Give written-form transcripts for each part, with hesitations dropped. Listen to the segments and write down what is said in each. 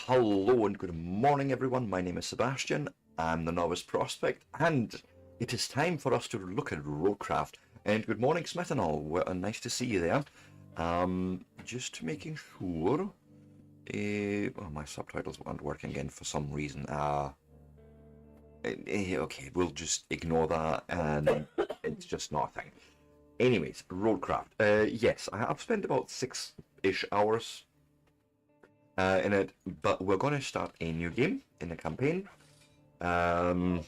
Hello and good morning everyone, my name is Sebastian, I'm the Novice Prospect, and it is time for us to look at Roadcraft. And good morning Smith and all, well, nice to see you there. Just making sure, well, my subtitles weren't working again for some reason. Okay, we'll just ignore that, and it's just not a thing. Anyways, Roadcraft. Yes, I've spent about 6-ish hours in it, but we're going to start a new game in the campaign. Novice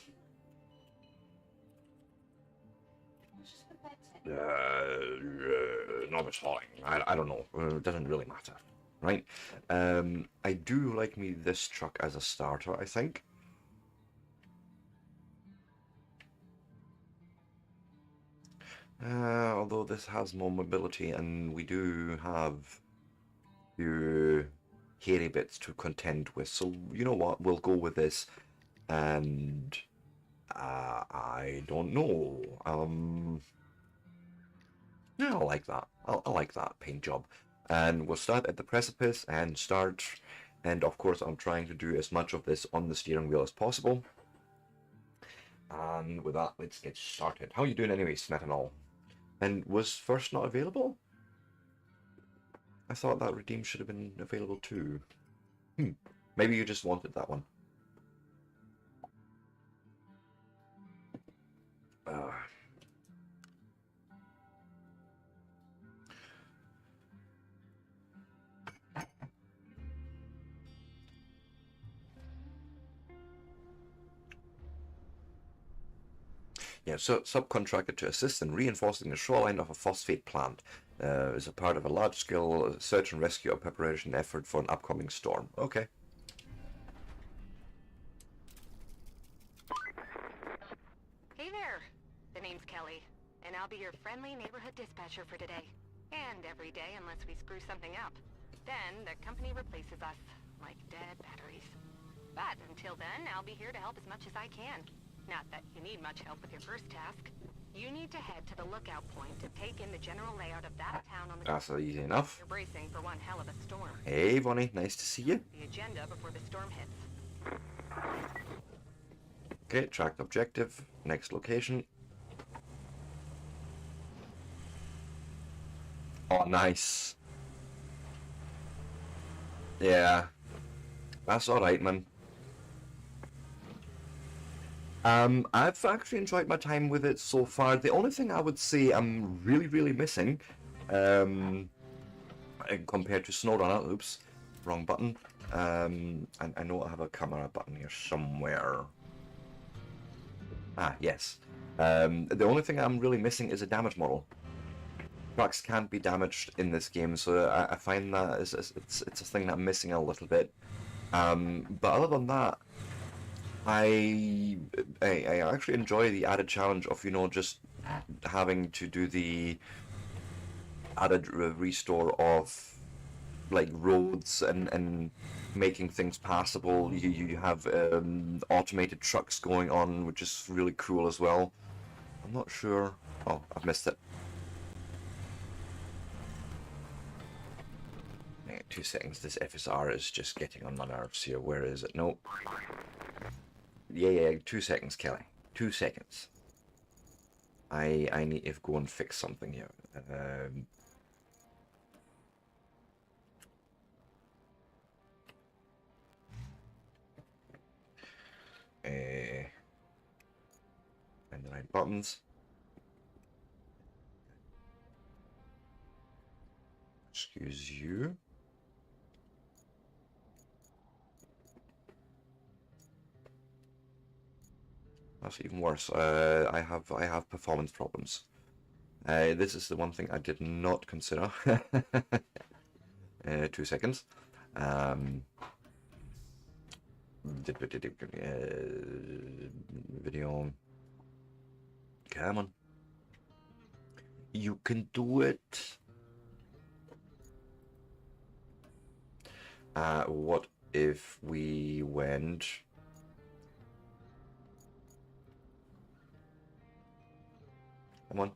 falling. I don't know. It doesn't really matter, right? I do like me this truck as a starter, I think. Although this has more mobility, and we do have few hairy bits to contend with. So you know what? We'll go with this, and I don't know. Yeah, I like that. I like that paint job. And we'll start at the precipice and start. And of course, I'm trying to do as much of this on the steering wheel as possible. And with that, let's get started. How are you doing anyway, Smith and all? And was first not available? I thought that redeem should have been available too. Maybe you just wanted that one. Yeah, so subcontracted to assist in reinforcing the shoreline of a phosphate plant. As a part of a large-scale search and rescue or preparation effort for an upcoming storm. Okay. Hey there! The name's Kelly, and I'll be your friendly neighborhood dispatcher for today. And every day unless we screw something up. Then the company replaces us, like dead batteries. But until then, I'll be here to help as much as I can. Not that you need much help with your first task. You need to head to the lookout point to take in the general layout of that town on the... That's easy enough. You're bracing for one hell of a storm. Hey, Bonnie, nice to see you. The agenda before the storm hits. Okay, tracked objective. Next location. Oh, nice. Yeah. That's alright, man. I've actually enjoyed my time with it so far. The only thing I would say I'm really missing, compared to SnowRunner, oops, wrong button. I know I have a camera button here somewhere. Ah, yes. The only thing I'm really missing is a damage model. Trucks can't be damaged in this game, so I find that it's a thing that I'm missing a little bit. But other than that, I actually enjoy the added challenge of, you know, just having to do the added restore of like roads and making things passable. You have automated trucks going on, which is really cool as well. I'm not sure. Oh, I've missed it. 2 seconds. This FSR is just getting on my nerves here. Where is it? Nope. Yeah, 2 seconds, Kelly. 2 seconds. I need to go and fix something here. And the right buttons. Excuse you. That's even worse. I have performance problems. This is the one thing I did not consider. 2 seconds. Video. Come on. You can do it. What if we went... Come on.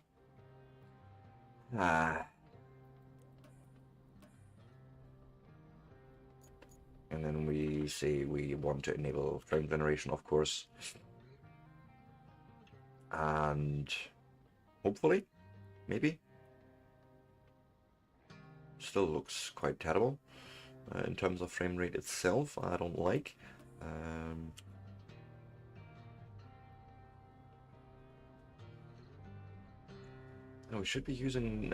And then we say we want to enable frame generation, of course. And hopefully, maybe. Still looks quite terrible. In terms of frame rate itself, I don't like. No, we should be using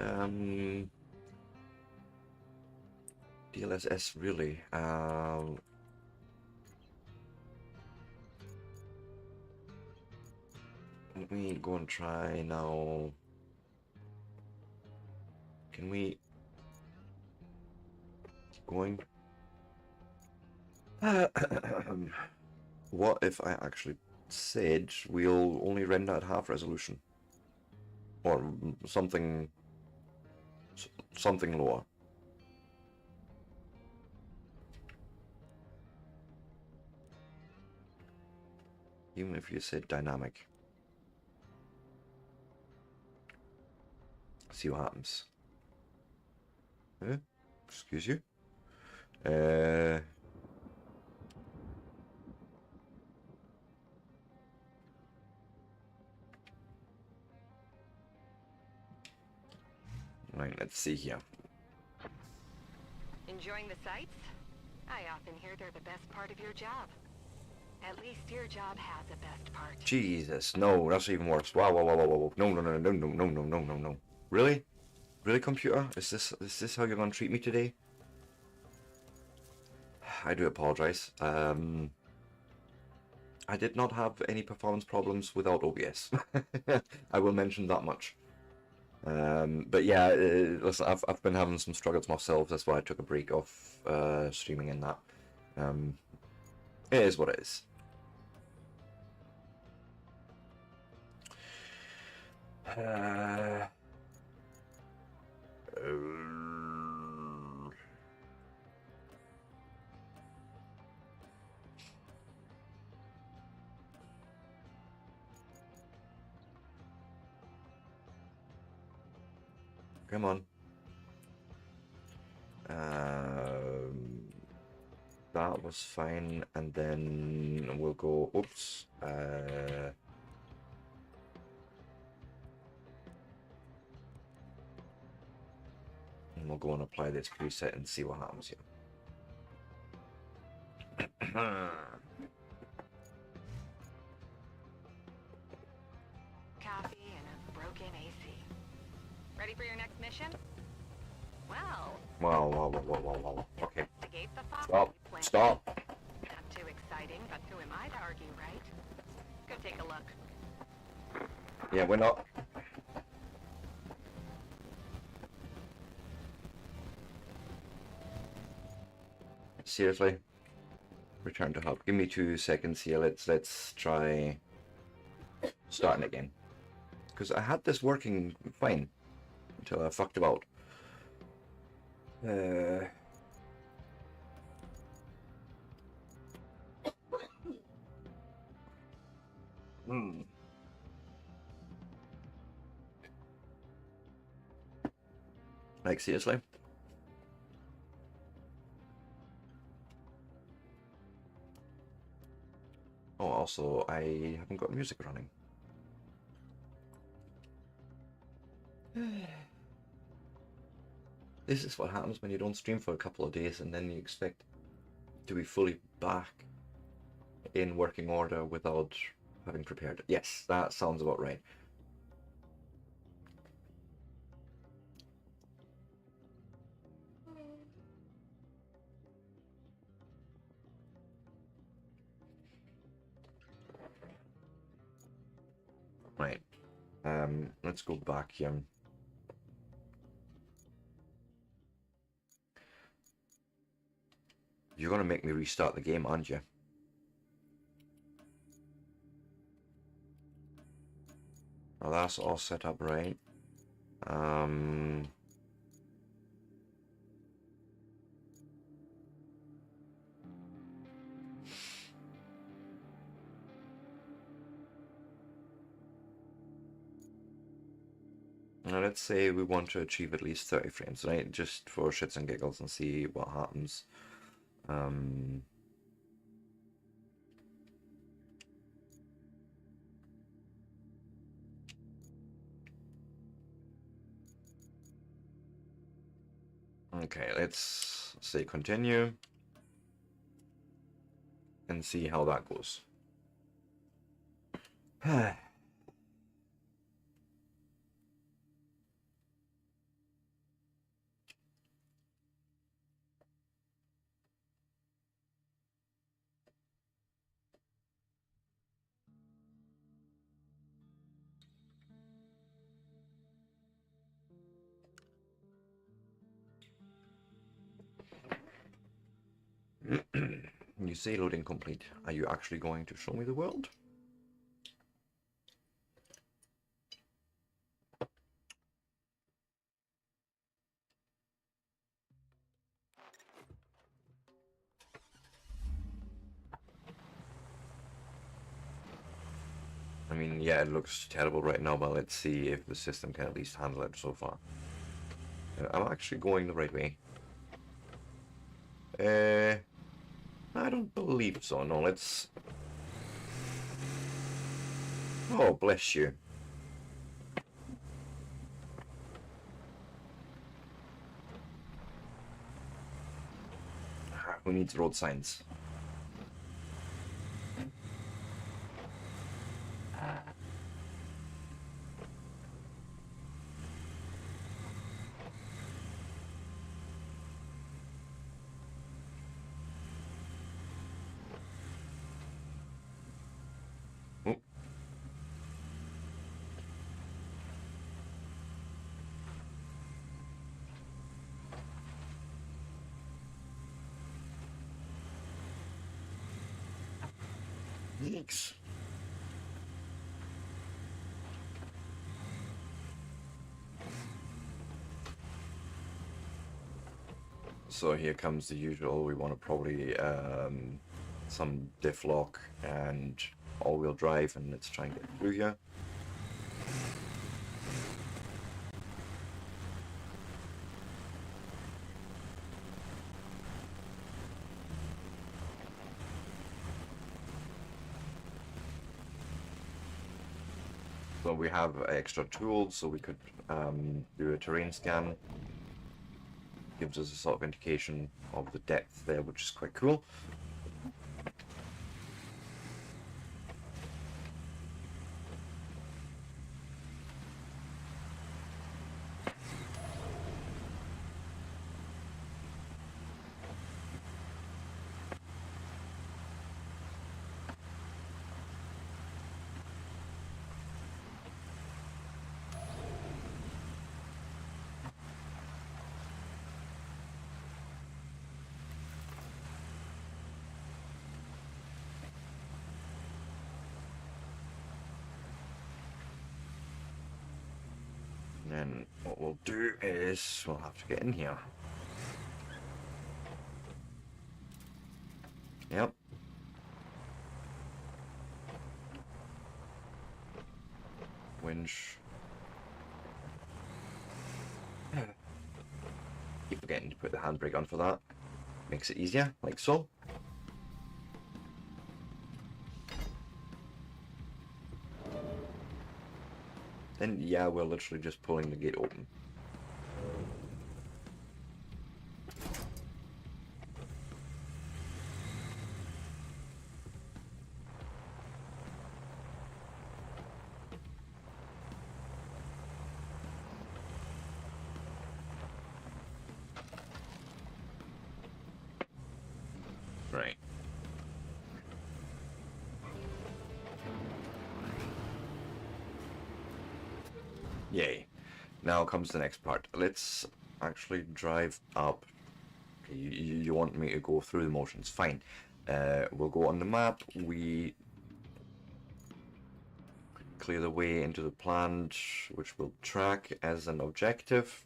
DLSS really. Let me go and try now. Can we keep going? What if I actually said we'll only render at half resolution? Or something lower. Even if you said dynamic. See what happens. Excuse you. Right, let's see here. Enjoying the sights? I often hear they're the best part of your job. At least your job has a best part. Jesus, no, that's even worse. Wow. No. Really? Really, computer? Is this how you're gonna treat me today? I do apologize. I did not have any performance problems without OBS. I will mention that much. But yeah, listen, I've been having some struggles myself. That's why I took a break off streaming in that. It is what it is. Come on. That was fine, and then we'll go. Oops. And we'll go and apply this preset and see what happens here. Coffee and a broken AC. Ready for your next mission? Well, Wow. Okay. investigate the fossil Stop. plant. Stop. Not too exciting, but who am I to argue, right? Go take a look. Yeah, we're not. Seriously? Return to hub. Give me 2 seconds here. Let's try starting again. Because I had this working fine until I fucked about. Like, seriously? Oh, also, I haven't got music running. This is what happens when you don't stream for a couple of days and then you expect to be fully back in working order without having prepared it. Yes, that sounds about right. Right. Let's go back here. You're gonna make me restart the game, aren't you? Well, that's all set up right. Now let's say we want to achieve at least 30 frames, right? Just for shits and giggles and see what happens. Okay, let's say continue and see how that goes. You say loading complete. Are you actually going to show me the world? I mean, yeah, it looks terrible right now, but let's see if the system can at least handle it so far. I'm actually going the right way. I don't believe so. No, let's... Oh, bless you. Who needs road signs? Yikes. So here comes the usual. We want to probably some diff lock and all-wheel drive, and let's try and get through here. So we have extra tools, so we could do a terrain scan. Gives us a sort of indication of the depth there, which is quite cool. And then what we'll do is we'll have to get in here. Yep. Winch. Keep forgetting to put the handbrake on for that. Makes it easier, like so. Then yeah, we're literally just pulling the gate open. Right. Yay. Now comes the next part. Let's actually drive up. You want me to go through the motions? Fine. We'll go on the map. We clear the way into the plant, which we'll track as an objective.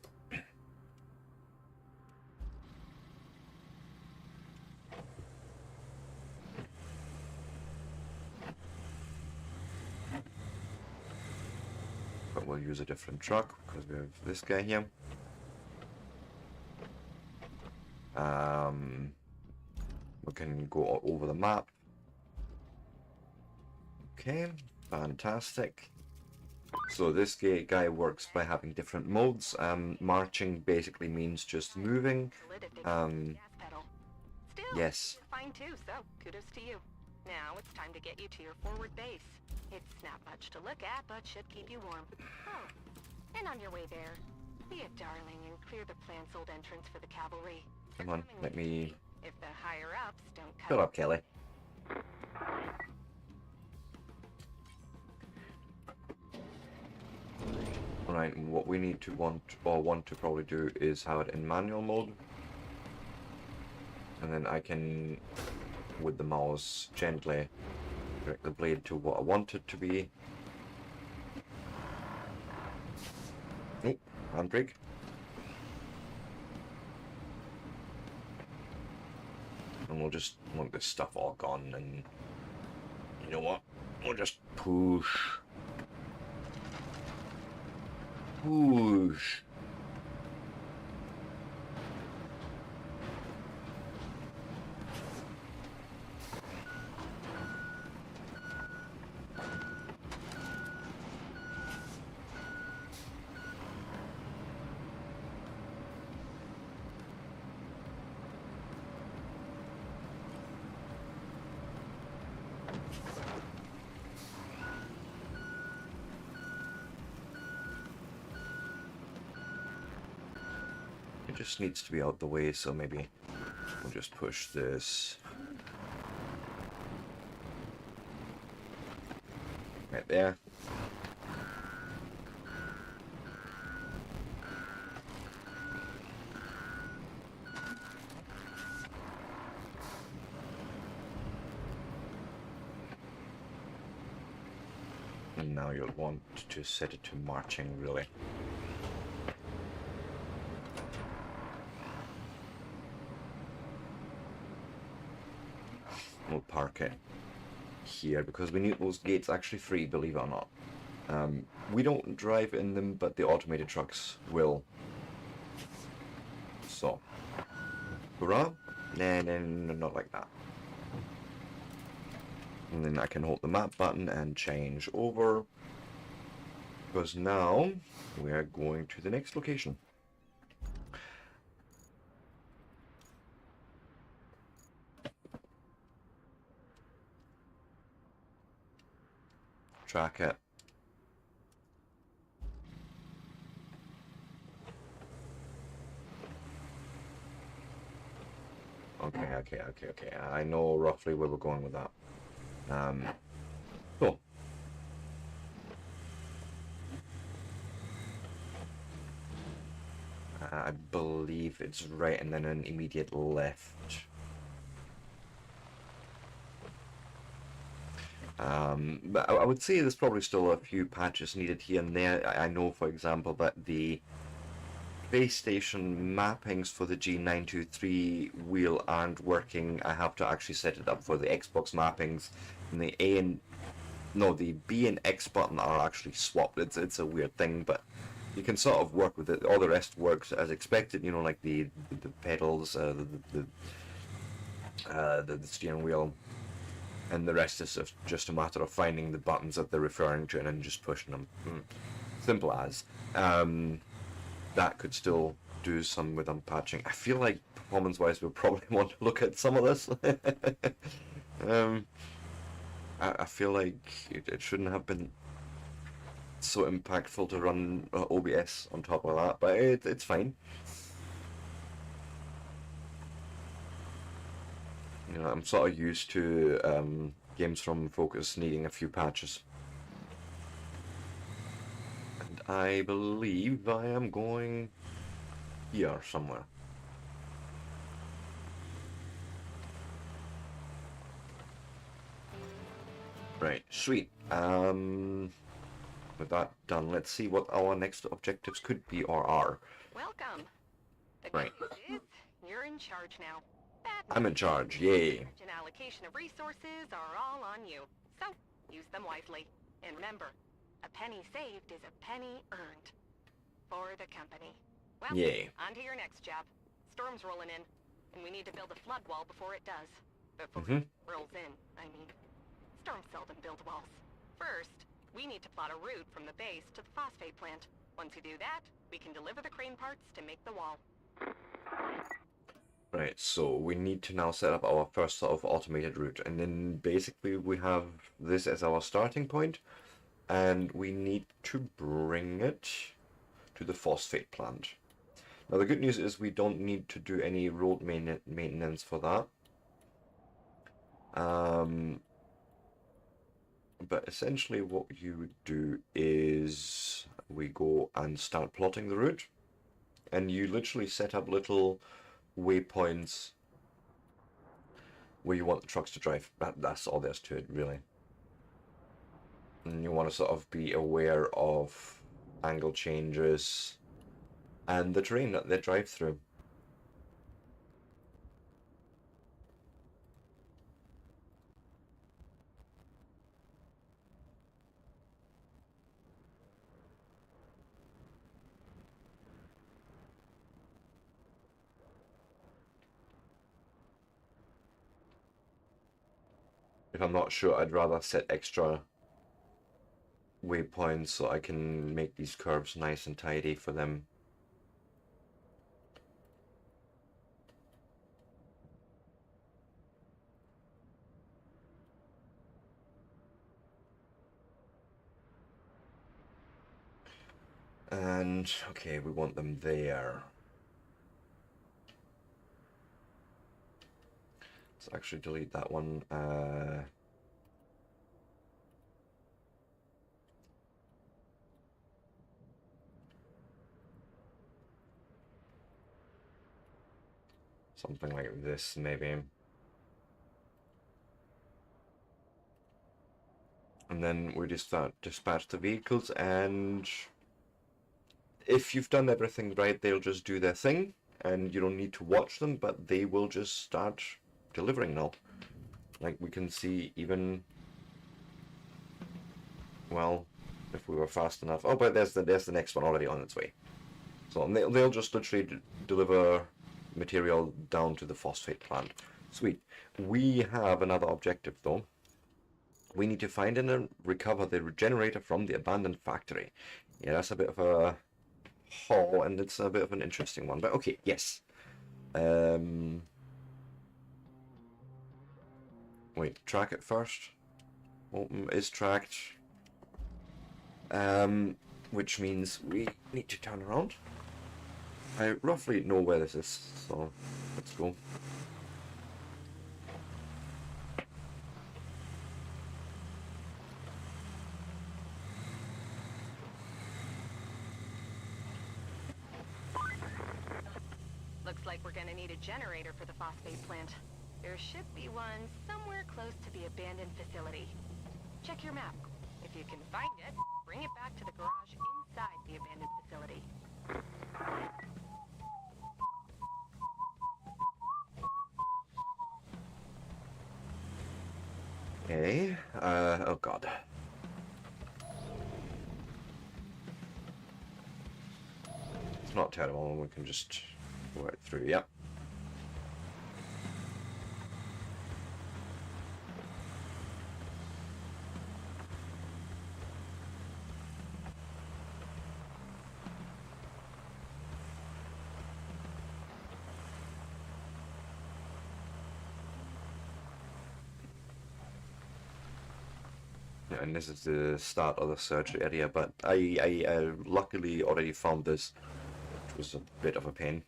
But we'll use a different truck because we have this guy here. We can go over the map. Okay, fantastic. So this guy works by having different modes. Marching basically means just moving. Yes. Fine too, so kudos to you. Now it's time to get you to your forward base. It's not much to look at, but should keep you warm. Oh, and on your way there, be a darling and clear the plant's old entrance for the cavalry. Come on, let me... If the higher-ups don't cut... Shut up, Kelly. Alright, and what we need to want to probably do is have it in manual mode. And then I can, with the mouse, gently direct the blade to what I want it to be. Oh, handbrake. And we'll just want this stuff all gone, and you know what? We'll just push. Push. It just needs to be out the way, so maybe we'll just push this right there. And now you'll want to set it to marching, really. We'll park it here because we need those gates actually free, believe it or not. We don't drive in them, but the automated trucks will. So, hurrah! No, not like that. And then I can hold the map button and change over. Because now we're going to the next location. Track it. Okay. I know roughly where we're going with that. Cool. I believe it's right and then an immediate left. But I would say there's probably still a few patches needed here and there. I know, for example, that the base station mappings for the G923 wheel aren't working. I have to actually set it up for the Xbox mappings, and the the B and X button are actually swapped. It's a weird thing, but you can sort of work with it. All the rest works as expected. You know, like the pedals, the steering wheel, and the rest is just a matter of finding the buttons that they're referring to and then just pushing them. Simple as. That could still do some with unpatching. I feel like performance-wise we'll probably want to look at some of this. I feel like it shouldn't have been so impactful to run OBS on top of that, but it's fine. You know, I'm sort of used to games from Focus needing a few patches. And I believe I am going here somewhere. Right, sweet. With that done, let's see what our next objectives could be or are. Welcome. The Right. good news is you're in charge now. Bad I'm in news charge, is yay. storage and allocation of resources are all on you. So, use them wisely. And remember, a penny saved is a penny earned. For the company. Well, Yay. on to your next job. Storm's rolling in, and we need to build a flood wall before it does. Before it rolls in, I mean. Storms seldom build walls. First, we need to plot a route from the base to the phosphate plant. Once you do that, we can deliver the crane parts to make the wall. Right, so we need to now set up our first sort of automated route, and then basically we have this as our starting point, and we need to bring it to the phosphate plant. Now the good news is we don't need to do any road maintenance for that. But essentially what you would do is we go and start plotting the route, and you literally set up little waypoints where you want the trucks to drive. That's all there's to it, really. And you want to sort of be aware of angle changes and the terrain that they drive through. If I'm not sure, I'd rather set extra waypoints so I can make these curves nice and tidy for them. And okay, we want them there. Let's actually delete that one. Something like this, maybe. And then we just start dispatch the vehicles, and if you've done everything right, they'll just do their thing, and you don't need to watch them, but they will just start delivering now. Like we can see even, well, if we were fast enough. Oh, but there's the next one already on its way. So they'll just literally deliver material down to the phosphate plant. Sweet. We have another objective though. We need to find and recover the regenerator from the abandoned factory. Yeah, that's a bit of a haul, and it's a bit of an interesting one. But okay, yes. Wait, track it first. Open is tracked. Which means we need to turn around. I roughly know where this is, so let's go. Looks like we're gonna need a generator for the phosphate plant. There should be one somewhere close to the abandoned facility. Check your map. If you can find it, bring it back to the garage inside the abandoned facility. Okay, oh god. It's not terrible, we can just work through, yep. And this is the start of the search area, but I luckily already found this, which was a bit of a pain.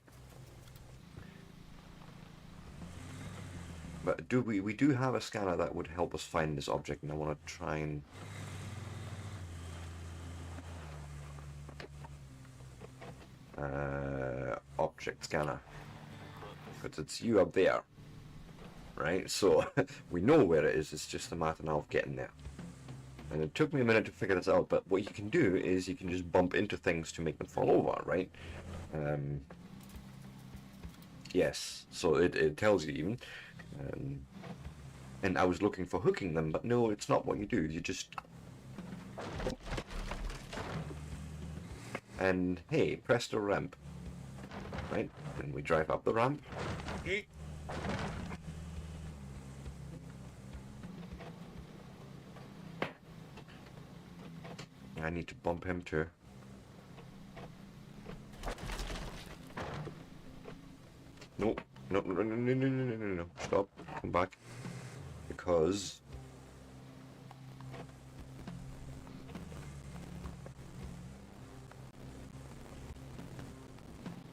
But we do have a scanner that would help us find this object, and I want to try and object scanner, because it's you up there, right? So we know where it is. It's just a matter now of getting there. And it took me a minute to figure this out, but what you can do is you can just bump into things to make them fall over, right? Yes, so it tells you even. And I was looking for hooking them, but no, it's not what you do. You just... And hey, press the ramp. Right? And we drive up the ramp. I need to bump him too. No, no, no, no, no, no, no, no, no, stop, come back. Because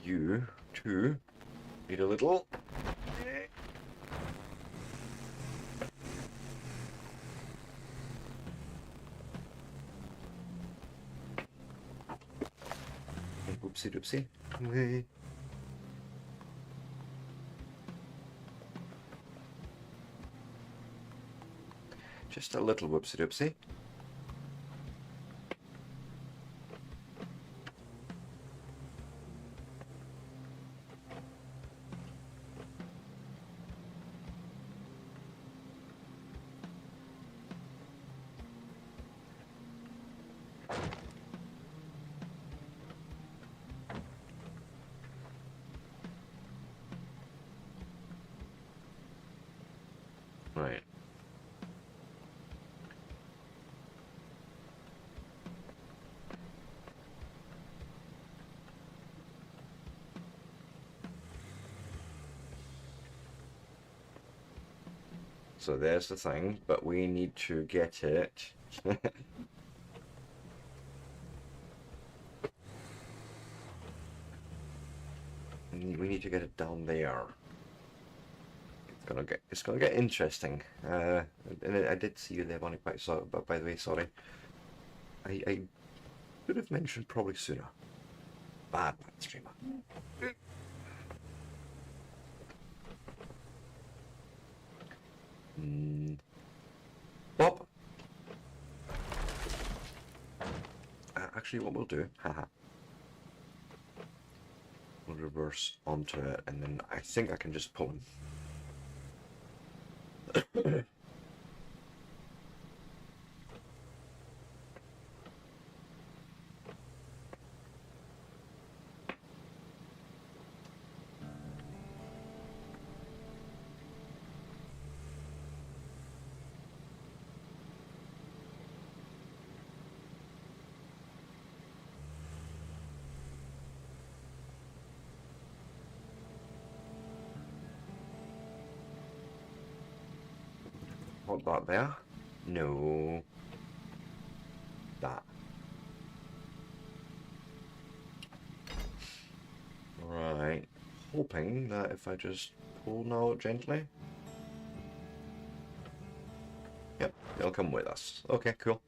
you too need a little. Oopsie doopsie. Just a little whoopsie doopsie. Right. So there's the thing, but we need to get it. We need to get it down there. It's gonna get interesting. And I did see you there, Bonnie. Quite so, but by the way, sorry. I should have mentioned probably sooner. Bad streamer. Bob. actually what we'll do, haha. We'll reverse onto it, and then I think I can just pull him. What, that there? No. That. Right. Hoping that if I just pull now gently. Yep, it'll come with us. Okay, cool.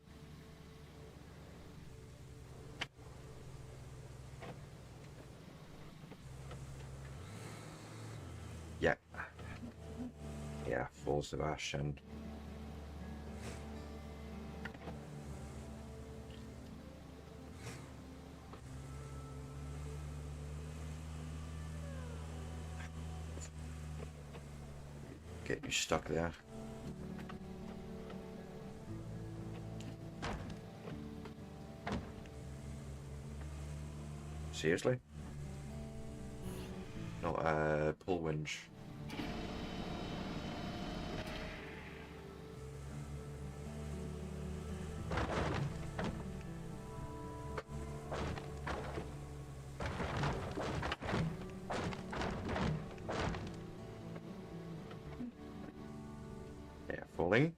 Yeah. Yeah, full Sebastian. Get you stuck there. Seriously? No, pull winch. Yeah, falling.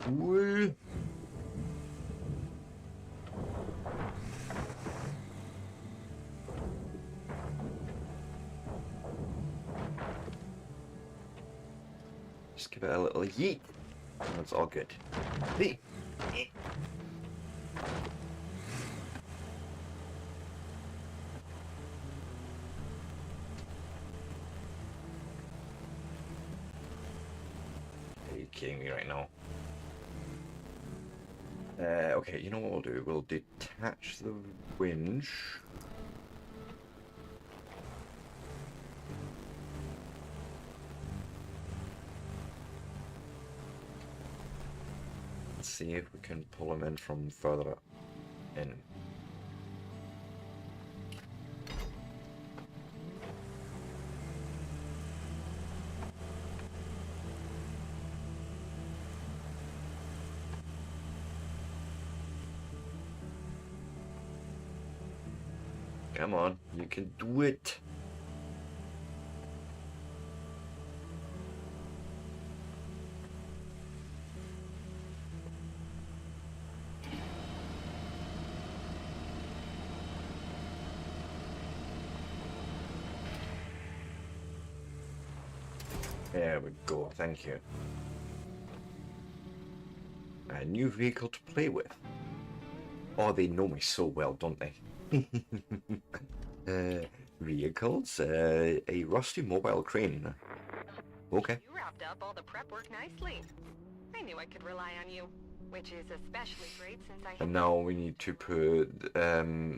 Woo. Just give it a little yeet. That's all good. Hey. Are you kidding me right now? Okay, you know what we'll do? We'll detach the winch. Let's see if we can pull him in from further in. Come on, you can do it. There we go, thank you. A new vehicle to play with. Oh, they know me so well, don't they? Vehicles, a rusty mobile crane. Okay. You wrapped up all the prep work nicely. I knew I could rely on you, which is especially great since I And now we need to put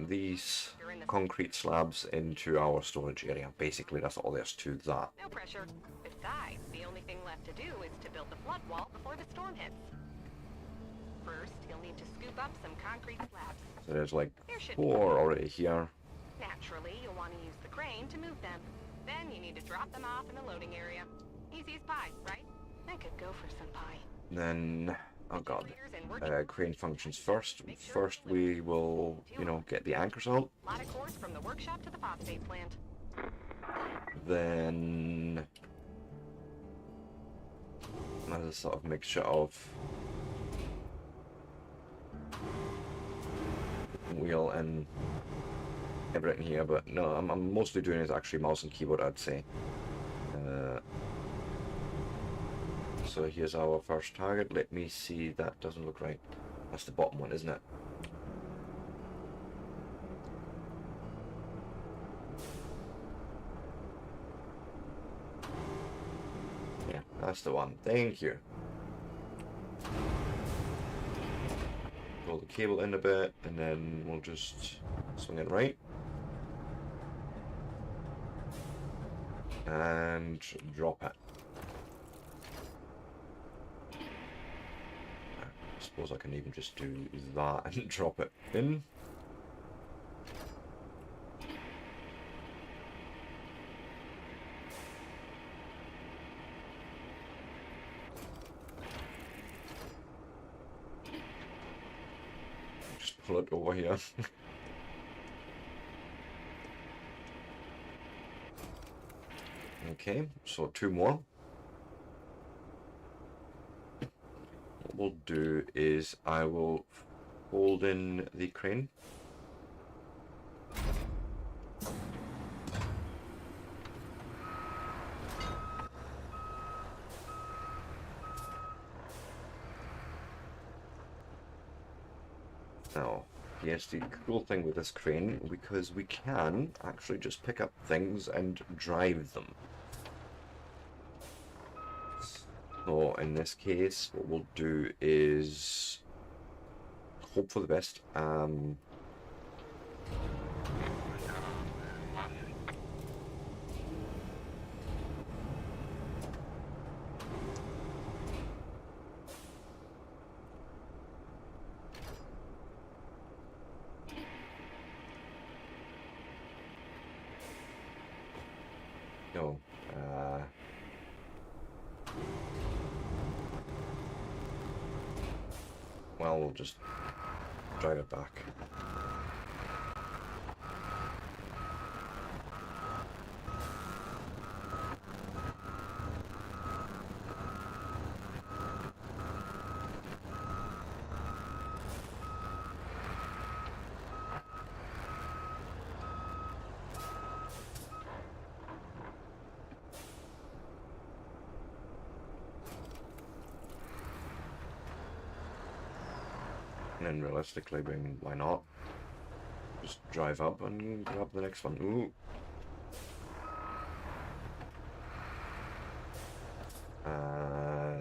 these concrete slabs into our storage area. Basically, that's all there's to that. No pressure. Besides, the only thing left to do is to build the flood wall before the storm hits. First, you'll need to scoop up some concrete slabs. So there's like There should be 4 already here. Naturally, you'll want to use the crane to move them. Then you need to drop them off in the loading area. Easy as pie, right? I could go for some pie. Then, oh god, Cheerleaders and working crane functions first. First we will, you know, get the anchors out. lot of cores from the workshop to the phosphate plant. Then there's a sort of mixture of wheel and everything here, but no, I'm mostly doing is actually mouse and keyboard, I'd say. So here's our first target. Let me see, that doesn't look right. That's the bottom one, isn't it? That's the one. Thank you. Pull the cable in a bit, and then we'll just swing it right. And drop it. I suppose I can even just do that and drop it in. Just pull it over here. Okay, so 2 more. What we'll do is I will fold in the crane. Now, yes, the cool thing with this crane, because we can actually just pick up things and drive them. So in this case, what we'll do is hope for the best. No. Well, we'll just drive it back. And then realistically, I mean, why not? Just drive up and grab the next one. Ooh.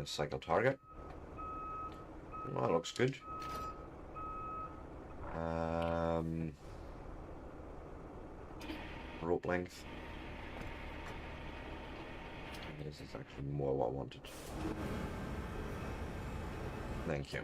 Cycle target. Well, that looks good. Rope length. This is actually more what I wanted. Thank you.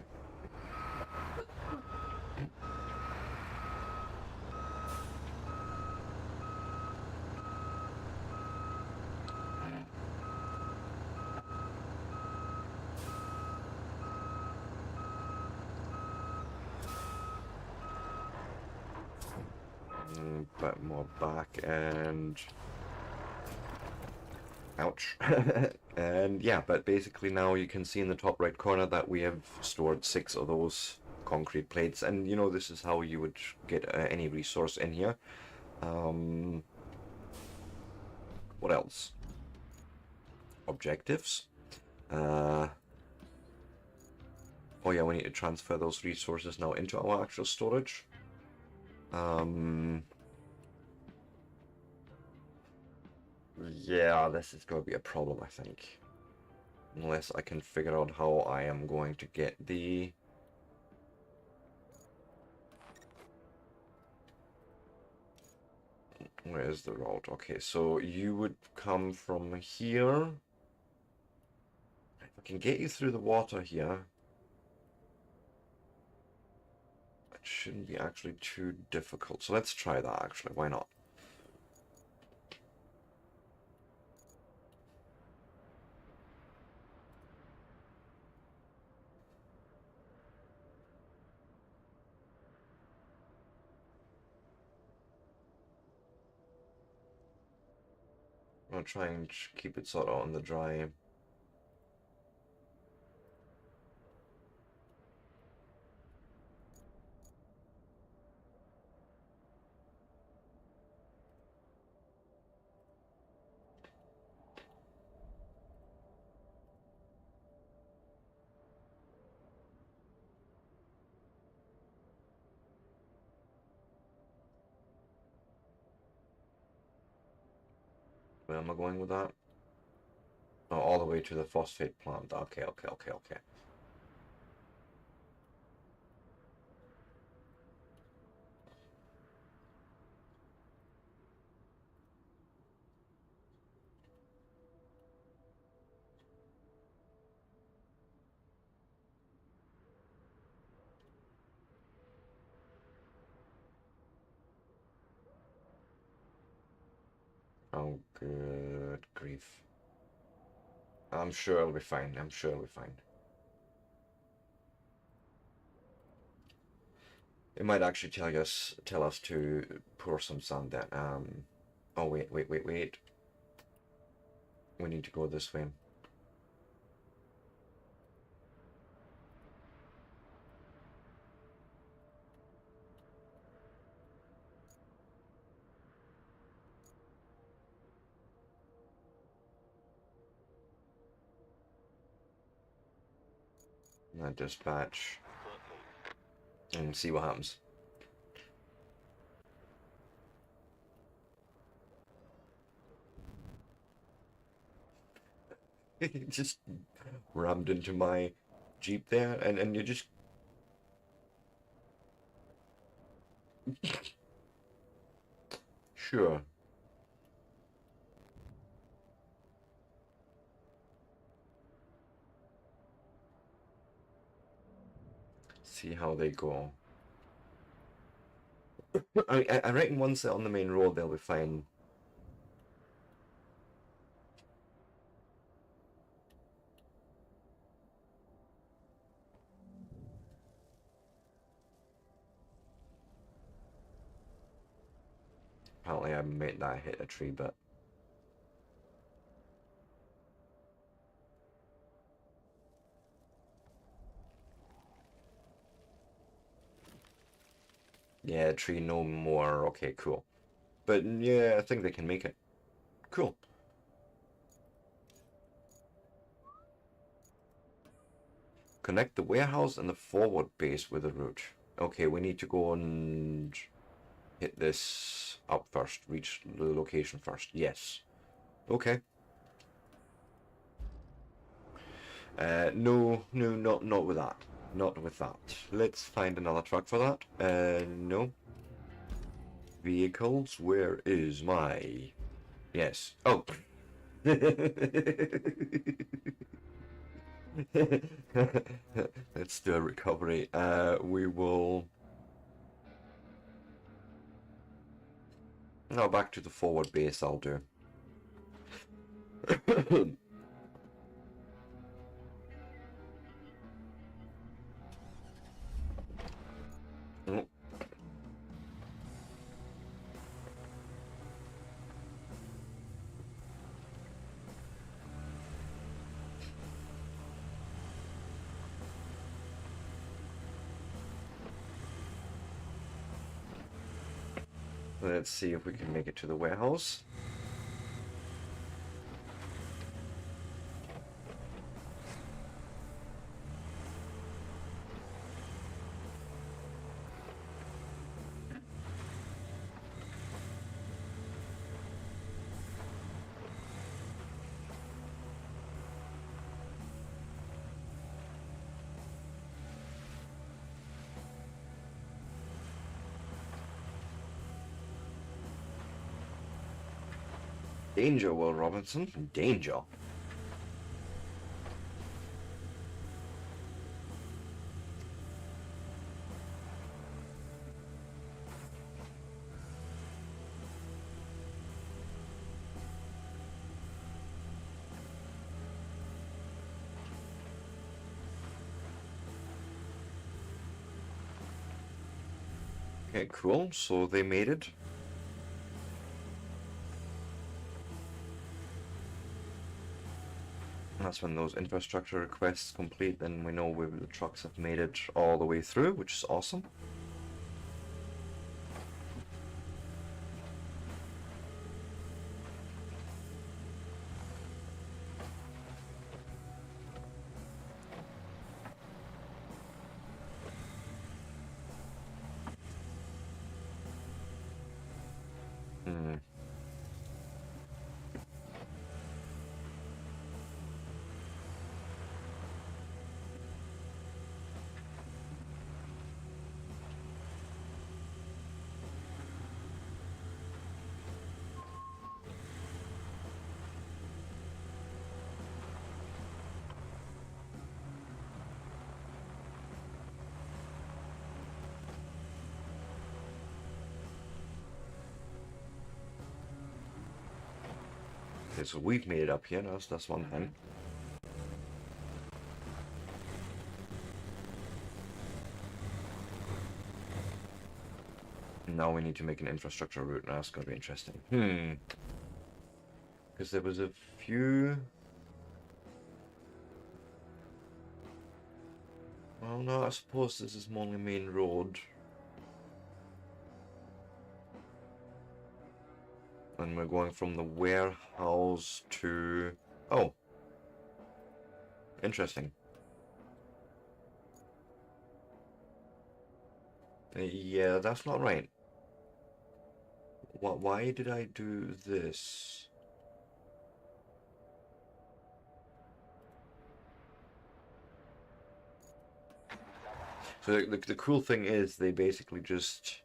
Bit more back and ouch. And yeah, but basically now you can see in the top right corner that we have stored 6 of those concrete plates, and you know, this is how you would get any resource in here. What else? Objectives. Oh yeah, we need to transfer those resources now into our actual storage. Yeah, this is going to be a problem, I think. Unless I can figure out how I am going to get the... Where is the route? Okay, so you would come from here. If I can get you through the water here, it shouldn't be actually too difficult. So let's try that, actually. Why not? I'll try and keep it sort of on the dry. Where am I going with that? Oh, all the way to the phosphate plant. Okay, okay, okay, okay. Oh, good grief. I'm sure it'll be fine. I'm sure it'll be fine. It might actually tell us to pour some sand down. Oh wait, wait, wait, wait. We need to go this way. And dispatch and see what happens. Just rammed into my Jeep there, and you just sure. See how they go. I reckon once they're on the main road, they'll be fine. Apparently, I made that hit a tree, but yeah, tree no more. Okay, cool. But yeah, I think they can make it. Cool. Connect the warehouse and the forward base with the route. Okay, we need to go and hit this up first. Reach the location first. Yes. Okay. No, no, not with that. Not with that. Let's find another truck for that. No. Vehicles, where is my... Yes. Oh. Let's do a recovery. We will... No, back to the forward base I'll do. Oh. Let's see if we can make it to the warehouse. Danger, Will Robinson. Danger. Okay, cool. So they made it. That's when those infrastructure requests complete, then we know the trucks have made it all the way through, which is awesome. Okay, so we've made it up here. That's one thing. Now we need to make an infrastructure route. Now that's going to be interesting. Because there was a few... Well, no, I suppose this is only main road. And we're going from the warehouse to... Oh. Interesting. Yeah, that's not right. Why did I do this? So the cool thing is they basically just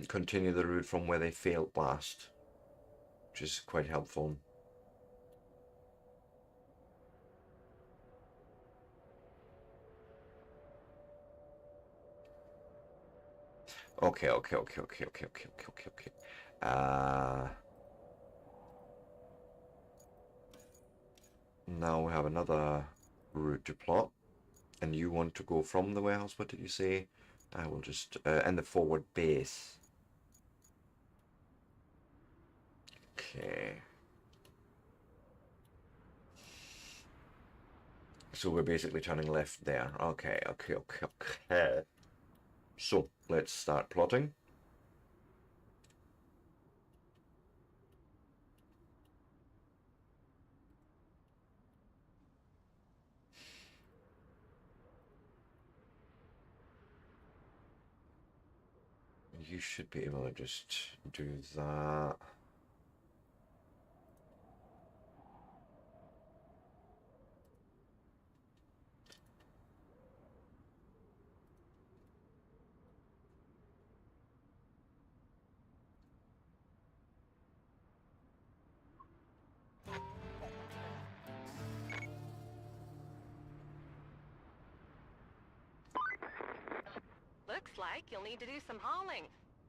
continue the route from where they failed last, which is quite helpful. Okay. Now we have another route to plot, and you want to go from the warehouse. What did you say? I will just and the forward base. Okay. So we're basically turning left there. Okay. So let's start plotting. You should be able to just do that. Looks like you'll need to do some hauling.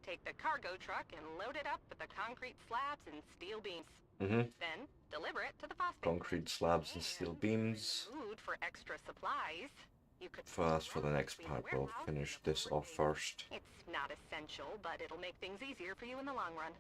Take the cargo truck and load it up with the concrete slabs and steel beams. Then deliver it to the phosphate. Concrete slabs and steel beams. Mood for extra supplies. You could First, for the next part, we'll finish this off first. It's not essential, but it'll make things easier for you in the long run.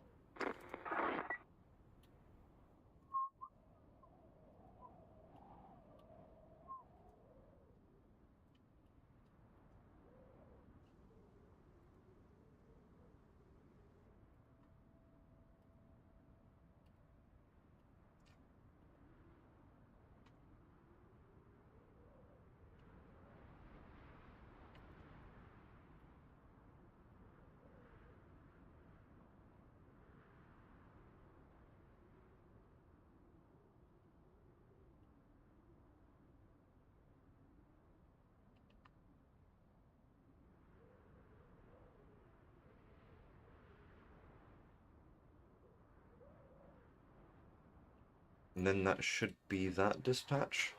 And then that should be that dispatch.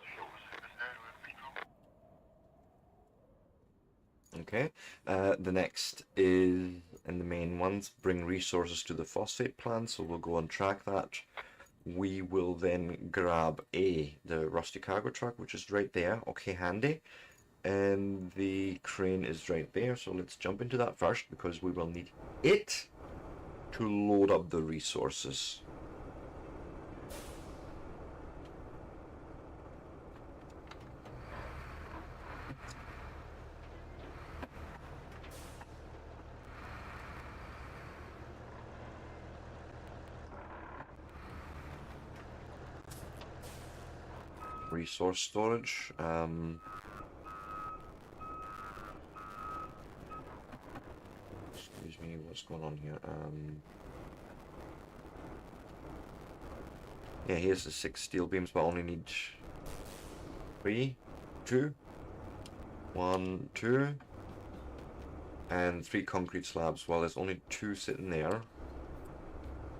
Okay, the next is, in the main ones, bring resources to the phosphate plant, so we'll go and track that. We will then grab the rusty cargo truck, which is right there, okay, handy. And the crane is right there, so let's jump into that first, because we will need it to load up the resources. Resource storage. Excuse me, what's going on here? Yeah, here's the 6 steel beams, but I only need 3, 2, 1, 2, and 3 concrete slabs. Well, there's only 2 sitting there,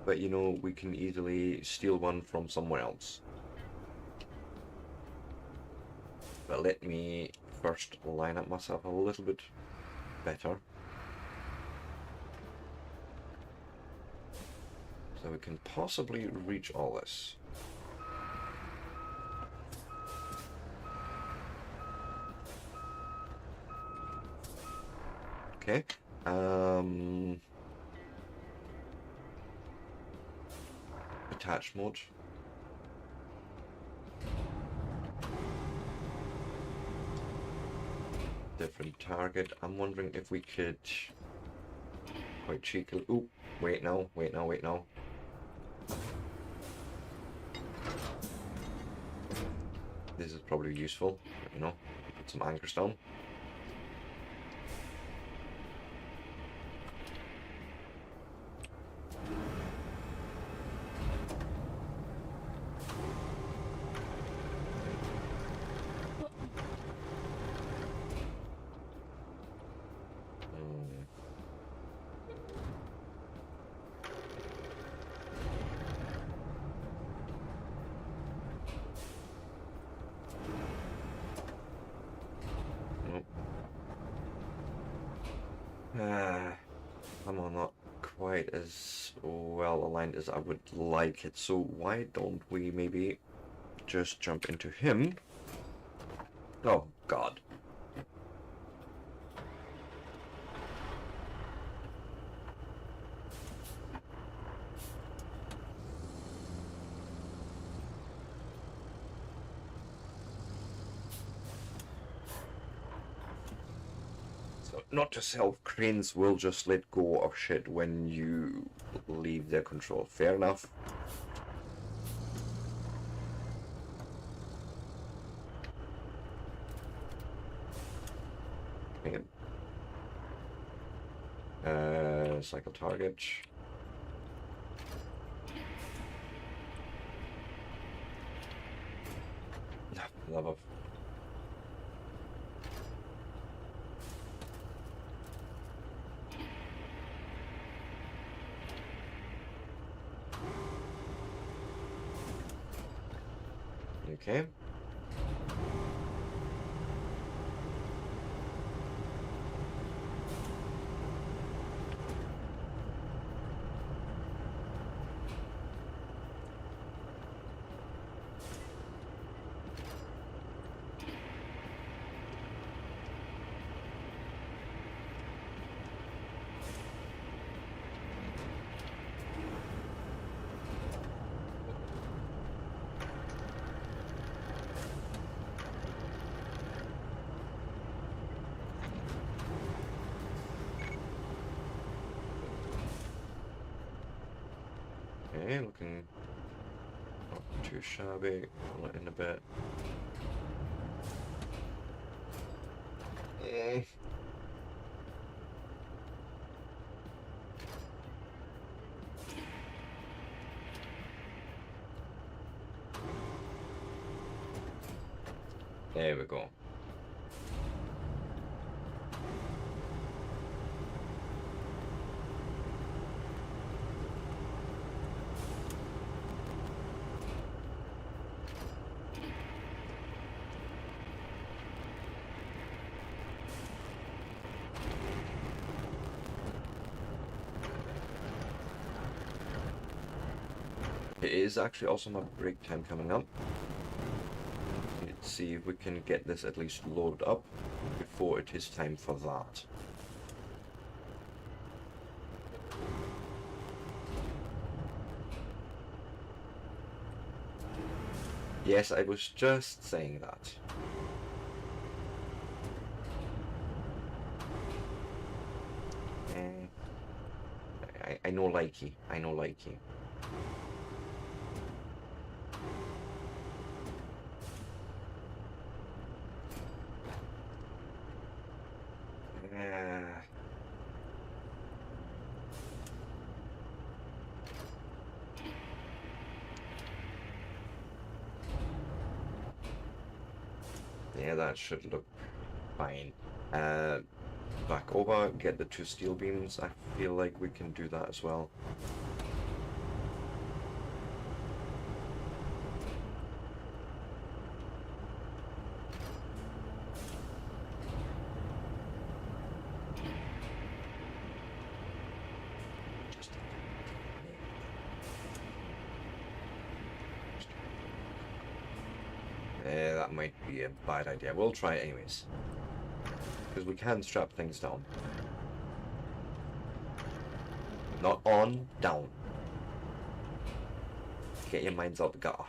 but you know, we can easily steal one from somewhere else. But let me first line up myself a little bit better. we can possibly reach all this. Okay. Attach mode. Different target. I'm wondering if we could quite cheekily. Ooh, wait now, wait now, wait now. This is probably useful, you know, put some anchors down. Come on, not quite as well aligned as I would like it. So why don't we maybe just jump into him? Oh, God. Not to self, cranes will just let go of shit when you leave their control. Fair enough. Okay. Cycle target. Love of. Okay. Okay, looking not too shabby. Pull it in a bit. There we go. It is actually also my break time coming up. Let's see if we can get this at least loaded up before it is time for that. Yes, I was just saying that. I know likey. I know likey. Yeah, that should look fine. Back over, get the 2 steel beams. I feel like we can do that as well. that might be a bad idea. We'll try it anyways. Because we can strap things down. Not on, down. Get your minds out the gutter.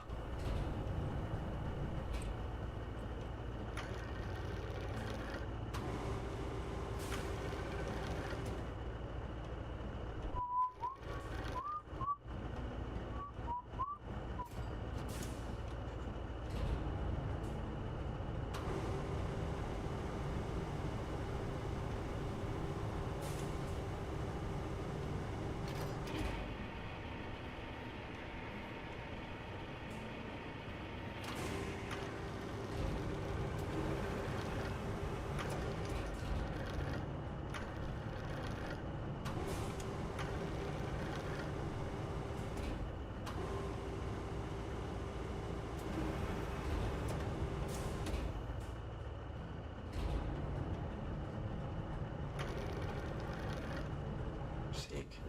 Sake.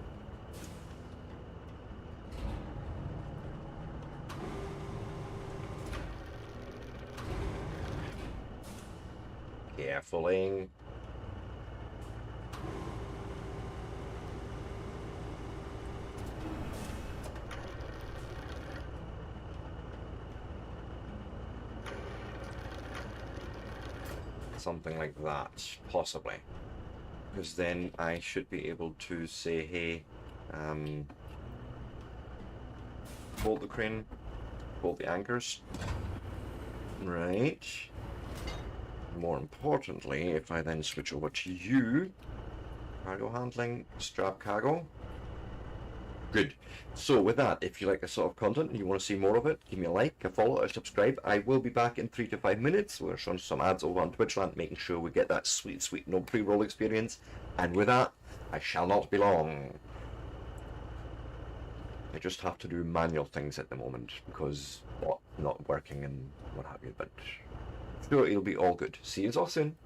Carefully. Something like that, possibly. Because then I should be able to say, hey, hold the crane, hold the anchors. Right. More importantly, if I then switch over to you, cargo handling, strap cargo. Good. So with that, if you like this sort of content and you want to see more of it, give me a like, a follow, a subscribe. I will be back in 3 to 5 minutes. We're showing some ads over on Twitchland, making sure we get that sweet, sweet no pre-roll experience. And with that, I shall not be long. I just have to do manual things at the moment because, well, not working and what have you, but sure, it'll be all good. See you all soon.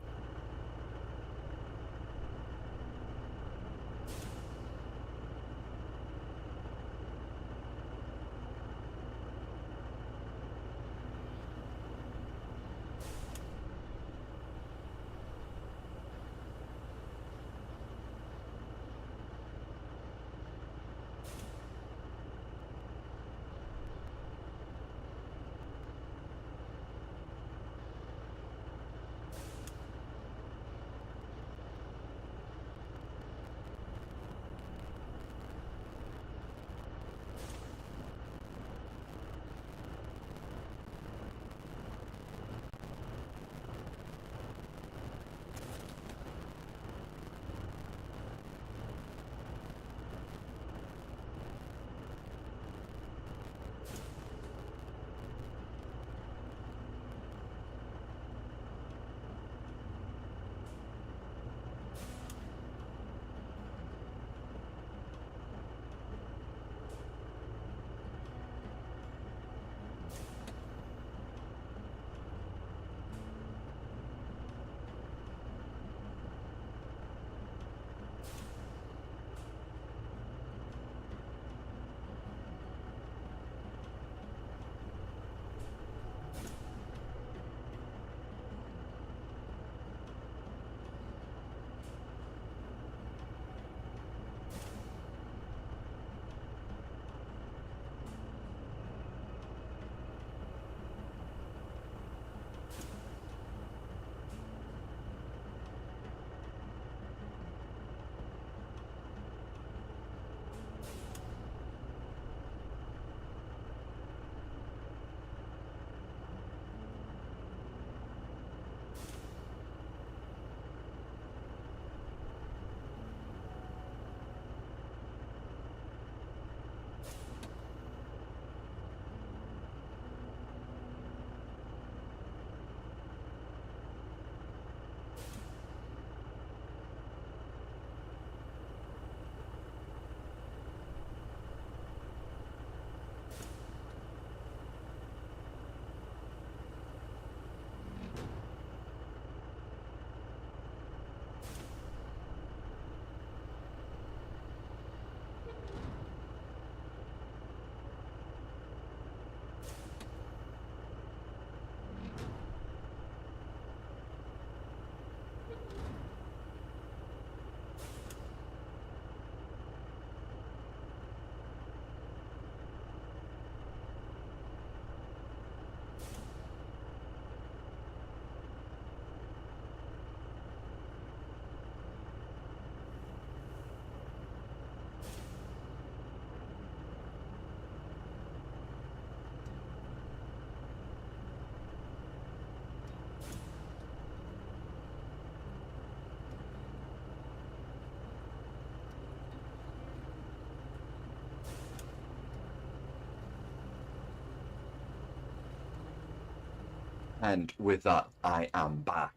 And with that, I am back.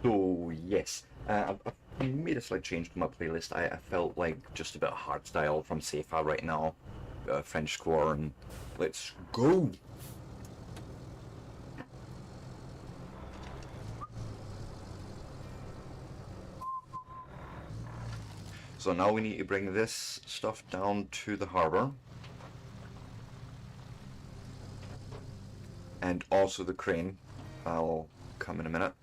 So yes, I made a slight change to my playlist. I felt like just a bit of hardstyle from Seifa right now, French score, and let's go. So now we need to bring this stuff down to the harbor. And also the crane. I'll come in a minute.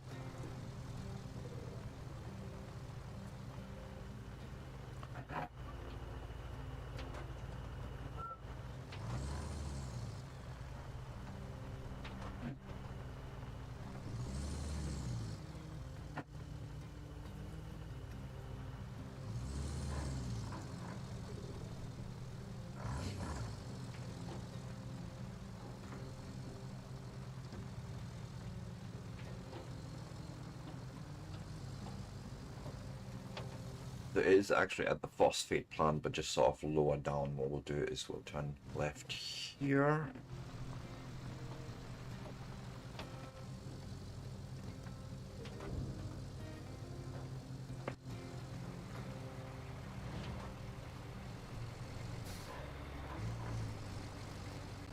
It is actually at the phosphate plant, but just sort of lower down. What we'll do is we'll turn left here.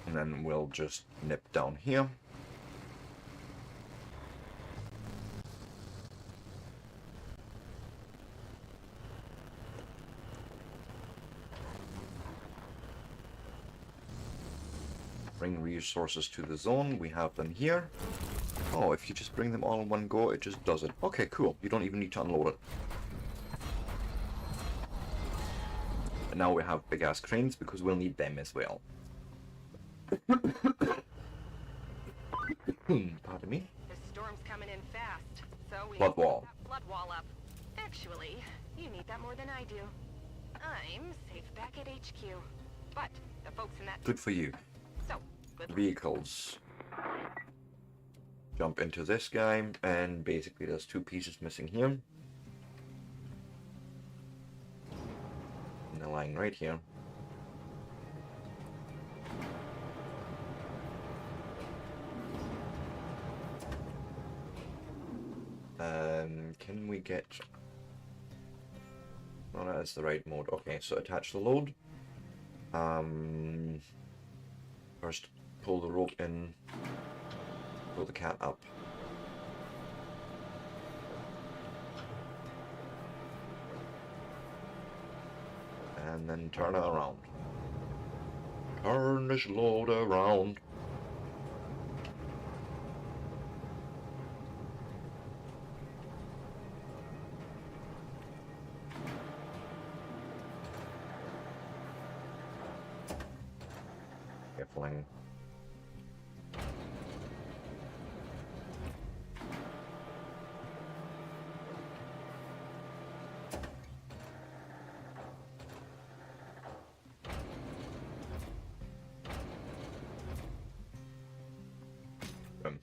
And then we'll just nip down here. Bring resources to the zone. We have them here. Oh, if you just bring them all in one go, it just does it. Okay, cool. You don't even need to unload it. And now we have big ass cranes because we'll need them as well. Pardon me. The storm's coming in fast, so we Flood need to put wall. that flood wall up. Actually, you need that more than I do. I'm safe back at HQ, but the folks in that. Good for you. So, good luck. Vehicles. Jump into this guy, and basically there's two pieces missing here. And they're lying right here. Can we get... Oh, that is the right mode. Okay, so attach the load. First, pull the rope in, pull the cat up. And then turn it around. Turn this load around. Fling. Boom.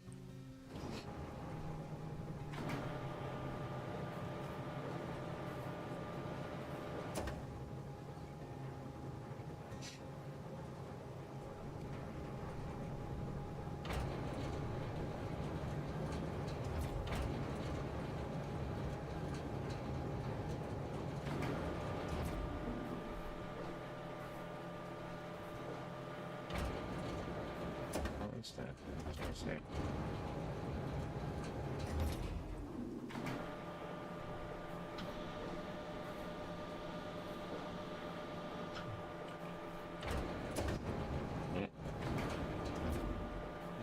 What's that? What's that?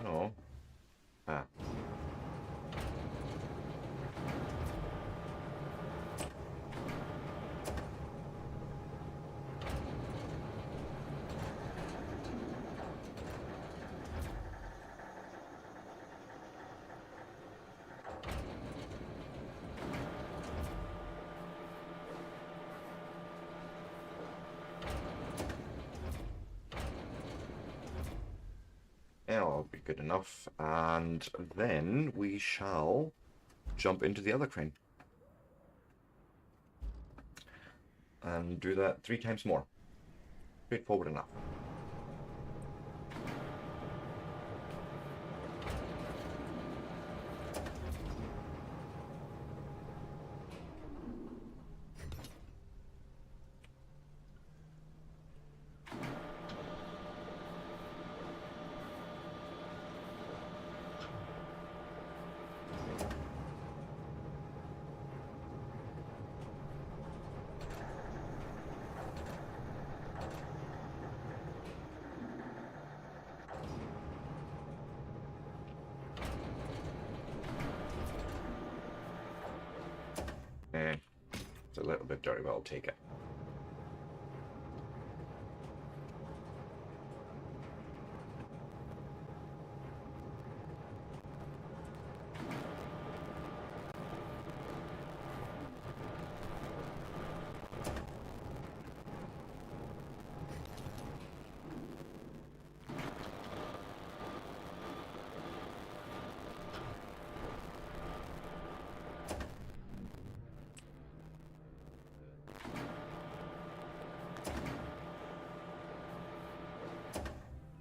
No. Ah. That'll be good enough. And then we shall jump into the other crane. And do that 3 times more. Straightforward enough. It's a little bit dirty, but I'll take it.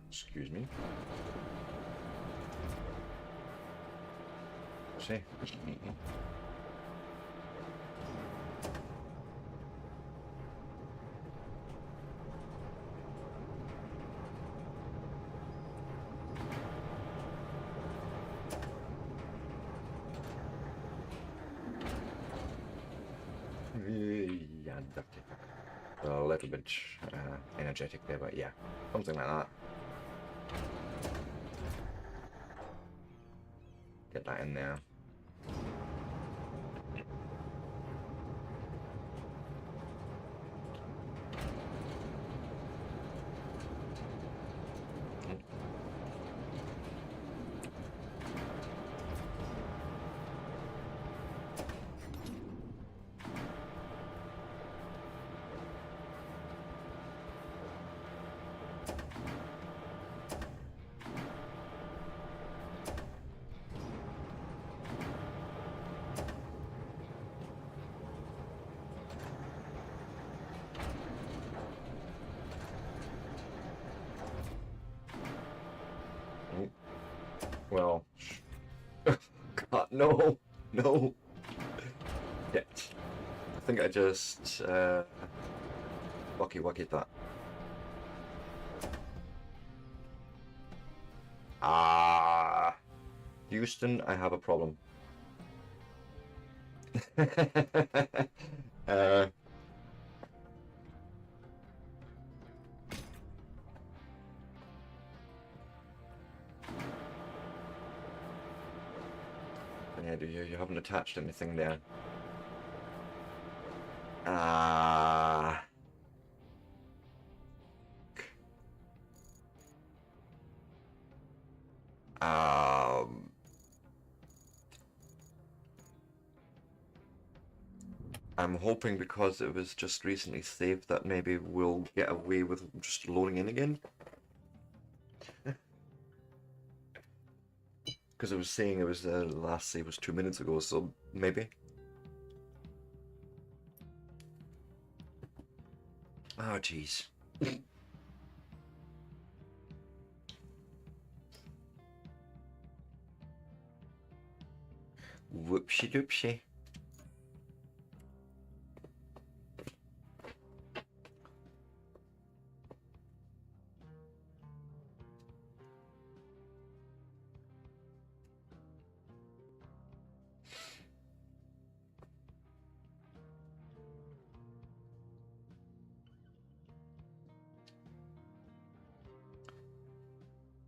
Excuse me. See? Yeah, dirty. A little bit energetic there, but yeah, something like that. Get that in there. Well, God, no, no. Shit. I think I just wacky that. Ah, Houston, I have a problem. uh, yeah, you haven't attached anything there. Ah. I'm hoping because it was just recently saved that maybe we'll get away with just loading in again. Because it was saying it was the last save was 2 minutes ago, so maybe. Oh, jeez. Whoopsie doopsie.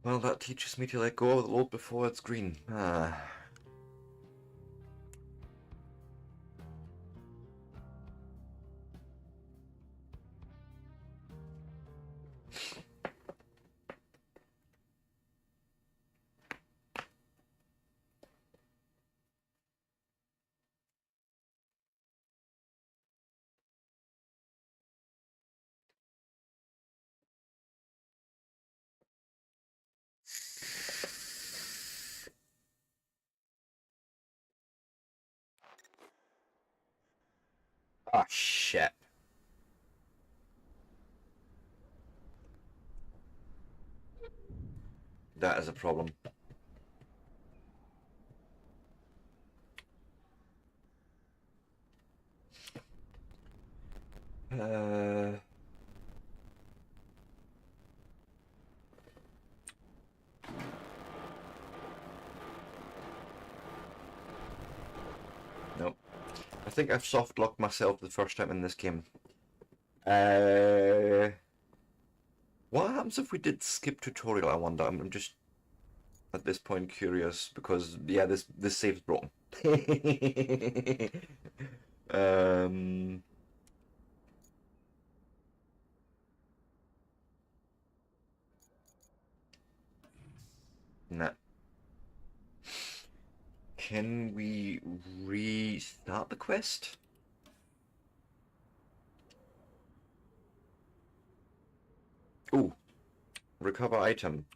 Well, that teaches me to let go of the load before it's green. Ah. Ah, shit. That is a problem. Nope. I think I've soft locked myself the first time in this game. What happens if we did skip tutorial? I wonder. I'm just at this point curious because yeah, this save's broken. Um, nah. Can we restart the quest? Ooh, recover item.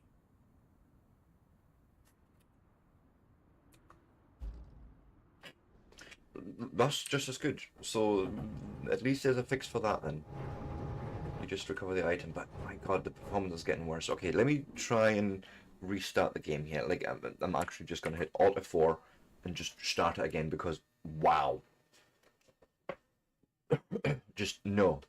That's just as good. So at least there's a fix for that then. You just recover the item, but my god, the performance is getting worse. Okay, let me try and restart the game here. Like, I'm actually just gonna hit Alt F4 and just start it again because, wow. Just no.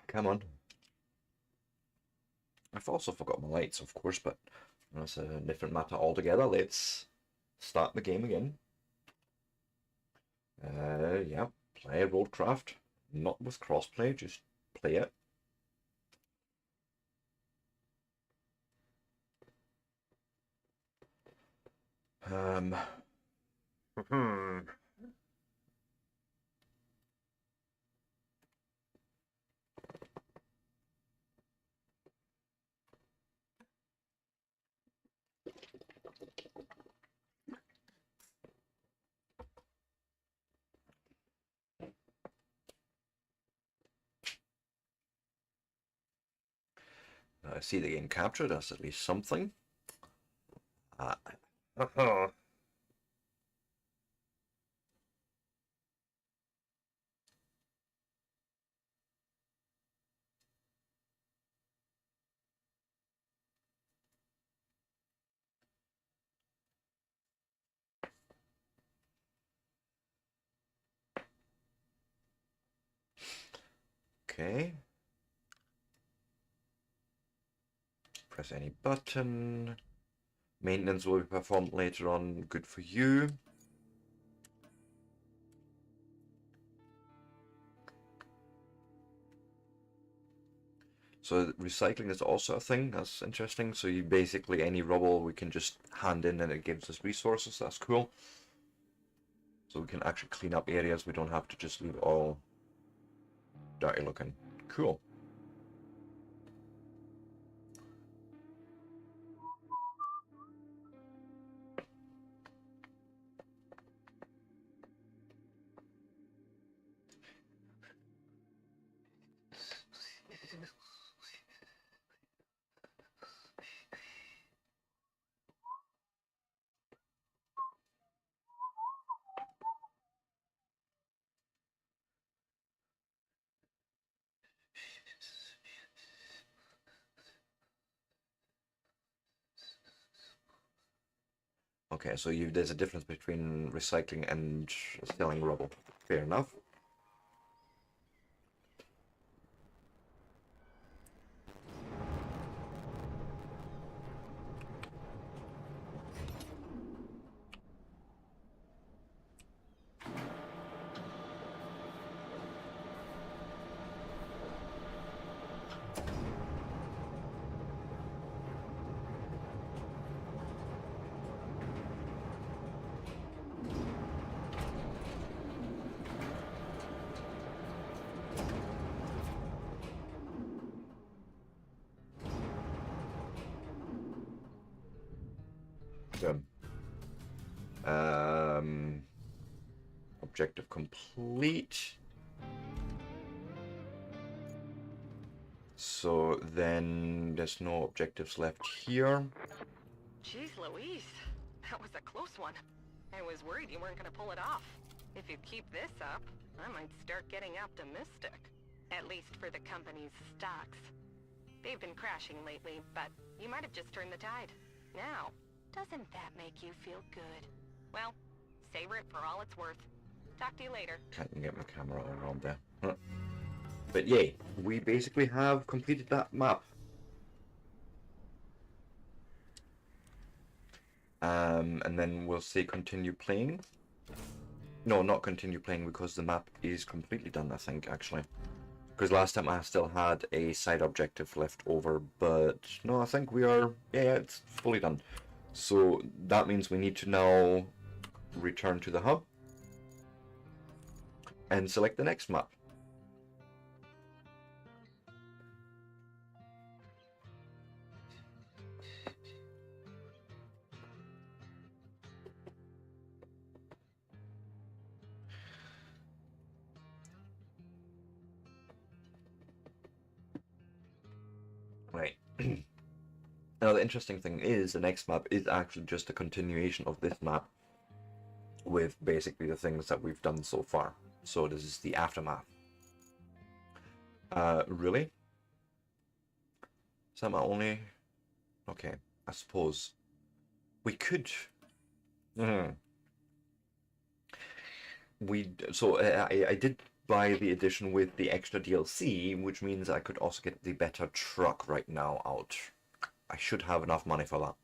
Come on. I've also forgot my lights, of course, but that's a different matter altogether. Let's start the game again. Yeah, play Roadcraft. Not with crossplay, just play it. I see the game captured. That's at least something. Uh, okay. Press any button. Maintenance will be performed later on. Good for you. So recycling is also a thing. That's interesting. So you basically, any rubble we can just hand in and it gives us resources. That's cool. So we can actually clean up areas. We don't have to just leave it all dirty looking. Cool. Okay, so there's a difference between recycling and selling rubble. Fair enough. Um, objective complete. So then there's no objectives left here. Jeez Louise, that was a close one. I was worried you weren't gonna pull it off. If you keep this up, I might start getting optimistic. At least for the company's stocks. They've been crashing lately, but you might have just turned the tide. Now, doesn't that make you feel good? Well, savor it for all it's worth. Talk to you later. Can't even get my camera around there. Huh. But yay, we basically have completed that map. And then we'll say continue playing. No, not continue playing because the map is completely done, I think, actually. Because last time I still had a side objective left over, but no, I think we are, yeah, it's fully done. So that means we need to now return to the hub and select the next map. Right. Now the interesting thing is the next map is actually just a continuation of this map with basically the things that we've done so far. So this is the aftermath. Really? Is that my only... Okay, I suppose we could... I did buy the edition with the extra DLC, which means I could also get the better truck right now out. I should have enough money for that.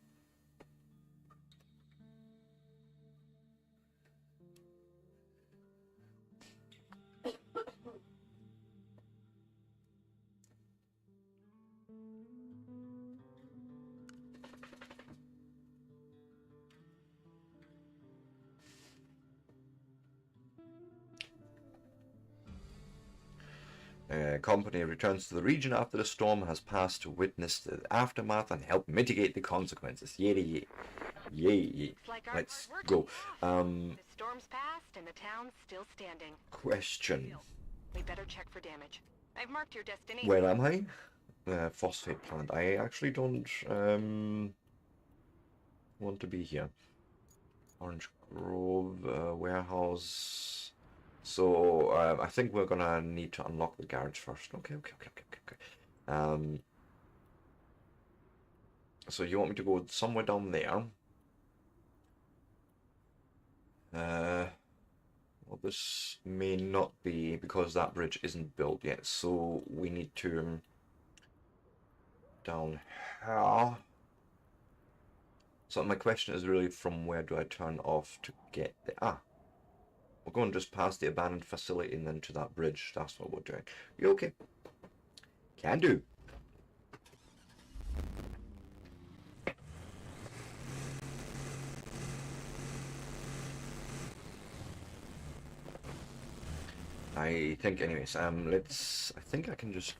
Company returns to the region after the storm has passed to witness the aftermath and help mitigate the consequences. Yay, yay, yay. Let's go. The storm's passed and the town's still standing. Question. We better check for damage. I've marked your destination. Where am I? Phosphate plant. I actually don't want to be here. Orange Grove warehouse. So I think we're gonna need to unlock the garage first. Okay. So you want me to go somewhere down there? Well, this may not be because that bridge isn't built yet. So we need to down here. So my question is really, from where do I turn off to get there? Ah. We're going just past the abandoned facility and then to that bridge. That's what we're doing. You okay? Can do. I think, anyways, I think I can just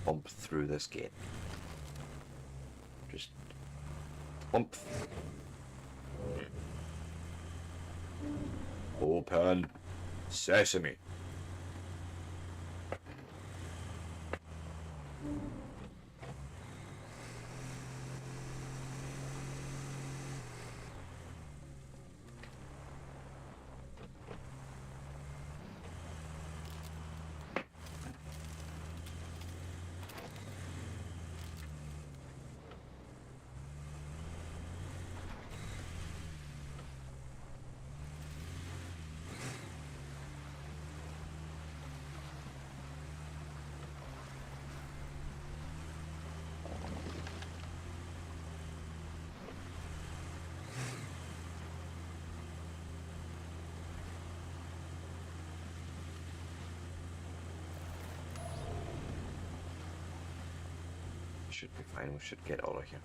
bump through this gate. Just bump. Open sesame. Should be fine. We should get out of here.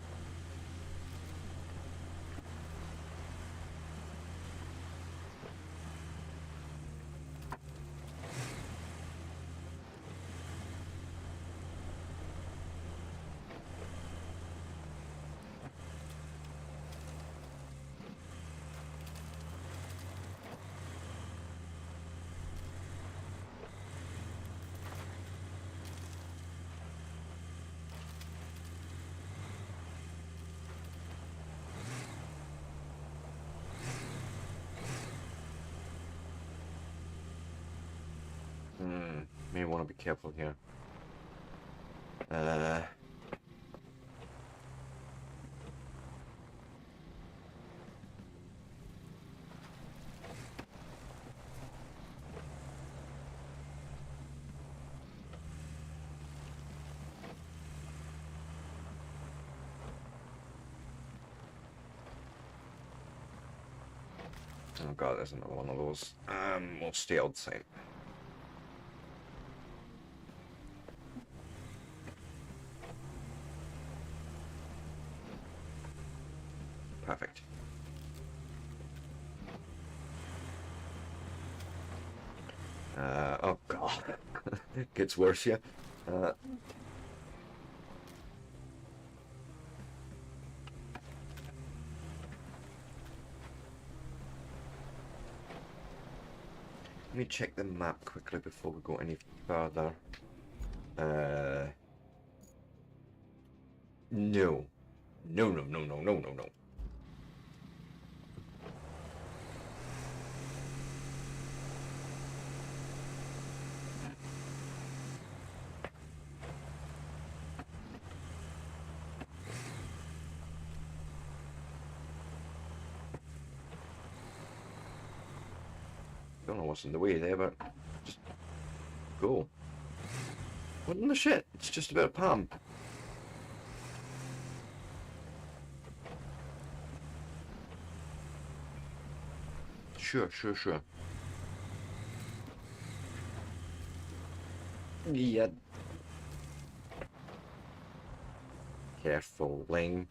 May want to be careful here. Oh god, there's another one of those. We'll stay outside. Perfect. Oh god. Gets worse, yeah. Let me check the map quickly before we go any further. No. No, no, no, no, no, no, no. Don't know what's in the way there, but just go. What in the shit? It's just about a palm. Sure, sure, sure. Yeah. Careful, Ling.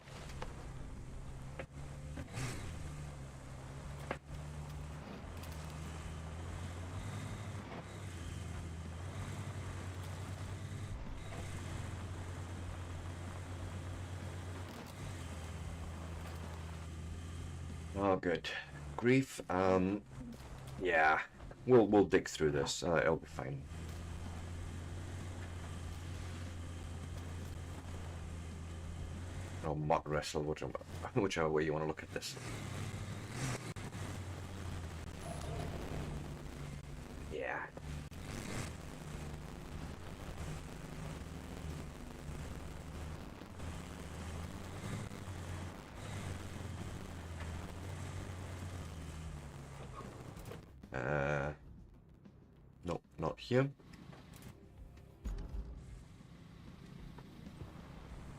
Oh, good. Grief. Yeah. We'll dig through this. It'll be fine. Or muck wrestle, whichever way you want to look at this. Yeah. Nope, not here.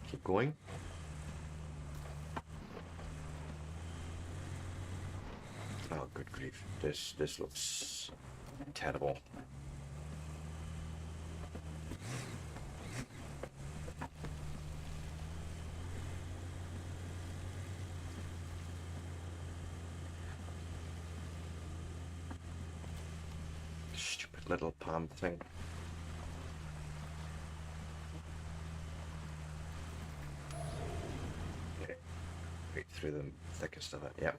Keep going. Oh, good grief. This looks terrible. Stupid little palm thing. Yeah, right through the thickest of it, yep.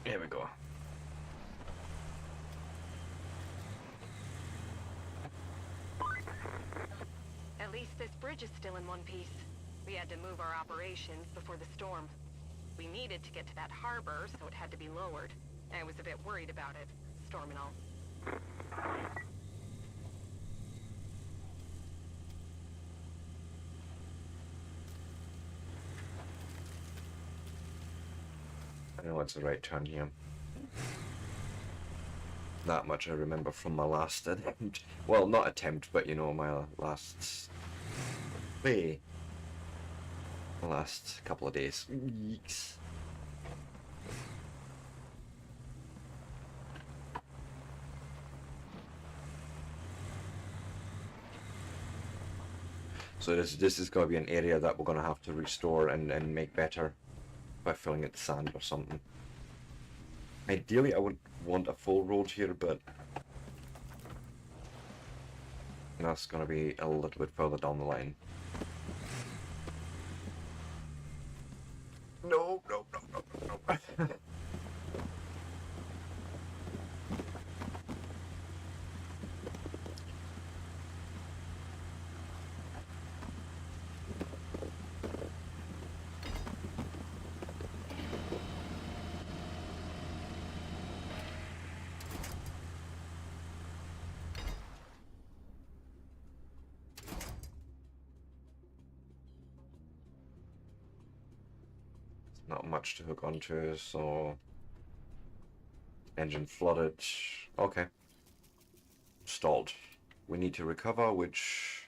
Here we go. At least this bridge is still in one piece. We had to move our operations before the storm. We needed to get to that harbor, so it had to be lowered. I was a bit worried about it, storm and all. I know it's the right turn here. That much I remember from my last attempt. Well, not attempt, but you know, my last play. The last couple of days. Yeeks. So this is going to be an area that we're going to have to restore and make better by filling it with sand or something. Ideally, I would want a full road here, but that's going to be a little bit further down the line. No, no, no, no, no, no. Not much to hook onto, so Engine flooded. Okay. Stalled. We need to recover, which...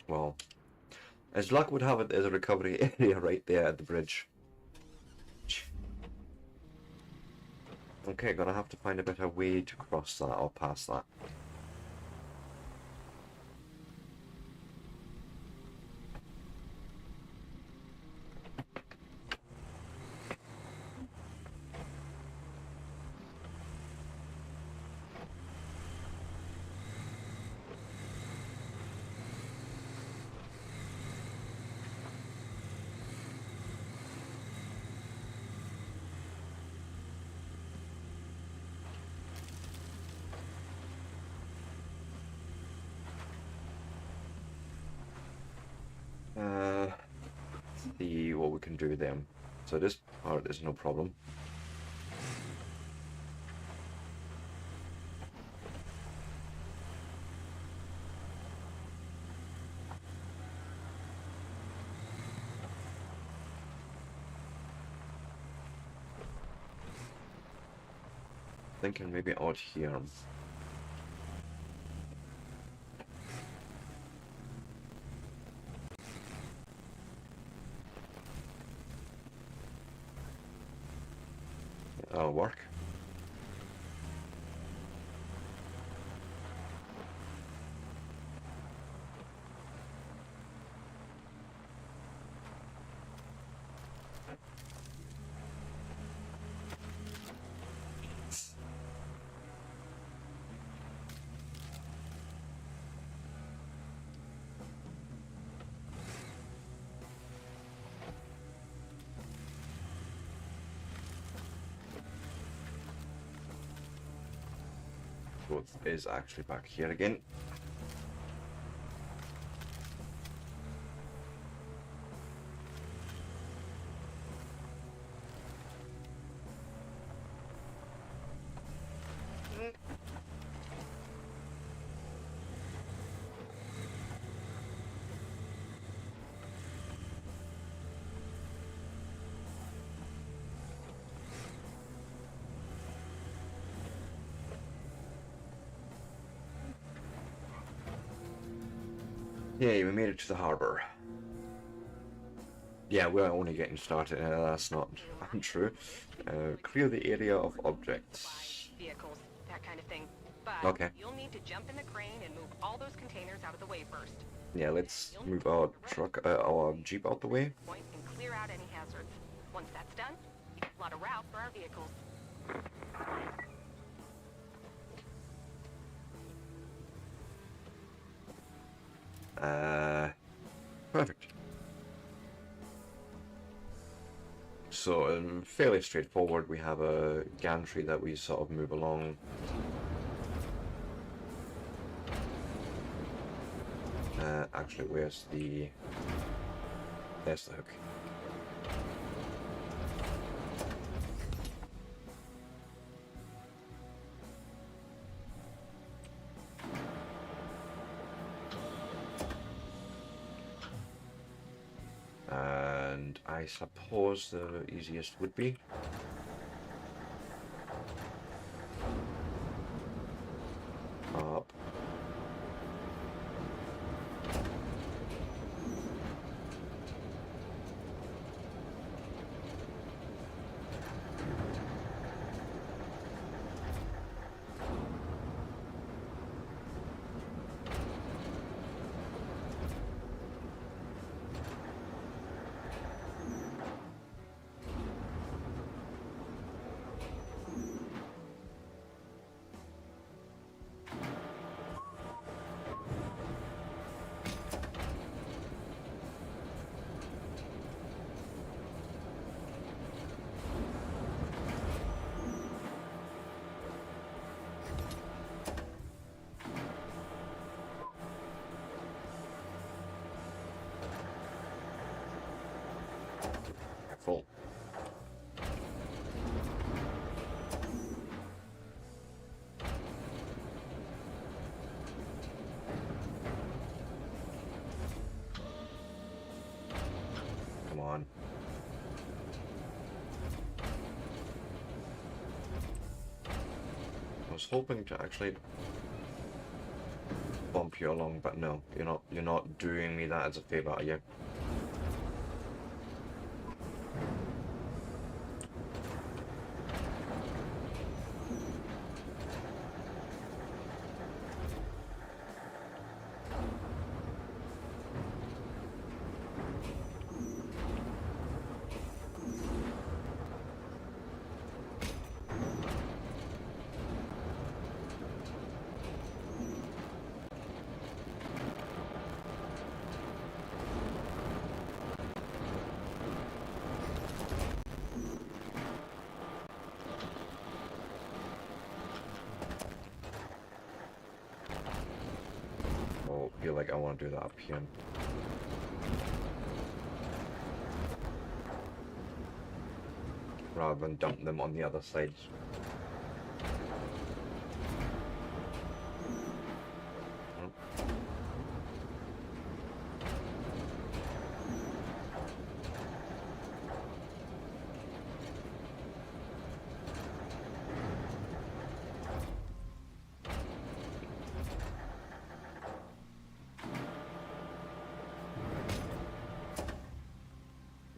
Well, as luck would have it, there's a recovery area right there at the bridge. Okay, gonna have to find a better way to cross that or pass that. See what we can do then. So this part is no problem. Thinking maybe out here. That'll work. Growth is actually back here again. Yay, we made it to the harbor. Yeah, we're only getting started. That's not untrue. Clear the area of objects. Vehicles, that kind of thing. But Okay. you'll need to jump in the crane and move all those containers out of the way first. Yeah, let's move our truck, our jeep out the way. Point and clear out any hazards. Once that's done, you can plot a route for our vehicles. Perfect. So, fairly straightforward. We have a gantry that we sort of move along. Actually, where's the... There's the hook. And I suppose the easiest would be up. Full. Come on. was hoping to actually bump you along, but no, you're not doing me that as a favor, are you? I feel like I want to do that up here. Rather than dump them on the other side.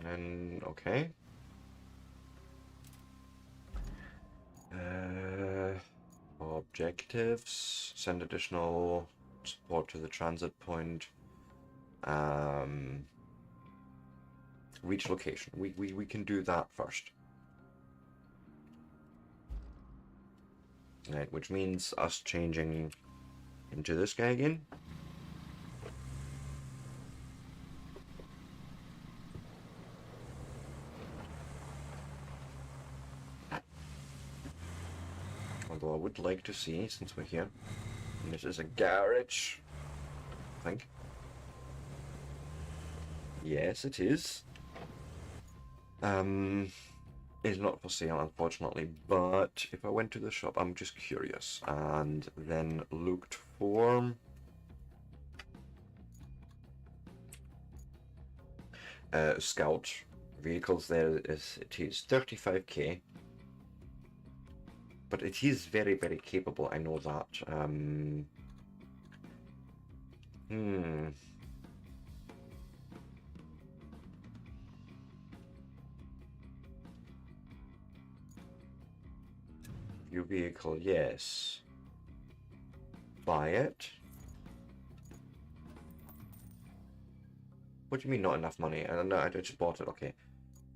And okay. Objectives, send additional support to the transit point. Reach location. We can do that first. Right, which means us changing into this guy again. Although I would like to see, since we're here, and this is a garage, I think. Yes, it is. It's not for sale, unfortunately, but if I went to the shop, I'm just curious, and then looked for Scout vehicles. There is, it is 35k. But it is very, very capable, I know that. Your vehicle, yes. Buy it. What do you mean not enough money? I don't know, I just bought it, okay.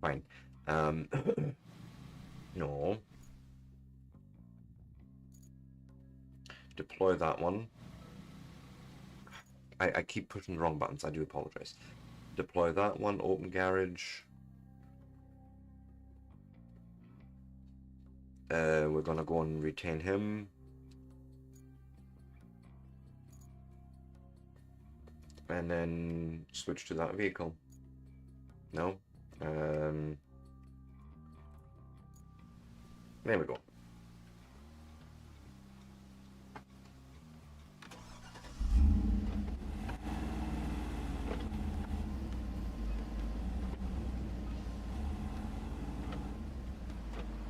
Fine. No. Deploy that one. I keep pushing the wrong buttons, I do apologize. Deploy that one, open garage. We're gonna go and retain him. And then switch to that vehicle. No? There we go.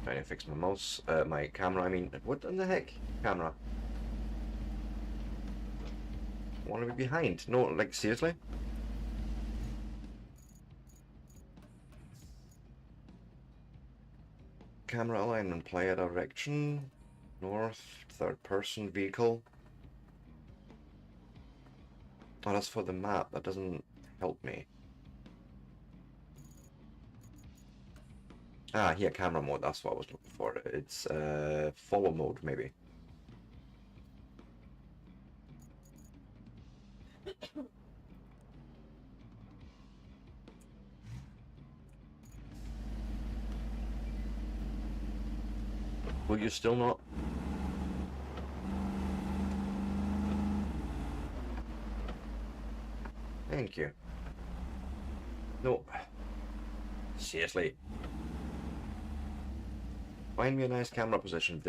Trying to fix my mouse, my camera, I mean, what in the heck? Camera. Want to be behind? No, like, seriously? Camera alignment, player direction, north, third person vehicle. Oh, that's for the map, that doesn't help me. Ah, here, camera mode, that's what I was looking for. It's follow mode, maybe. Will you still not? Thank you. No. Seriously. Find me a nice camera position.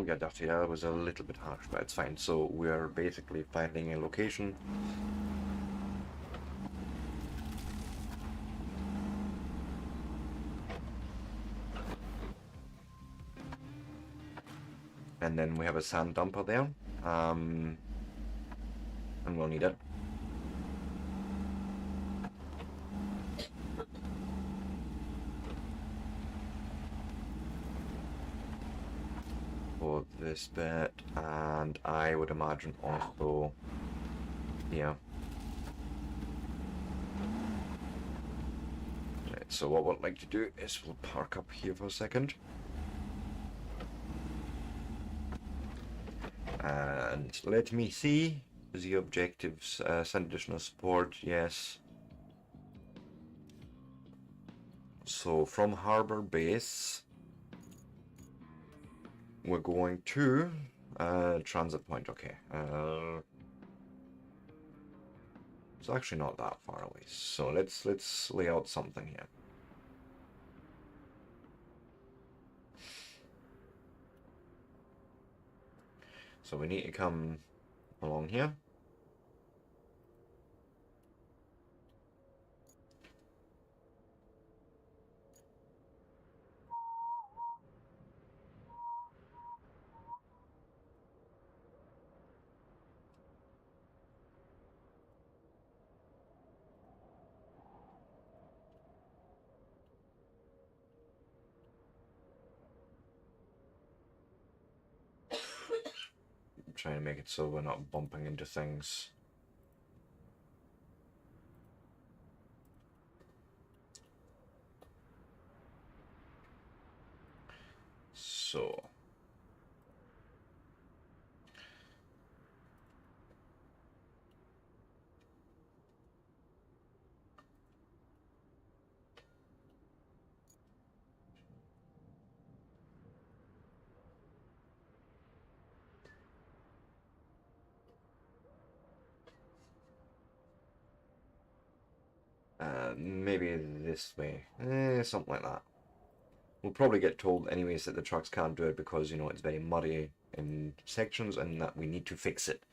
yeah, dirty. That was a little bit harsh, but it's fine. So we're basically finding a location. And then we have a sand dumper there. And we'll need it. For this bit, and I would imagine also, yeah. Right, so what we'd like to do is we'll park up here for a second. And let me see the objectives. Send additional support, yes. So from Harbor Base, we're going to transit point. Okay. It's actually not that far away. So let's lay out something here. So we need to come along here. Trying to make it so we're not bumping into things. So maybe this way, something like that. We'll probably get told anyways that the trucks can't do it because, you know, it's very muddy in sections and that we need to fix it.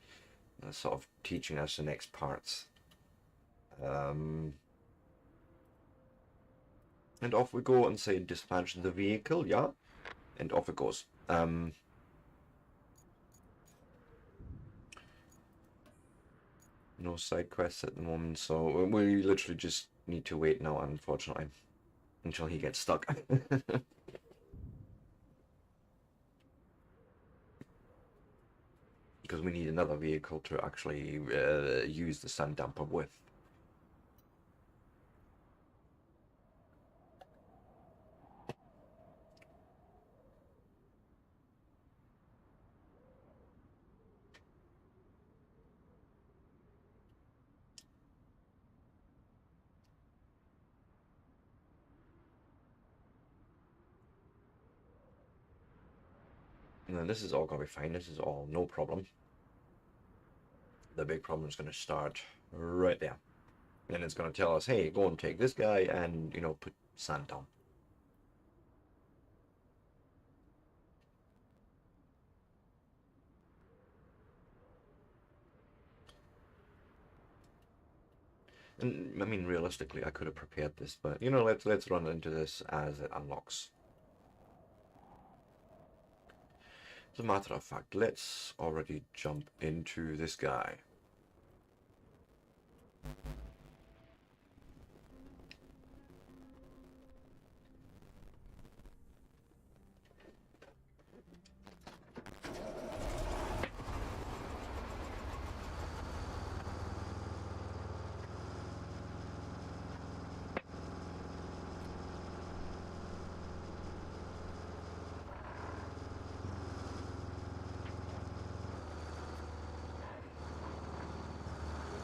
That's sort of teaching us the next parts. And off we go and say dispatch the vehicle, yeah, and off it goes. No side quests at the moment, so we literally just need to wait now, unfortunately, until he gets stuck. Because we need another vehicle to actually use the sand dumper with. And then this is all going to be fine. This is all no problem. The big problem is going to start right there. And it's going to tell us, hey, go and take this guy and, you know, put sand down. And I mean, realistically, I could have prepared this, but you know, let's run into this as it unlocks. As a matter of fact, let's already jump into this guy.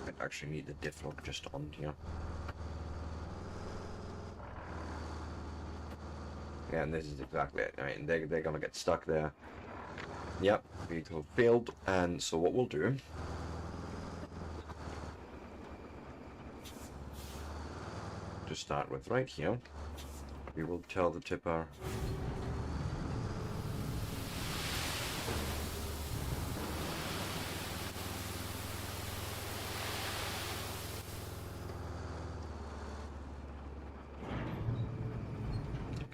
I actually need the diff lock just on here. Yeah, and this is exactly it. I mean, they're gonna get stuck there. Yep, vehicle failed, and so what we'll do to start with right here, we will tell the tipper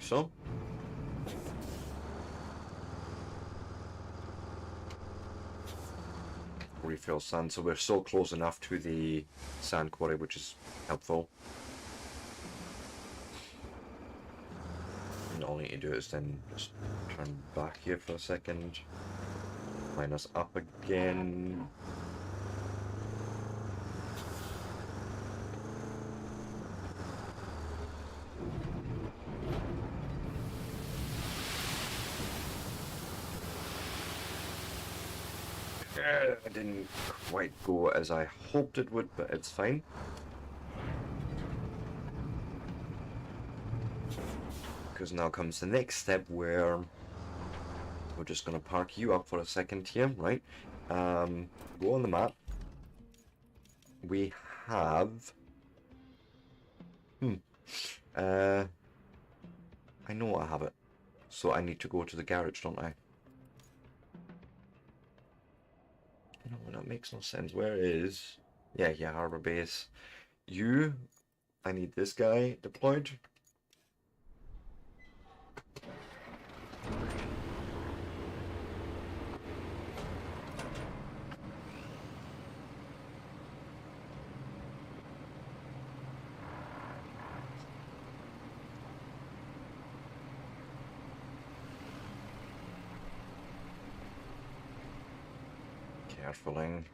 so. Refill sand, so we're still close enough to the sand quarry, which is helpful. And all I need to do is then just turn back here for a second. Line us up again. It didn't quite go as I hoped it would, but it's fine. Because now comes the next step where we're just going to park you up for a second here, right? Go on the map. We have... I know I have it. So I need to go to the garage, don't I? No, that makes no sense. Where is... Yeah, Harbor Base. I need this guy deployed. Carefuling.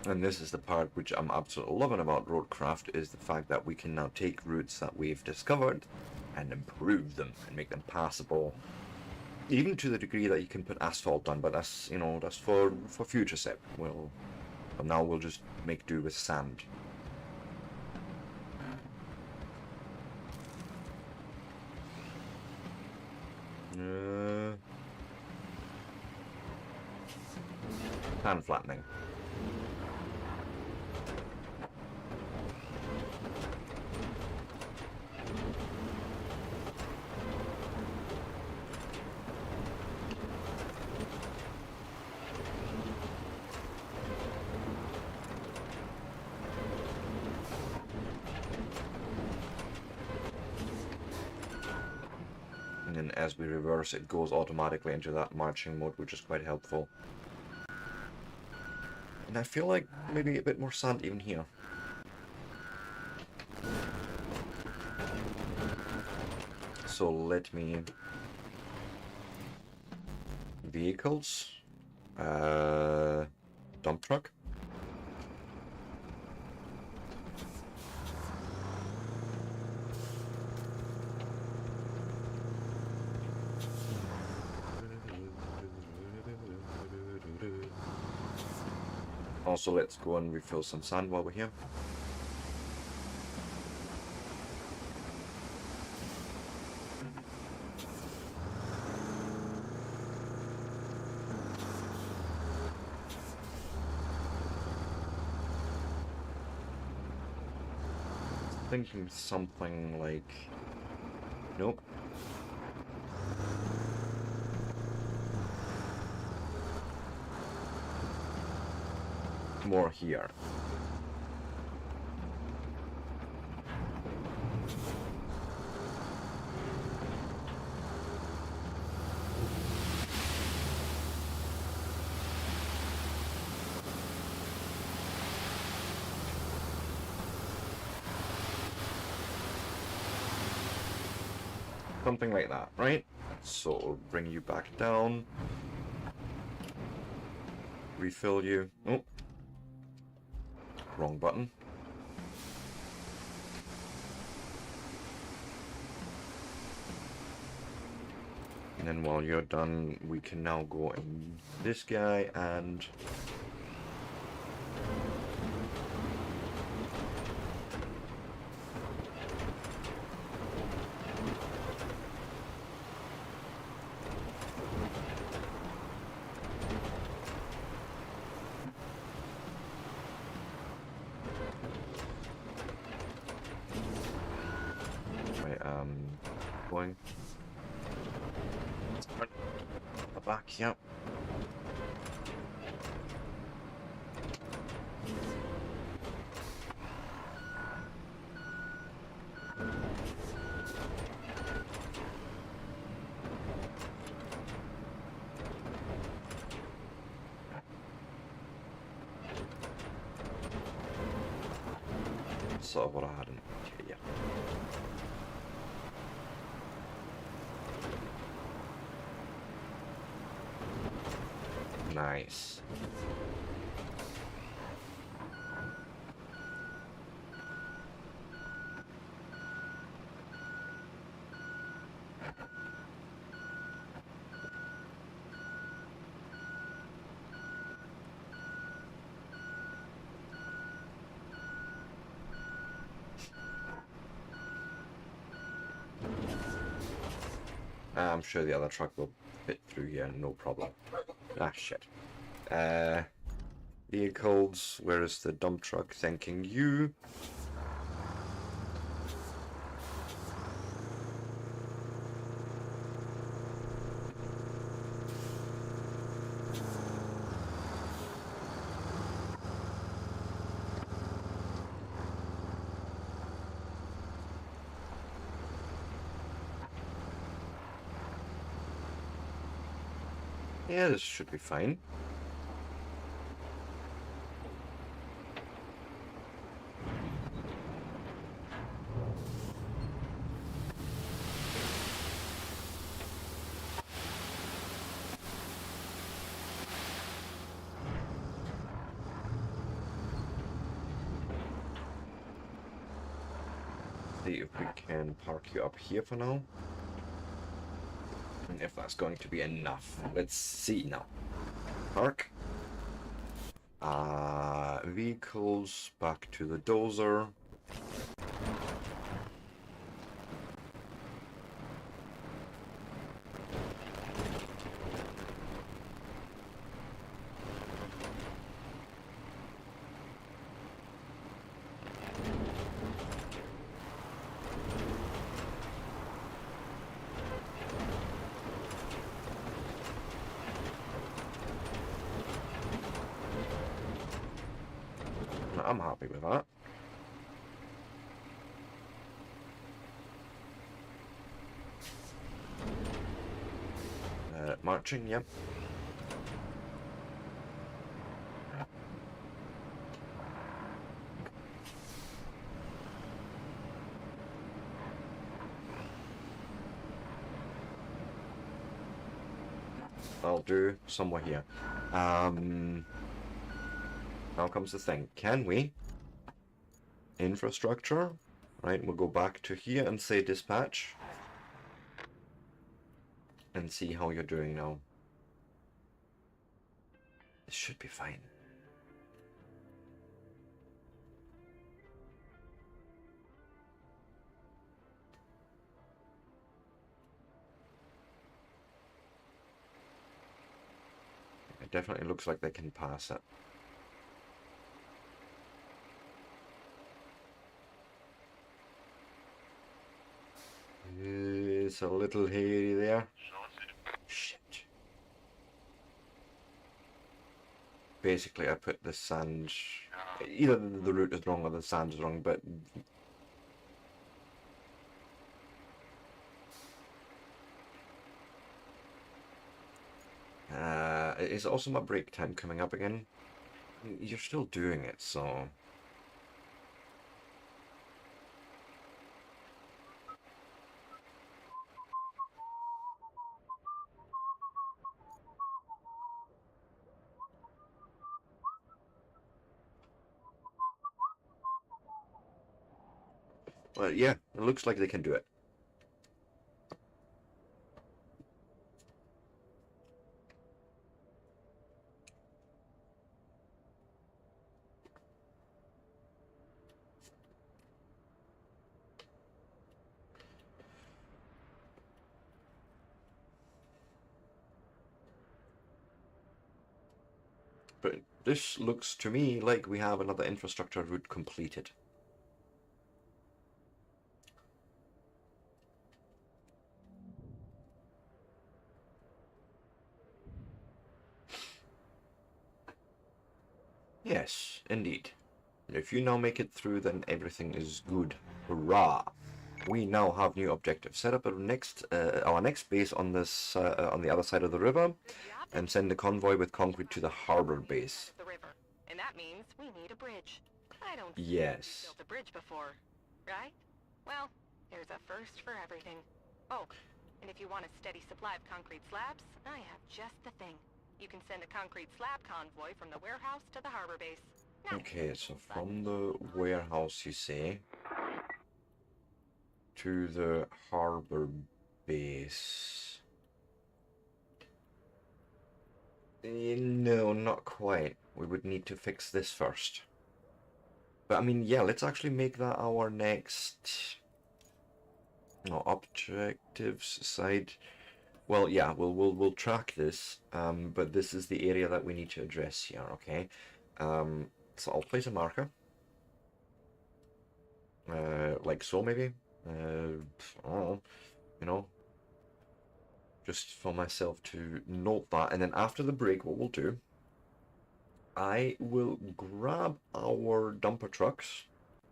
And this is the part which I'm absolutely loving about Roadcraft, is the fact that we can now take routes that we've discovered and improve them and make them passable. Even to the degree that you can put asphalt on, but that's, you know, that's for future step. But now we'll just make do with sand. Sand flattening. And then as we reverse, it goes automatically into that marching mode, which is quite helpful. And I feel like maybe a bit more sand even here. So let me... Vehicles. Dump truck. Also, let's go and refill some sand while we're here. Thinking something like... Nope. More here. Something like that, right? So bring you back down. Refill you. Oh. Wrong button. And then while you're done, we can now go in this guy and... going. Back, yep. Sort of what I had in here. Nice. I'm sure the other truck will fit through here, no problem. Ah, shit. Vehicles, where is the dump truck? Thanking you. Yeah, this should be fine. See if we can park you up here for now. And if that's going to be enough. Let's see now. Park. Vehicles back to the dozer. I'm happy with that. Marching, yep. I'll do somewhere here. Now comes the thing. Can we? Infrastructure. Right, we'll go back to here and say dispatch. And see how you're doing now. This should be fine. It definitely looks like they can pass it. It's a little hairy there. Shit. Basically, I put the sand... Either the route is wrong or the sand is wrong, but... is also my break time coming up again? You're still doing it, so... Well, yeah, it looks like they can do it. But this looks to me like we have another infrastructure route completed. Yes, indeed. If you now make it through, then everything is good. Hurrah! We now have new objectives. Set up our next base on this on the other side of the river, and send a convoy with concrete to the harbor base. The river, and that means we need a bridge. I don't think Yes. we've built a bridge before, right? Well, there's a first for everything. Oh, and if you want a steady supply of concrete slabs, I have just the thing. You can send a concrete slab convoy from the warehouse to the harbor base. Now, Okay, so from the warehouse, you say, to the harbor base. No, not quite. We would need to fix this first. But I mean, yeah, let's actually make that our next objectives side. Well, yeah, we'll track this. But this is the area that we need to address here. Okay. So I'll place a marker. Like so, maybe. I don't know, you know, just for myself to note that. And then after the break, what we'll do, I will grab our dumper trucks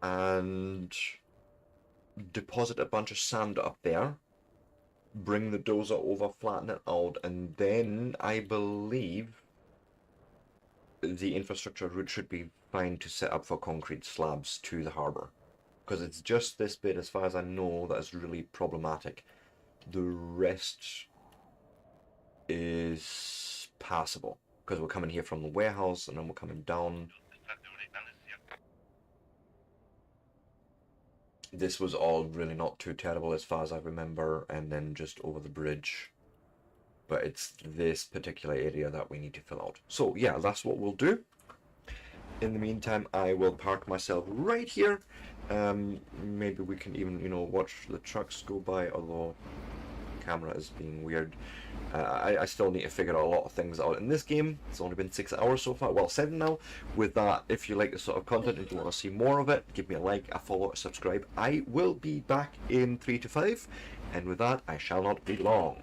and deposit a bunch of sand up there, bring the dozer over, flatten it out, and then I believe the infrastructure route should be fine to set up for concrete slabs to the harbor. Because it's just this bit, as far as I know, that is really problematic. The rest is passable. Because we're coming here from the warehouse, and then we're coming down. This was all really not too terrible as far as I remember, and then just over the bridge. But it's this particular area that we need to fill out. So yeah, that's what we'll do. In the meantime, I will park myself right here. Maybe we can even, you know, watch the trucks go by, although the camera is being weird. I still need to figure out a lot of things out in this game. It's only been 6 hours so far, well, 7 now. With that, if you like this sort of content and you want to see more of it, give me a like, a follow, a subscribe. I will be back in 3 to 5, and with that, I shall not be long.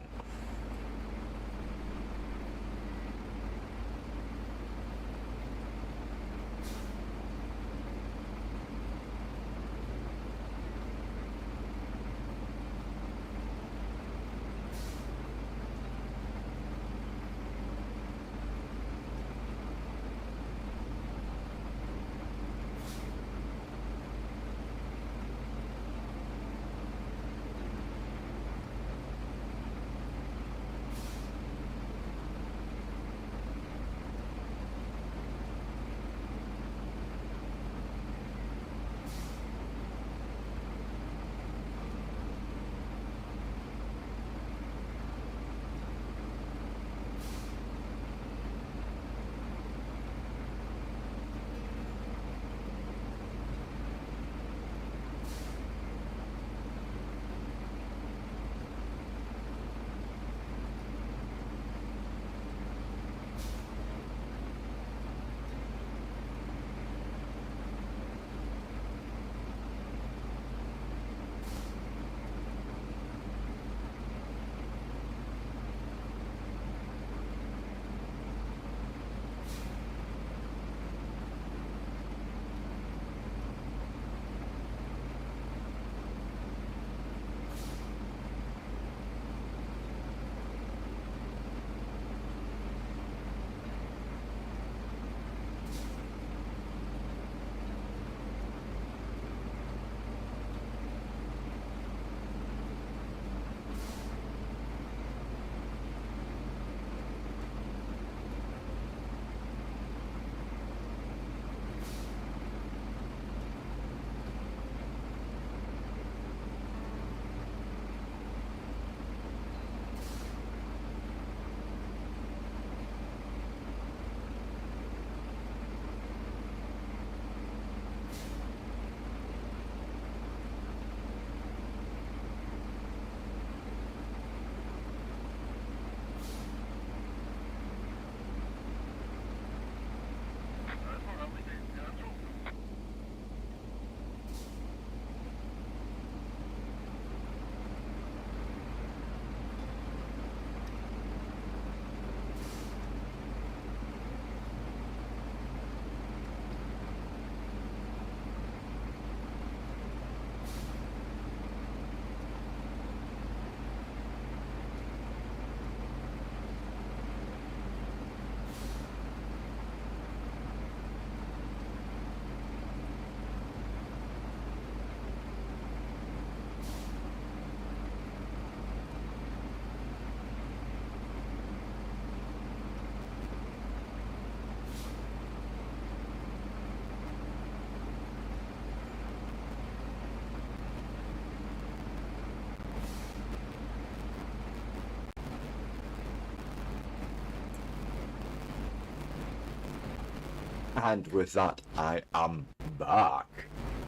And with that, I am back.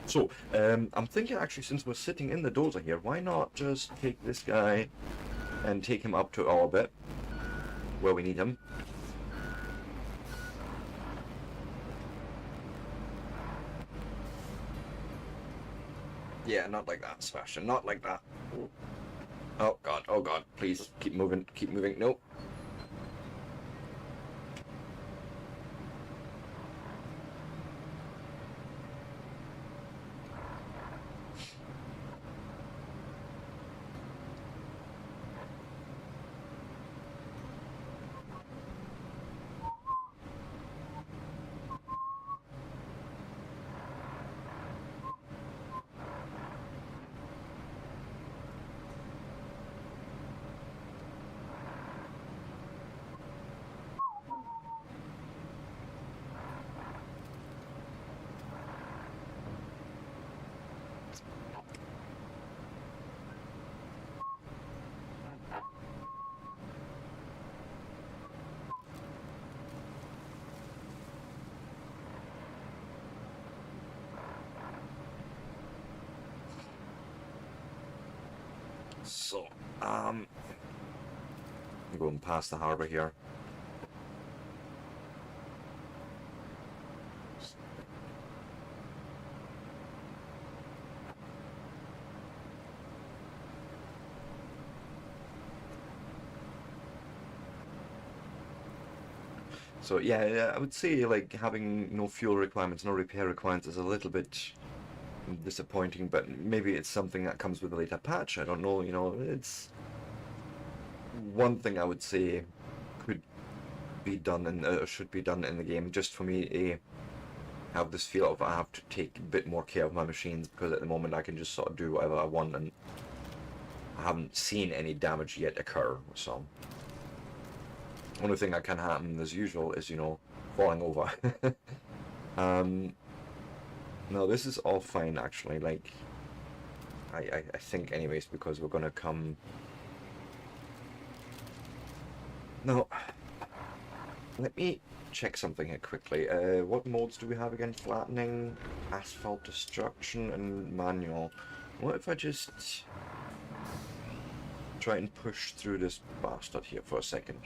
So, I'm thinking actually, since we're sitting in the dozer here, why not just take this guy and take him up to orbit, where we need him. Yeah, not like that, Sebastian, not like that. Oh god, please, keep moving, nope. So, I'm going past the harbour here. So yeah, I would say like having no fuel requirements, no repair requirements is a little bit disappointing, but maybe it's something that comes with a later patch. I don't know, you know, it's one thing I would say could be done and should be done in the game, just for me to have this feel of I have to take a bit more care of my machines, because at the moment I can just sort of do whatever I want and I haven't seen any damage yet occur, so only thing that can happen as usual is, you know, falling over. No, this is all fine actually, like I think anyways, because we're gonna come. No, let me check something here quickly. What modes do we have again? Flattening, asphalt destruction, and manual. What if I just try and push through this bastard here for a second?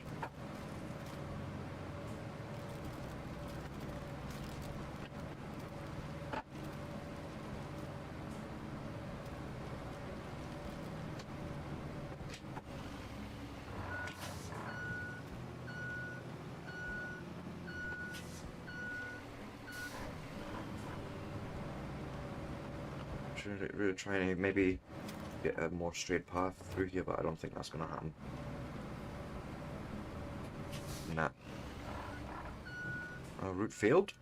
Really trying to maybe get a more straight path through here, but I don't think that's gonna happen. Nah. Route failed?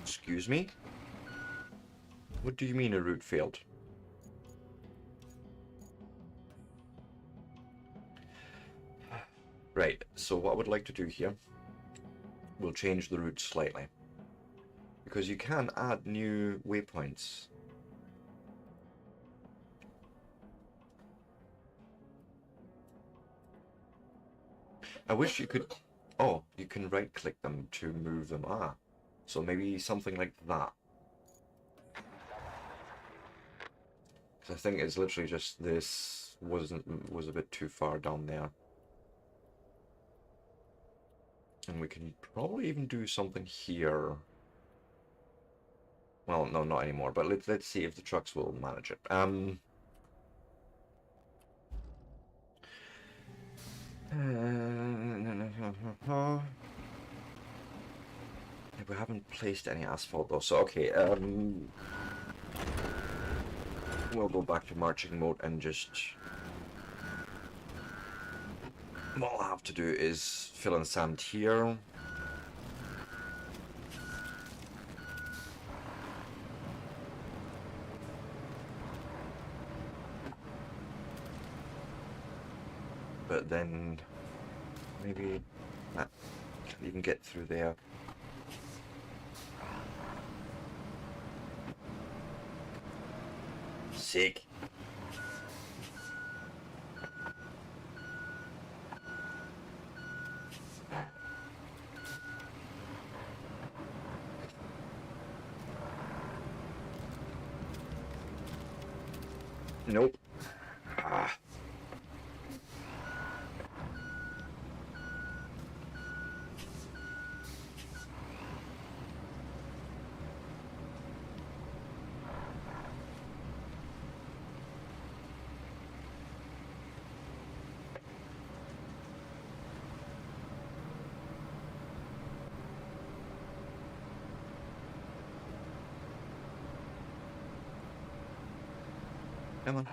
Excuse me? What do you mean a route failed? Right, so what I would like to do here, we'll change the route slightly. Because you can add new waypoints. I wish you could... Oh, you can right-click them to move them. Ah, so maybe something like that. Because I think it's literally just this was a bit too far down there. And we can probably even do something here. Well, no, not anymore, but let's see if the trucks will manage it. We haven't placed any asphalt though, so okay, we'll go back to marching mode and just... What I'll have to do is fill in sand here. But then maybe that can't even get through there. Sick. Nope. Ah. Come on.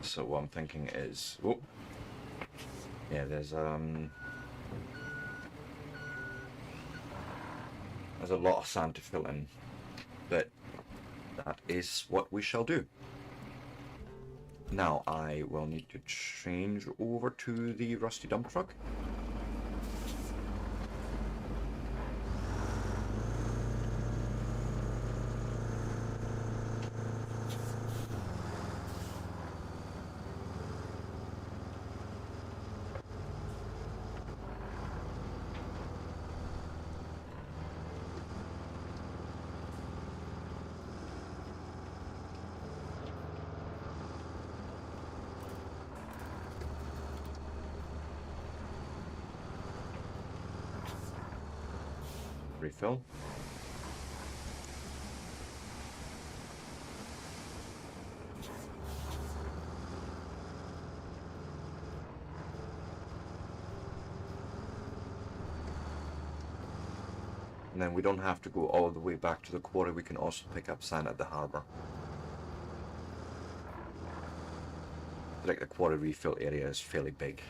So what I'm thinking is, oh, yeah, there's a lot of sand to fill in, but that is what we shall do. Now I will need to change over to the rusty dump truck. Refill. And then we don't have to go all the way back to the quarry, we can also pick up sand at the harbour. Like the quarry refill area is fairly big.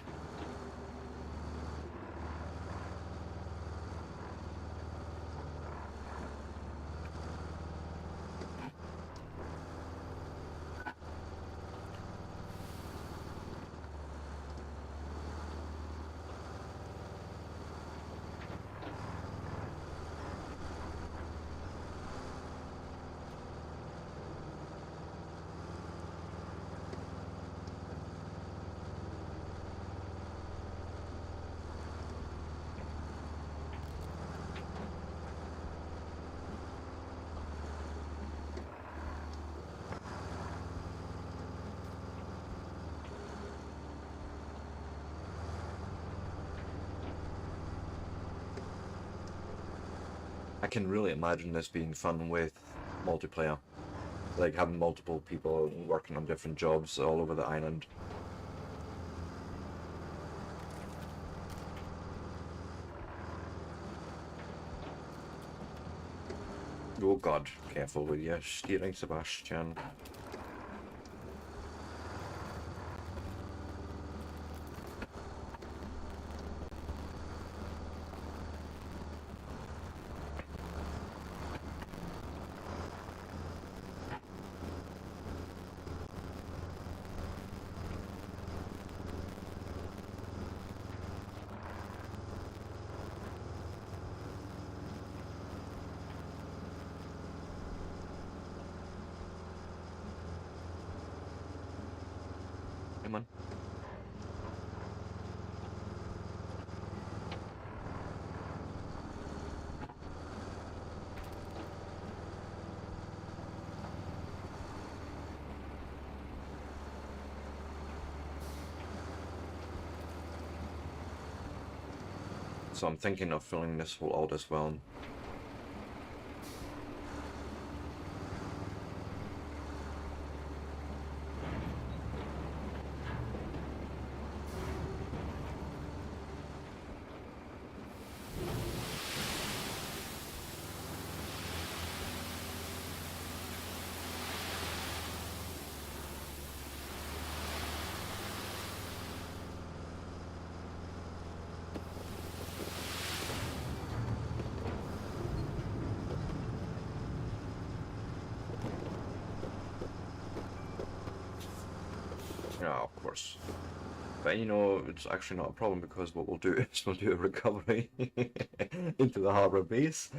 I can really imagine this being fun with multiplayer. Like having multiple people working on different jobs all over the island. Oh god, careful with your steering, Sebastian. Come on. So I'm thinking of filling this hole out as well. Yeah, of course. But you know, it's actually not a problem because what we'll do is we'll do a recovery into the harbour base.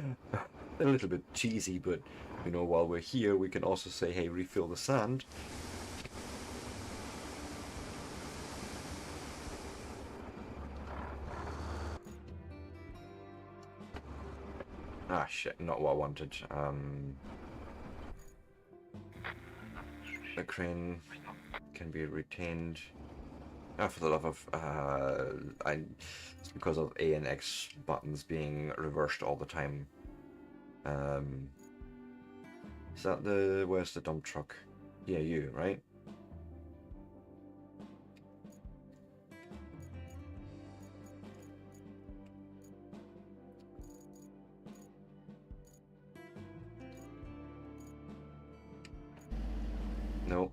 A little bit cheesy, but you know, while we're here, we can also say, hey, refill the sand. Ah, shit, not what I wanted. The crane can be retained. Ah, for the love of, it's because of A and X buttons being reversed all the time. Is that where's the dump truck? Yeah, you, right? No.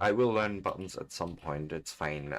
I will learn buttons at some point, it's fine.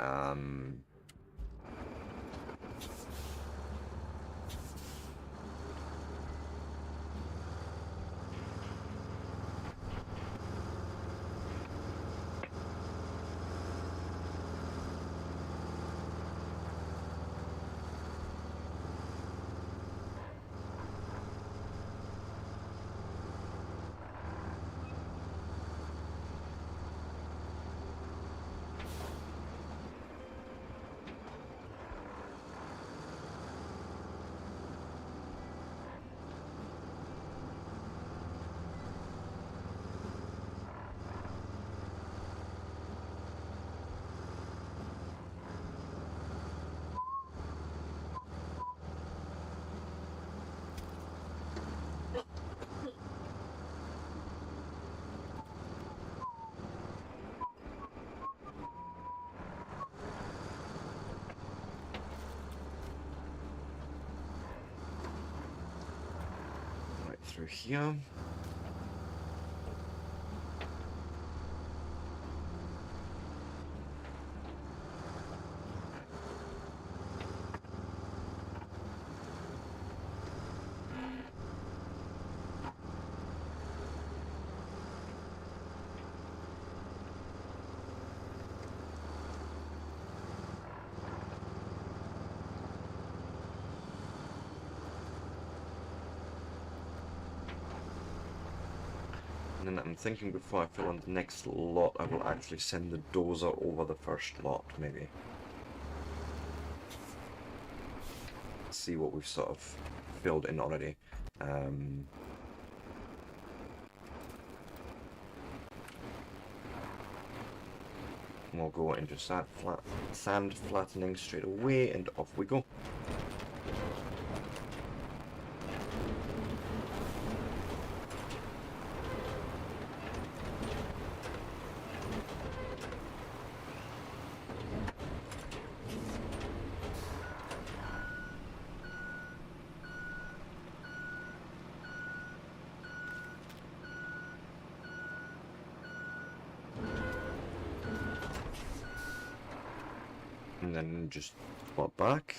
Right through here. And then I'm thinking before I fill on the next lot, I will actually send the dozer over the first lot, maybe. See what we've sort of filled in already. We'll go into sand flattening straight away, and off we go. And then just swap back.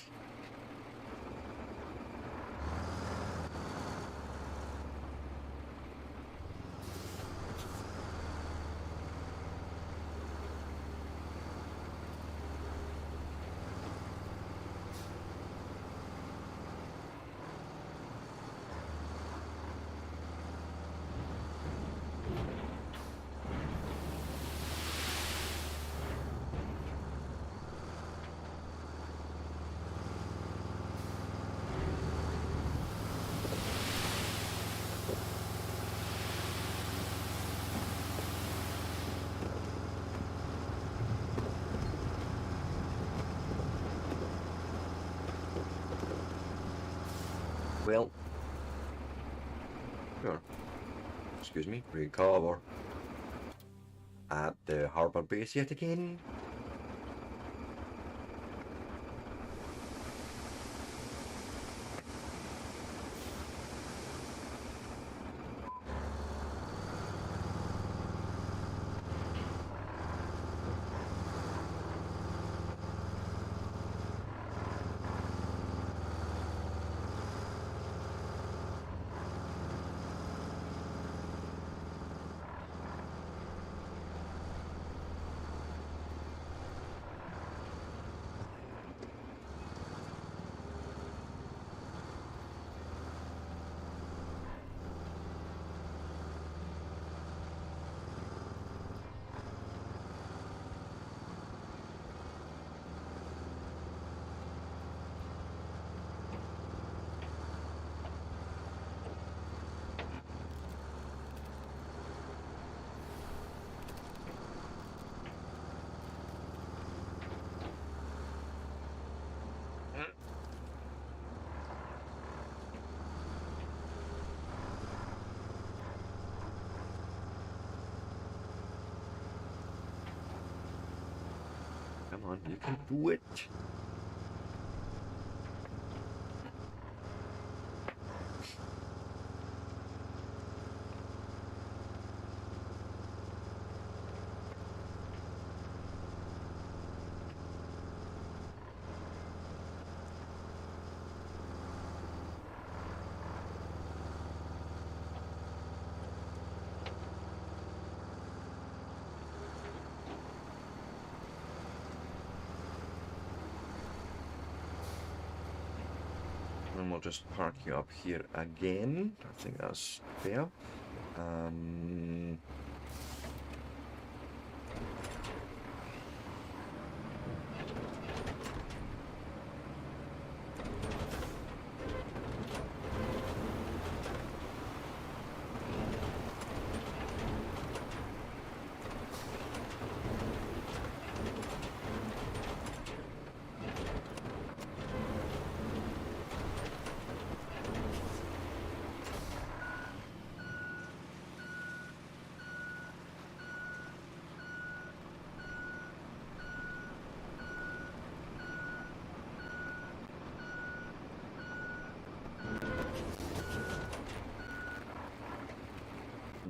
Well, sure. Excuse me, recover at the harbour base yet again. on, you can do it. And we'll just park you up here again. I think that's fair.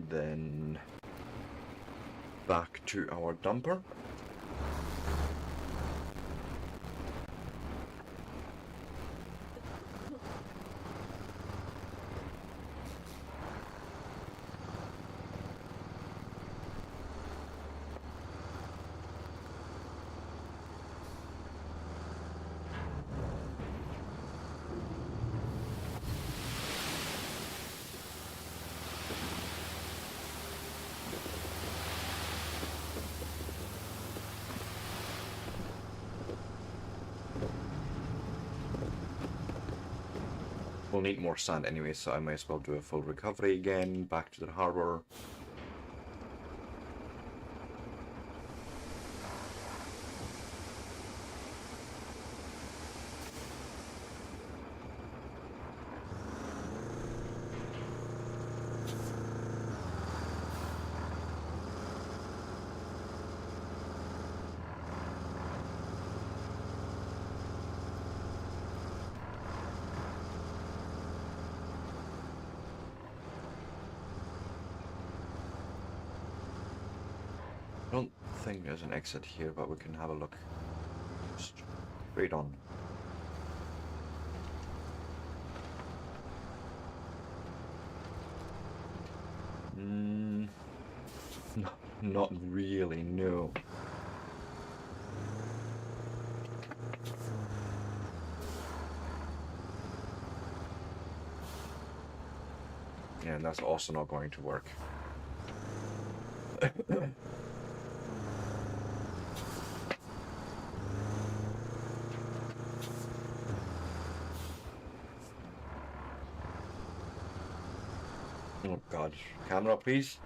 Then back to our dumper. We'll need more sand anyway, so I might as well do a full recovery again, back to the harbor. I don't think there's an exit here, but we can have a look. Straight on. No, not really, no. Yeah, and that's also not going to work. Oh god, camera please.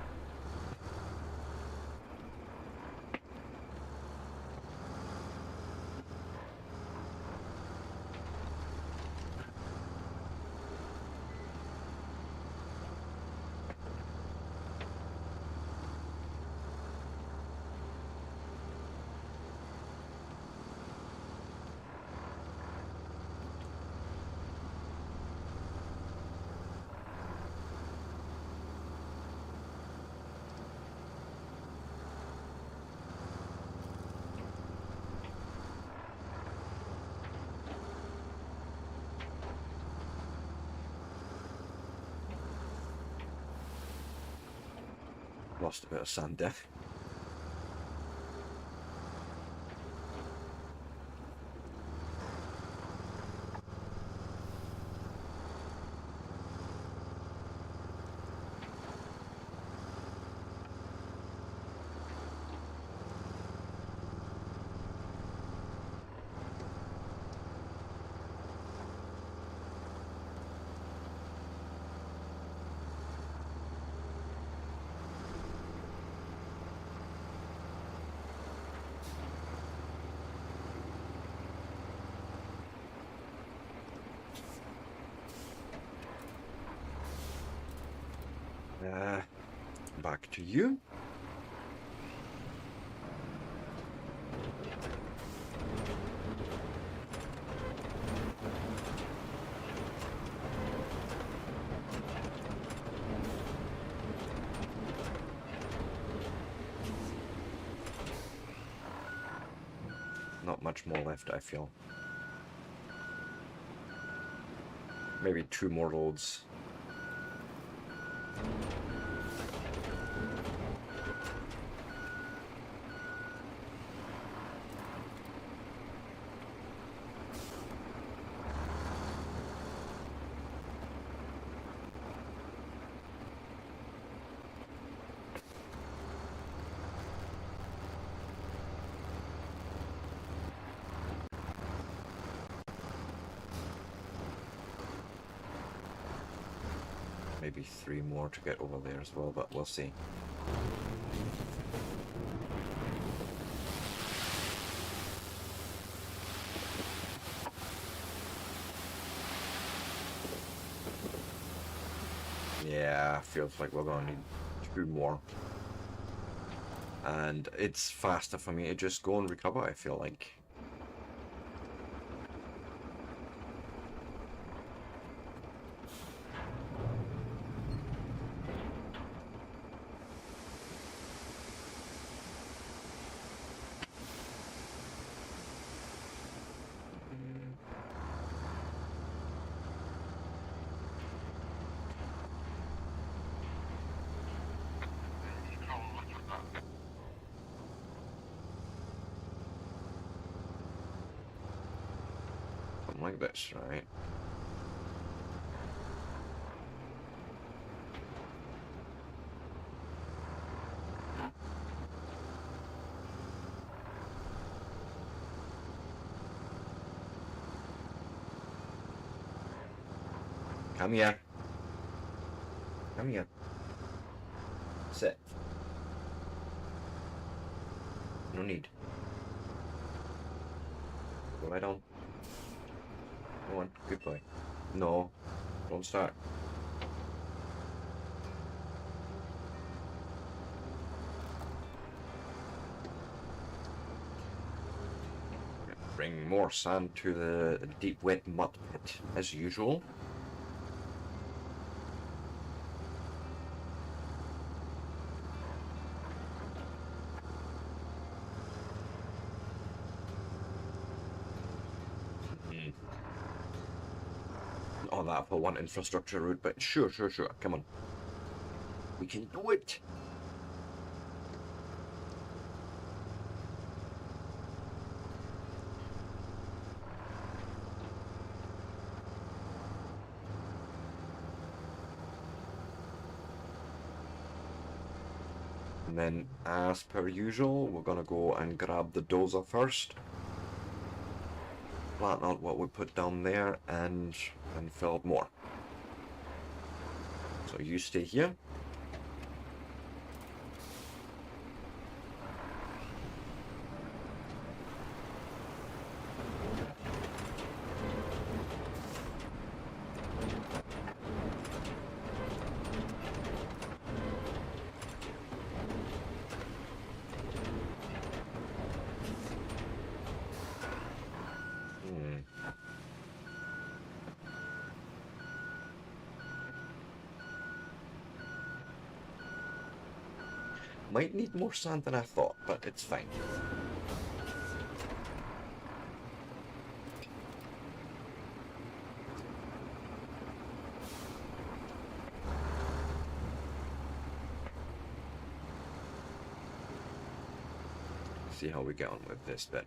Lost a bit of sand there. Back to you. Not much more left, I feel. Maybe 2 more loads. Maybe 3 more to get over there as well, but we'll see. Yeah, feels like we're gonna need 2 more. And it's faster for me to just go and recover, I feel like. Something like this, right? Come here. Come here. Sit. No need. Go right on. Go on. Good boy. No. Don't start. Bring more sand to the deep wet mud pit as usual. Oh, that for one infrastructure route, but sure, come on. We can do it! And then, as per usual, we're gonna go and grab the dozer first. Flatten out what we put down there and fill up more. So you stay here. Might need more sand than I thought, but it's fine. See how we get on with this bit.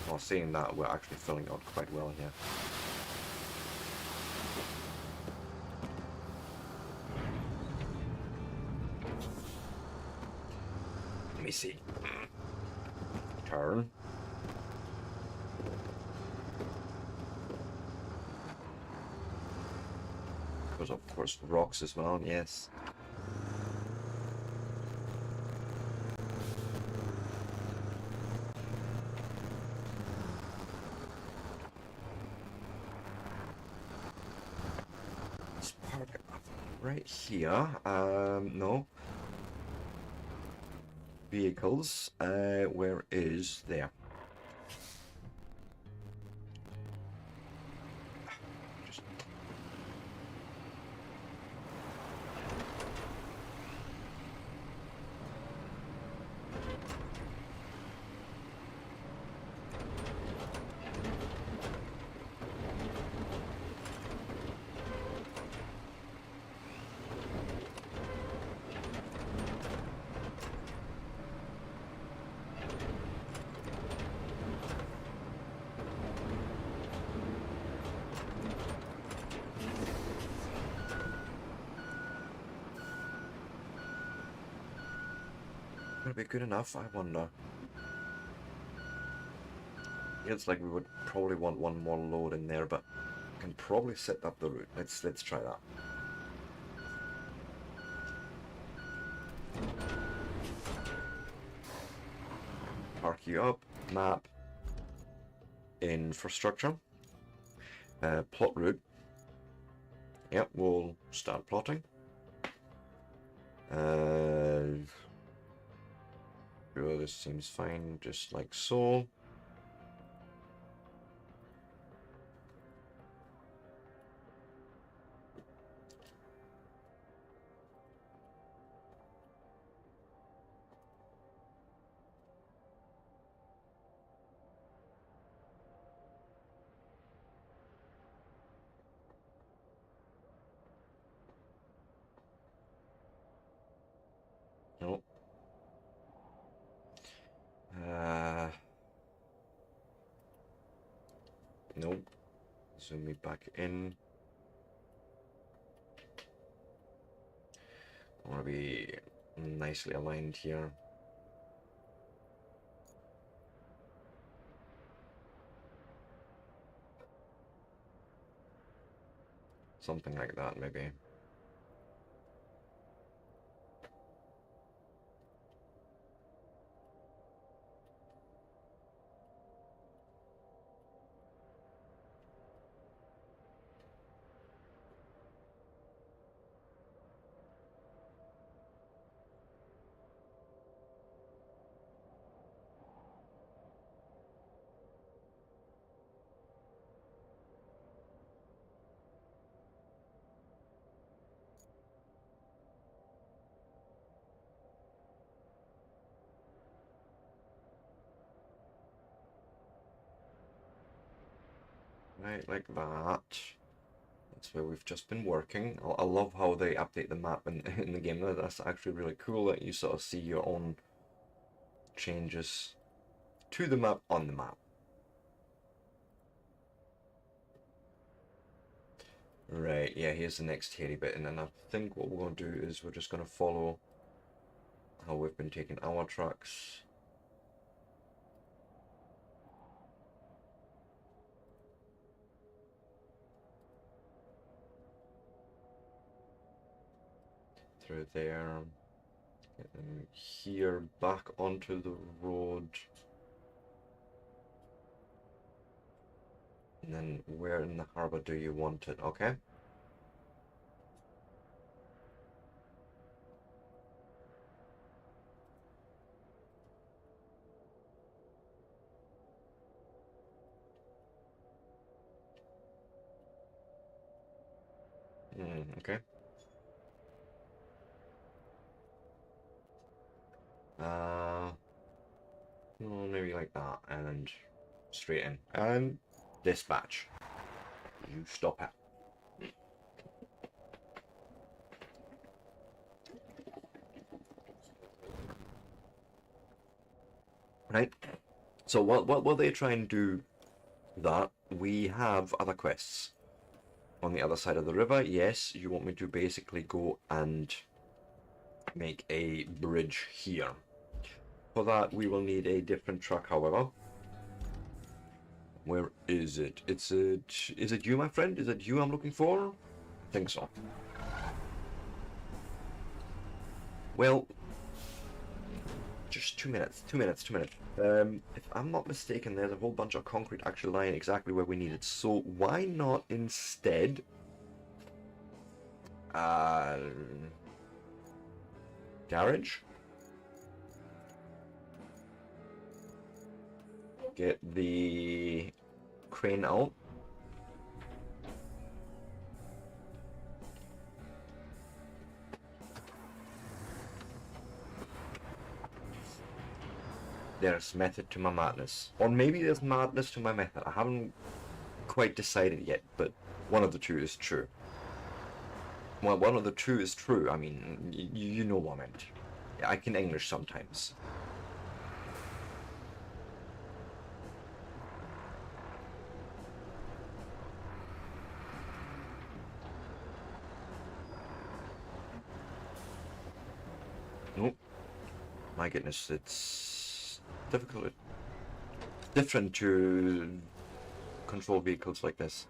While seeing that, we're actually filling out quite well here. Let me see. Turn. There's of course rocks as well, yes. This part right here, no. vehicles. Where is there? Just gonna be good enough, I wonder. It's like we would probably want one more load in there, but I can probably set up the route. Let's try that. Park you up, map, infrastructure, plot route. Yep, we'll start plotting. Sure, this seems fine, just like so. Nope. Nope. Zoom me back in. I want to be nicely aligned here. Something like that, maybe. Right, like that. That's where we've just been working. I love how they update the map in the game. That's actually really cool that you sort of see your own changes to the map on the map. Right, yeah, here's the next hairy bit, and then I think what we're going to do is we're just going to follow how we've been taking our trucks. Through there, get them here, back onto the road. And then where in the harbour do you want it, okay? Okay. Well, maybe like that, and straight in. And dispatch. You stop it. Right. So while they try and do that, we have other quests on the other side of the river. Yes, you want me to basically go and make a bridge here. For that, we will need a different truck, however. Where is it? Is it you, my friend? Is it you I'm looking for? I think so. Well, just 2 minutes. If I'm not mistaken, there's a whole bunch of concrete actually lying exactly where we need it. So why not instead garage? get the crane out. There's method to my madness. Or maybe there's madness to my method. I haven't quite decided yet, but one of the two is true. Well, one of the two is true. I mean, you know what I meant. I can English sometimes. Nope. My goodness, it's difficult. Different to control vehicles like this.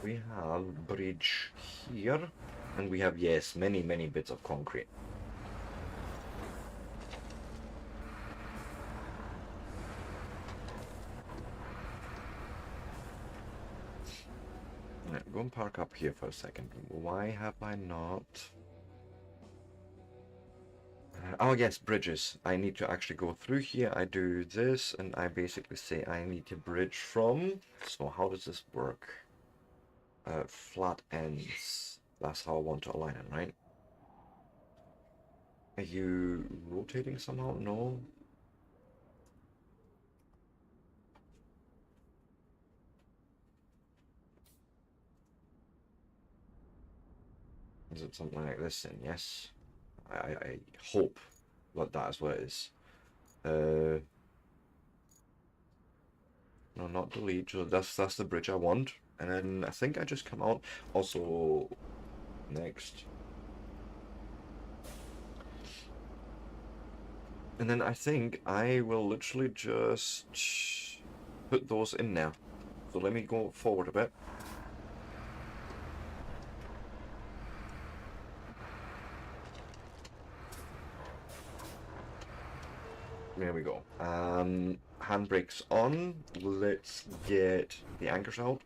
We have bridge here, and we have, yes, many bits of concrete. Right, go and park up here for a second. Why have I not... oh yes, bridges. I need to actually go through here. I do this, and I basically say I need to bridge from... So how does this work? Flat ends. That's how I want to align it, right? Are you rotating somehow? No. Is it something like this then? Yes. I hope that that is what it is. No, not delete. So that's the bridge I want. And then I think I just come out. Also, next. And then I think I will literally just put those in now. So let me go forward a bit. There we go. Handbrakes on. Let's get the anchors out.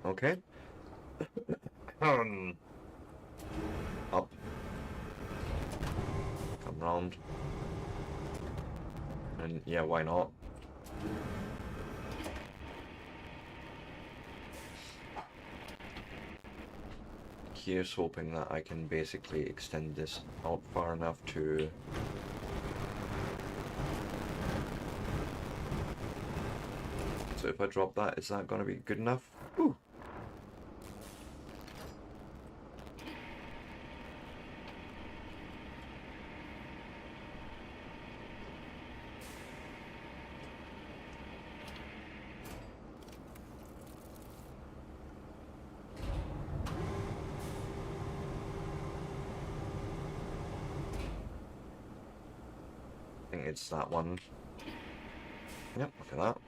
Okay. Up. Come round. And yeah, why not? Here's hoping that I can basically extend this out far enough to... So if I drop that, is that going to be good enough? Ooh. I think it's that one. Yep, look at that.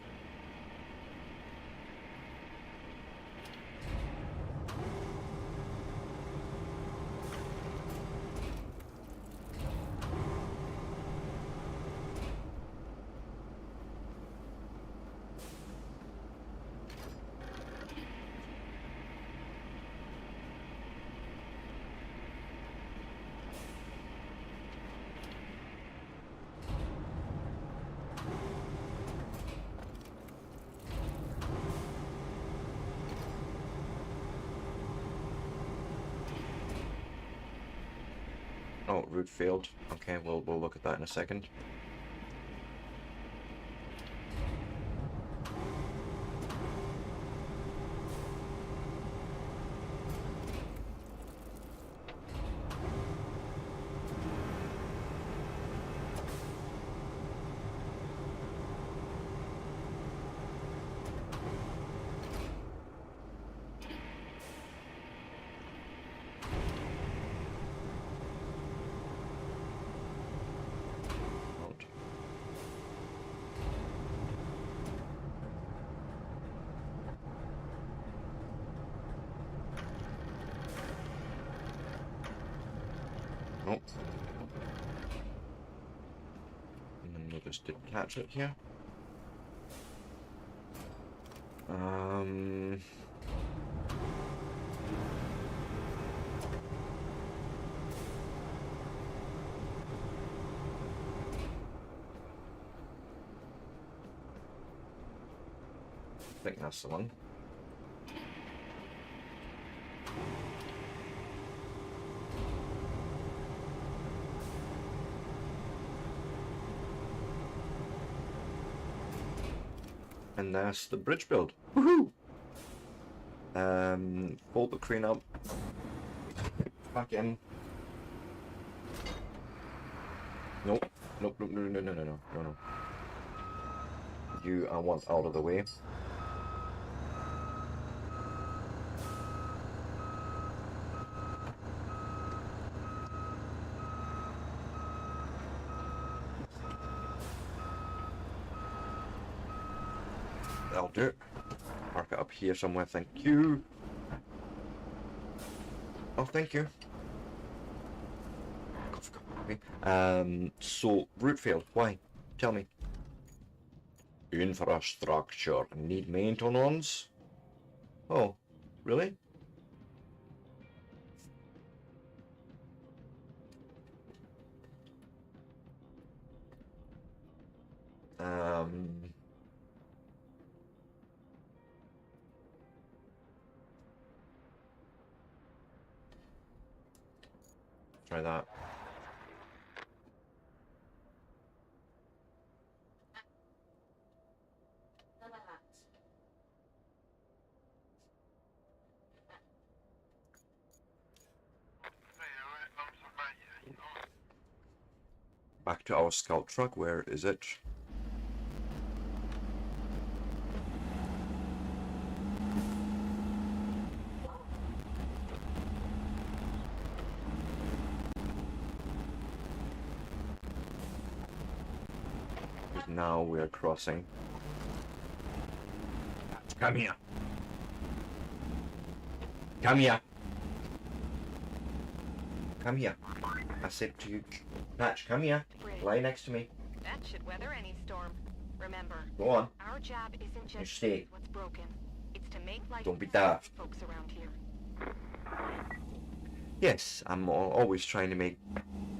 Oh, route failed. Okay, we'll look at that in a second. Oh. And then we'll just detach it here. I think that's the one. And that's the bridge build. Woohoo! Fold the crane up. Back in. Nope. Nope, nope, no, no, no, no, no, no, no. You, I want out of the way. That'll do it. Park it up here somewhere, thank you. Oh, thank you. Okay. So, route failed. Why? Tell me. Infrastructure. Need maintenance? Oh, really? Try that. Back to our scout truck. Where is it? Because now we are crossing. Come here. Come here. Come here. I said to you, Patch, come here. Bridge. Lie next to me. That should weather any storm. Remember, Go on. our job isn't just to stay. fix what's broken. It's to make life Don't be better for daft. folks around here. Yes, I'm always trying to make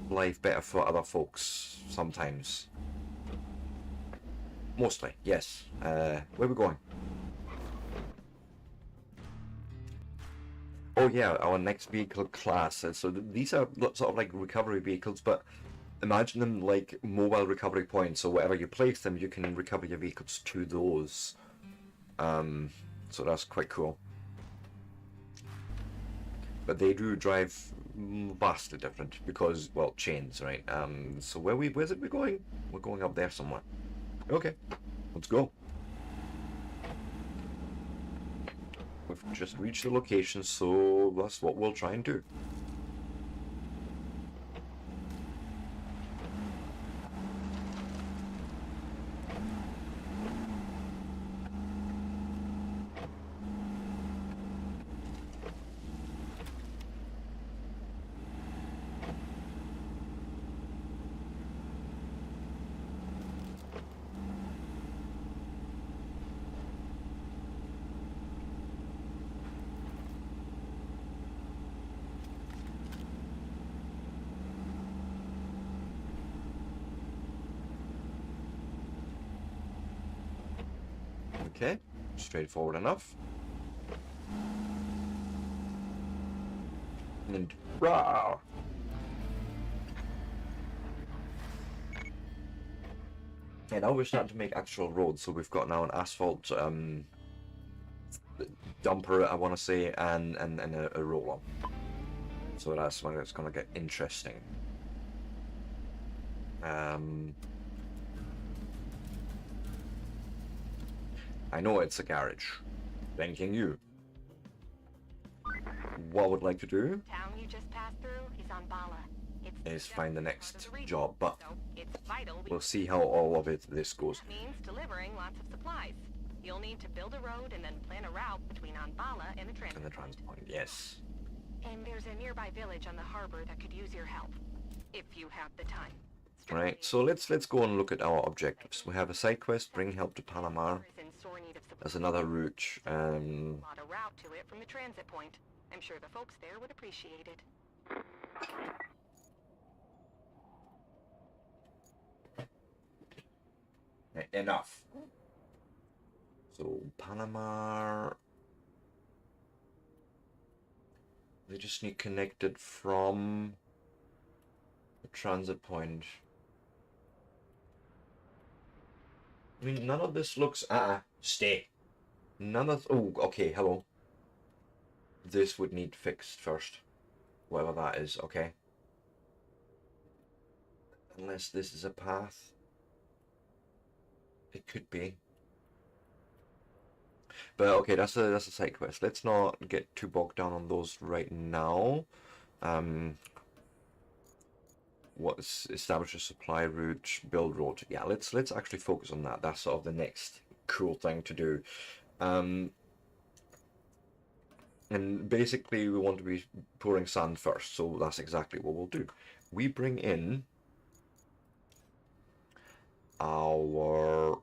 life better for other folks. Sometimes. Mostly, yes. Where are we going? Oh yeah, our next vehicle class. So these are sort of like recovery vehicles, but imagine them like mobile recovery points. So wherever you place them, you can recover your vehicles to those. So that's quite cool. But they do drive vastly different because, well, chains, right? So where's it we're going? We're going up there somewhere. Okay, let's go. We've just reached the location, so that's what we'll try and do. Okay, straightforward enough. And rah! And now we're starting to make actual roads, so we've got now an asphalt dumper, I want to say, and a roller. So that's when it's gonna get interesting. I know it's a garage. Thanking you. What I would like to do Town you just passed through is on Bala. It's is find the just next part of the region, job, but so it's vital we'll see how all of this goes. That means delivering lots of supplies. You'll need to build a road and then plan a route between Anbala and the transit And the point. transport, yes. And there's a nearby village on the harbor that could use your help. if you have the time. Right, so let's go and look at our objectives. We have a side quest, bring help to Panama. There's another route. A lot of route to it from the transit point. I'm sure the folks there would appreciate it. Enough. So Panama. They just need connected from the transit point. I mean, none of this looks. Stay. None of. Oh, okay. Hello. This would need fixed first, whatever that is. Okay. Unless this is a path. It could be. But okay, that's a side quest. Let's not get too bogged down on those right now. What's establish a supply route, build road. Yeah, let's actually focus on that. That's sort of the next cool thing to do. And basically we want to be pouring sand first, so that's exactly what we'll do. We bring in our,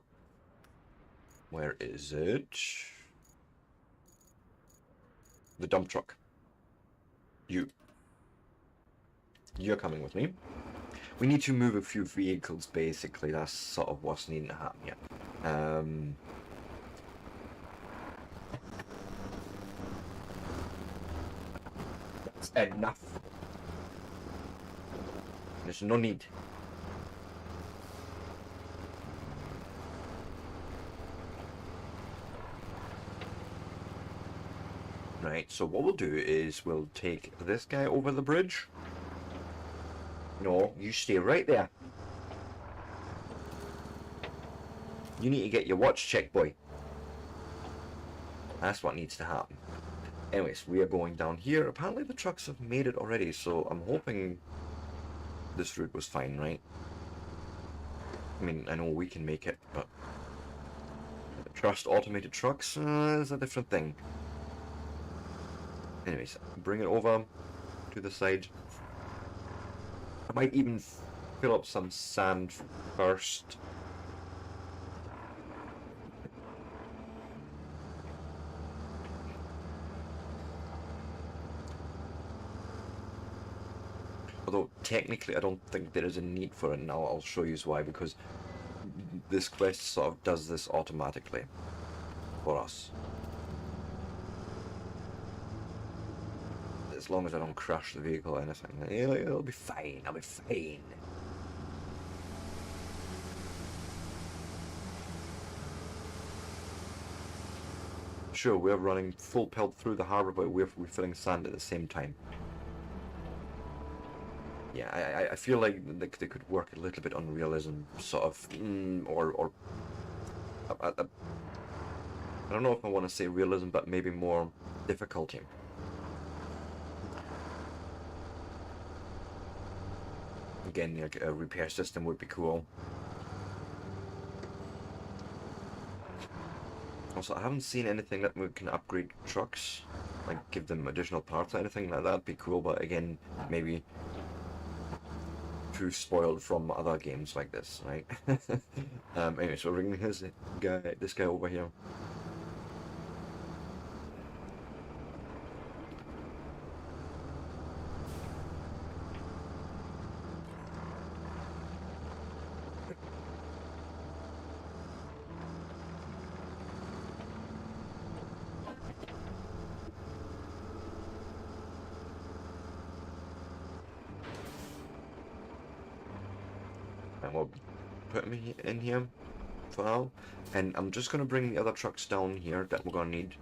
where is it? The dump truck. You're coming with me. We need to move a few vehicles, basically. That's sort of what's needing to happen here. That's enough. There's no need. Right, so what we'll do is we'll take this guy over the bridge. No, you stay right there. You need to get your watch checked, boy. That's what needs to happen. Anyways, we are going down here. Apparently the trucks have made it already, so I'm hoping this route was fine, right? I mean, I know we can make it, but trust automated trucks is a different thing. Anyways, bring it over to the side. I might even fill up some sand first. Although technically I don't think there is a need for it now. I'll show you why, because this quest sort of does this automatically for us. As long as I don't crash the vehicle or anything, it'll be fine. I'll be fine. Sure, we're running full pelt through the harbour, but we're refilling sand at the same time. Yeah, I feel like they could work a little bit on realism, sort of, or I don't know if I want to say realism, but maybe more difficulty. Again, like a repair system would be cool. Also, I haven't seen anything that we can upgrade trucks, like give them additional parts or anything like that. Would be cool, but again, maybe too spoiled from other games like this, right? Anyway, so we're bringing this guy over here. And we'll put him in here for now. And I'm just going to bring the other trucks down here that we're going to need.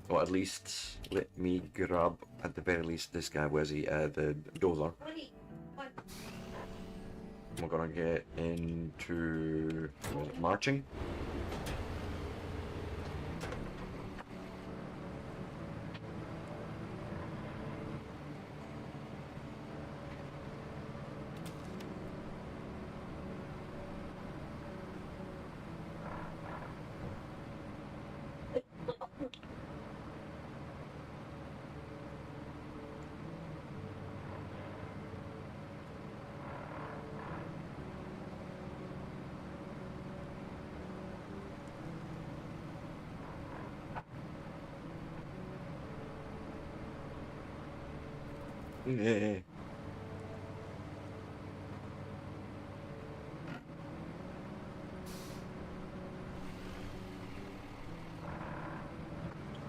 Or at least let me grab, at the very least, this guy. Where's he? The dozer. We're going to get into marching. Yeah.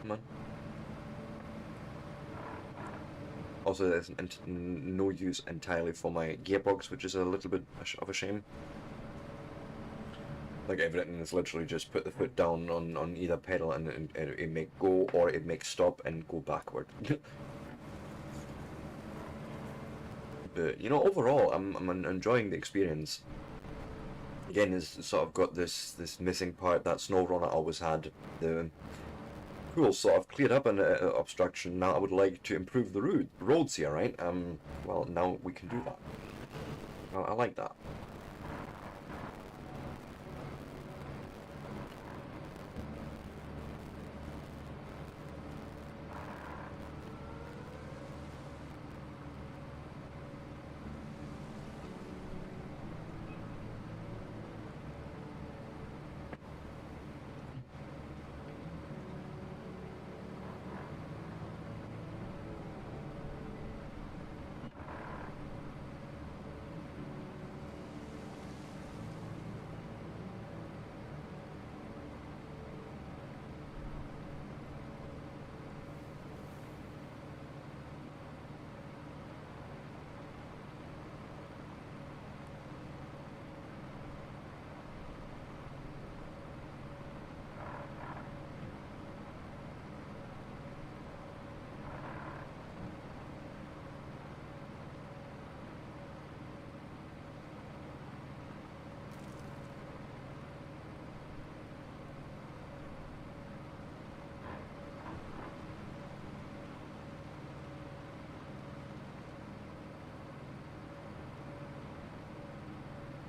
Come on. Also, there's no use entirely for my gearbox, which is a little bit of a shame. Like everything is literally just put the foot down on either pedal and it make go, or it makes stop and go backward. But you know, overall, I'm enjoying the experience. Again, it's sort of got this missing part that SnowRunner always had. The cool sort of cleared up an obstruction. Now I would like to improve the roads here, right? Well, now we can do that. I like that.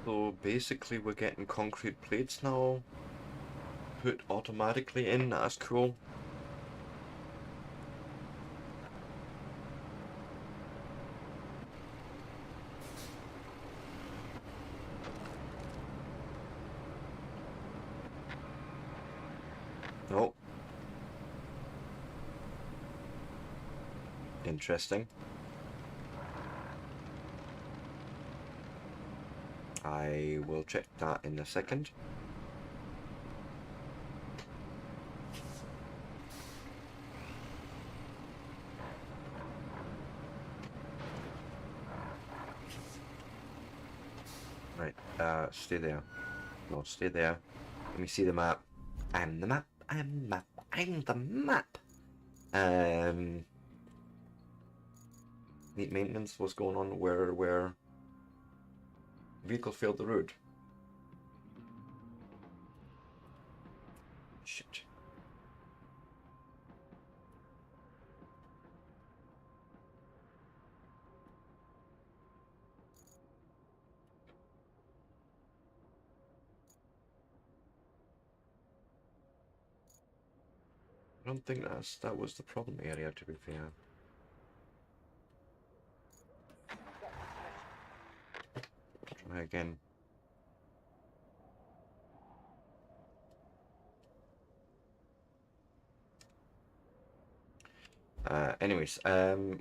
So basically we're getting concrete plates now put automatically in. That's cool. Oh. Interesting. I will check that in a second. Right, stay there. No, stay there. Let me see the map. I'm the map, I'm the map, I'm the map! Neat maintenance, what's going on? Where? Vehicle failed the road. Shit. I don't think that was the problem area, to be fair. Try again. Anyways,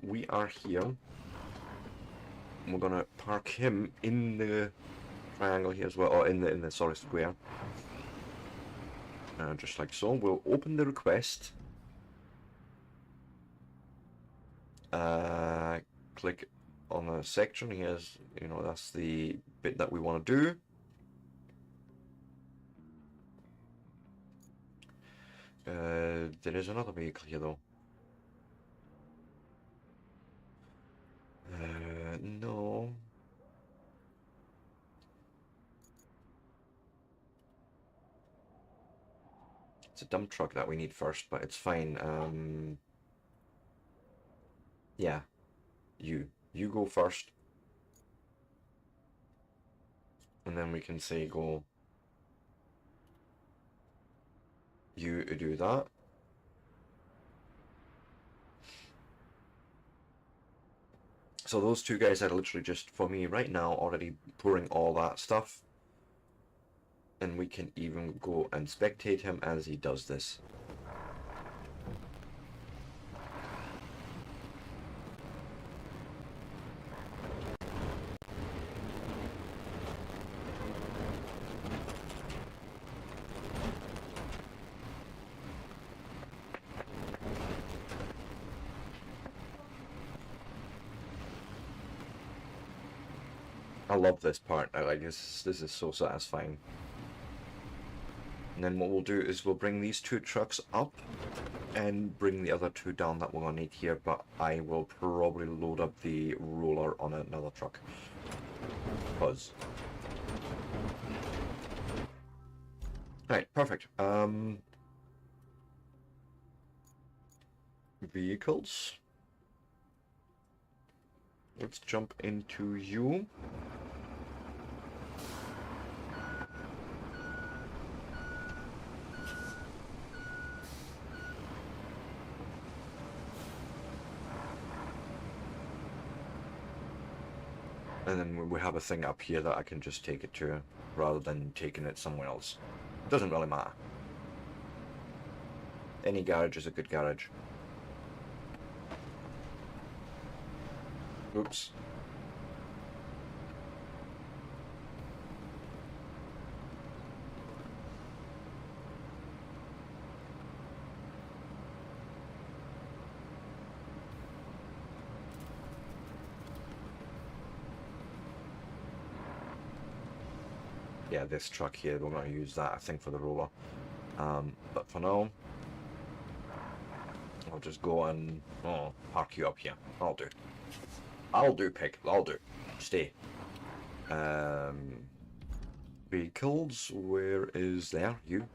we are here. We're gonna park him in the triangle here as well, or in the sorry, square. Just like so. We'll open the request. Click on the section. Here's, you know, that's the bit that we want to do. There is another vehicle here though. No. It's a dump truck that we need first, but it's fine. Yeah. You go first. And then we can say go. You do that. So those two guys are literally just, for me right now, already pouring all that stuff. And we can even go and spectate him as he does this. I love this part. I like this. This is so satisfying. And then what we'll do is we'll bring these 2 trucks up and bring the other 2 down that we're going to need here, but I will probably load up the roller on another truck. Buzz. Right, perfect. Vehicles. Let's jump into you. And then we have a thing up here that I can just take it to, rather than taking it somewhere else. It doesn't really matter. Any garage is a good garage. Oops. Yeah, this truck here, we're going to use that, I think, for the roller. But for now, I'll just go and park you up here. I'll do. I'll do, pig. I'll do. Stay. Vehicles, where is there? You?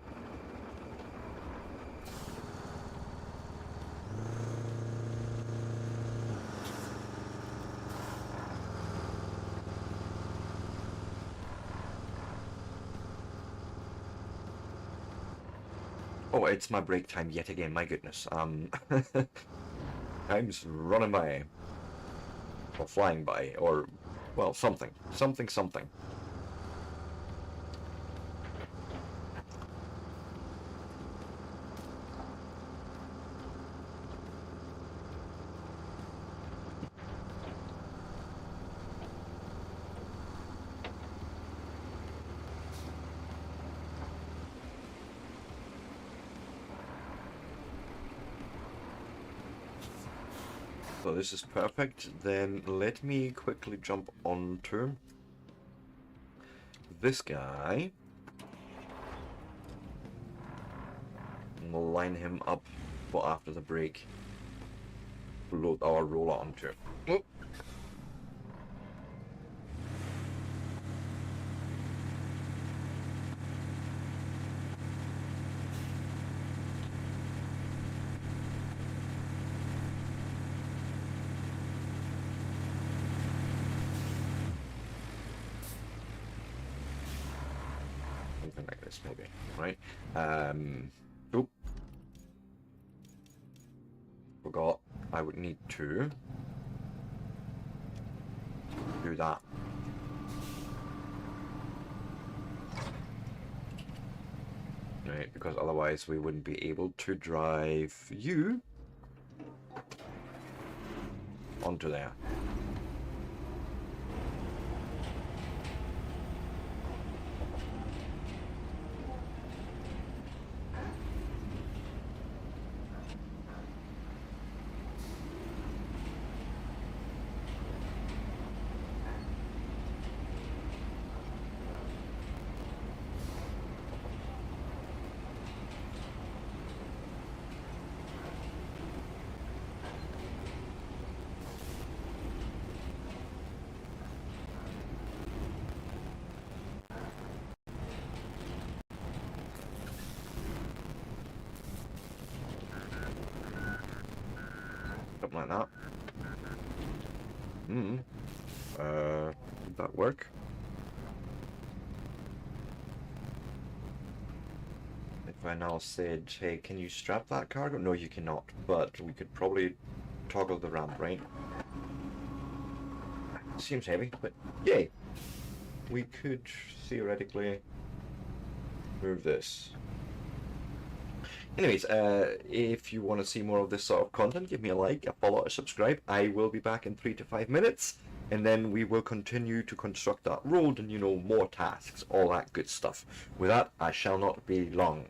Oh, it's my break time yet again, my goodness. Time's running by. Or flying by, or, well, something. Something. So this is perfect. Then let me quickly jump onto this guy. And we'll line him up for after the break. Load our roller onto. Oop. Something like this, maybe. Right? Oop. Forgot I would need to do that. Right, because otherwise we wouldn't be able to drive you onto there. Something like that. Did that work? If I now said, hey, can you strap that cargo? No, you cannot, but we could probably toggle the ramp, right? Seems heavy, but yay! We could theoretically move this. Anyways, if you want to see more of this sort of content, give me a like, a follow, a subscribe. I will be back in 3 to 5 minutes, and then we will continue to construct that road and, you know, more tasks, all that good stuff. With that, I shall not be long.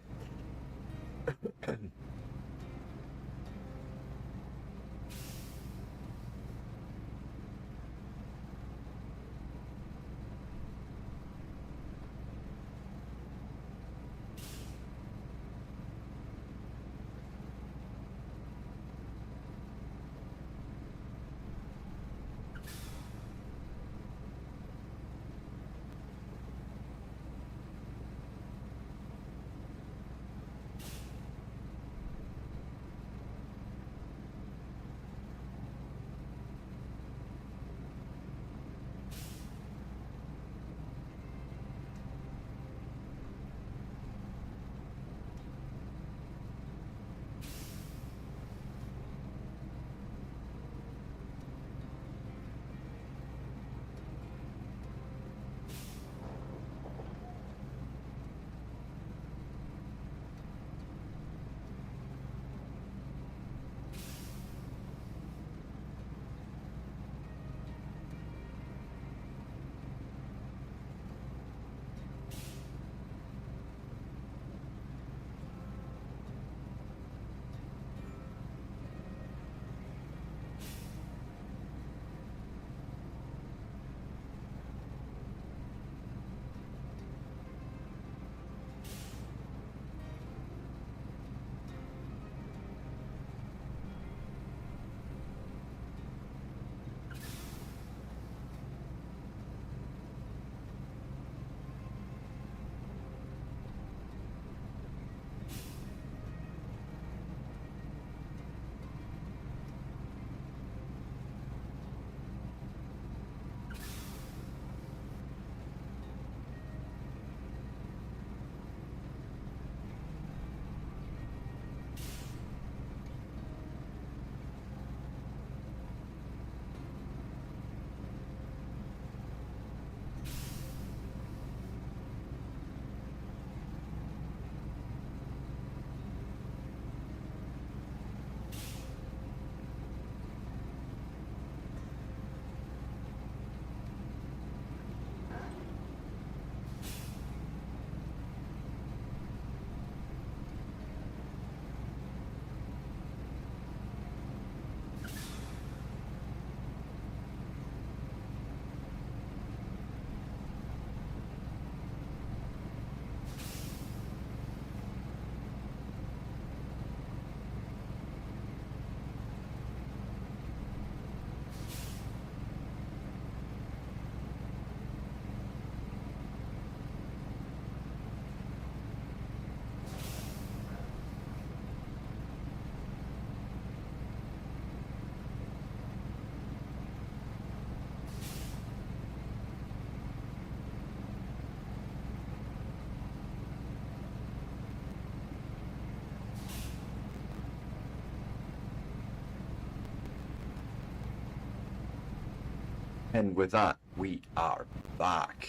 And with that, we are back.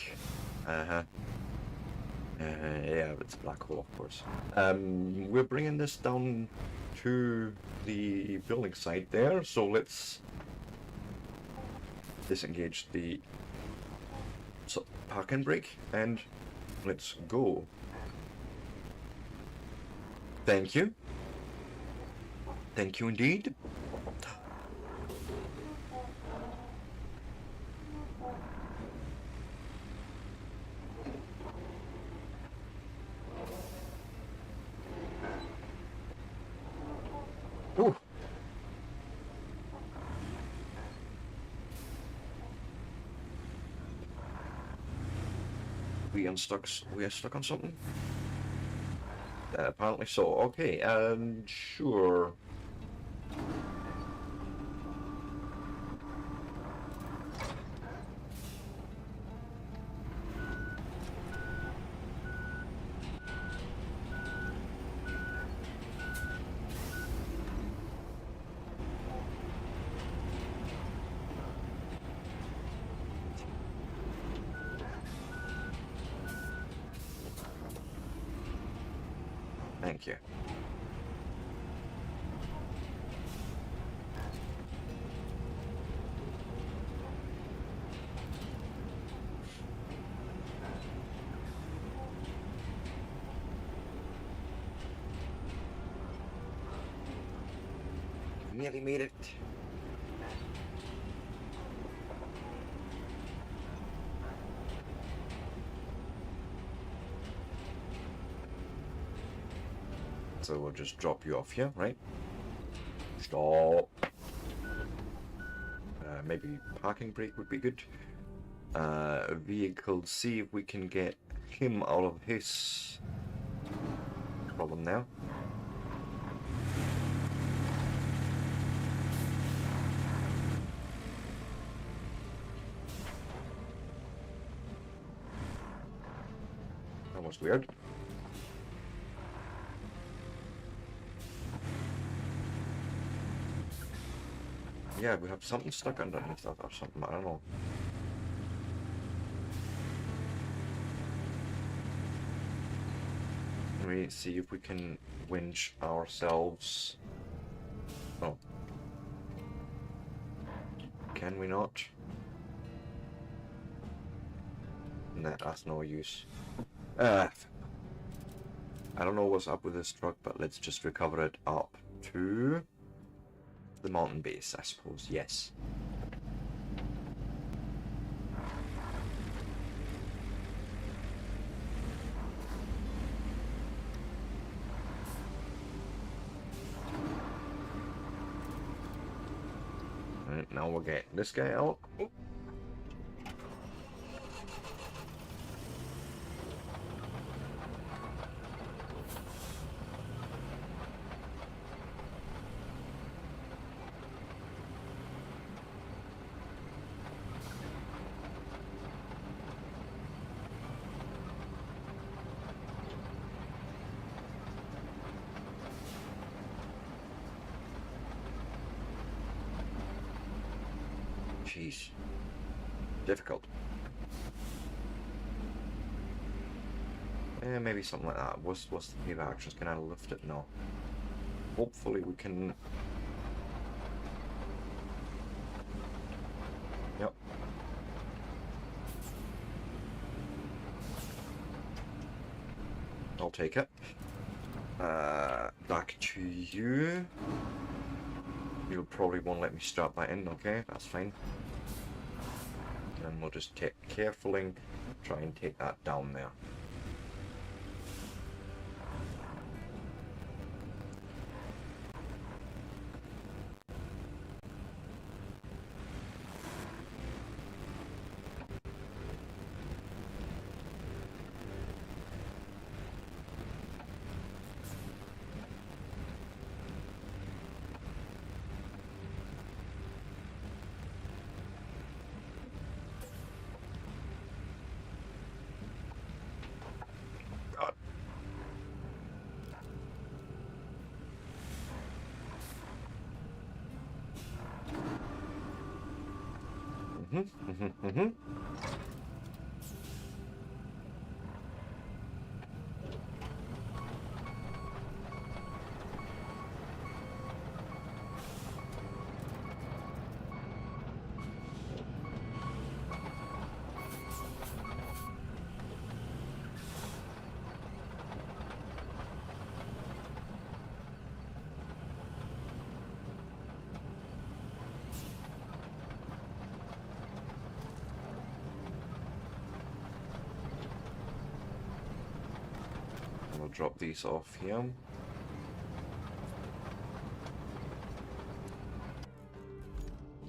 Uh-huh. Yeah, it's a black hole, of course. We're bringing this down to the building site there, so let's disengage the park and brake, and let's go. Thank you. Thank you indeed. Ooh. We are stuck on something? Apparently so. Okay, sure. Thank you. Nearly made it. So we'll just drop you off here, right? Stop. Maybe parking brake would be good. Vehicle, see if we can get him out of his problem now. That was weird. Yeah, we have something stuck underneath that or something, I don't know. Let me see if we can winch ourselves. Oh. Can we not? Nah, that's no use. I don't know what's up with this truck, but let's just recover it up to the mountain base, I suppose. Yes. Right, now we'll get this guy out. Oh. Jeez. Difficult. Maybe something like that. What's the key of actions? Can I lift it? No. Hopefully we can... Yep. I'll take it. Back to you. You probably won't let me strap that in, okay? That's fine. And we'll just carefully try and take that down there. We'll drop these off here.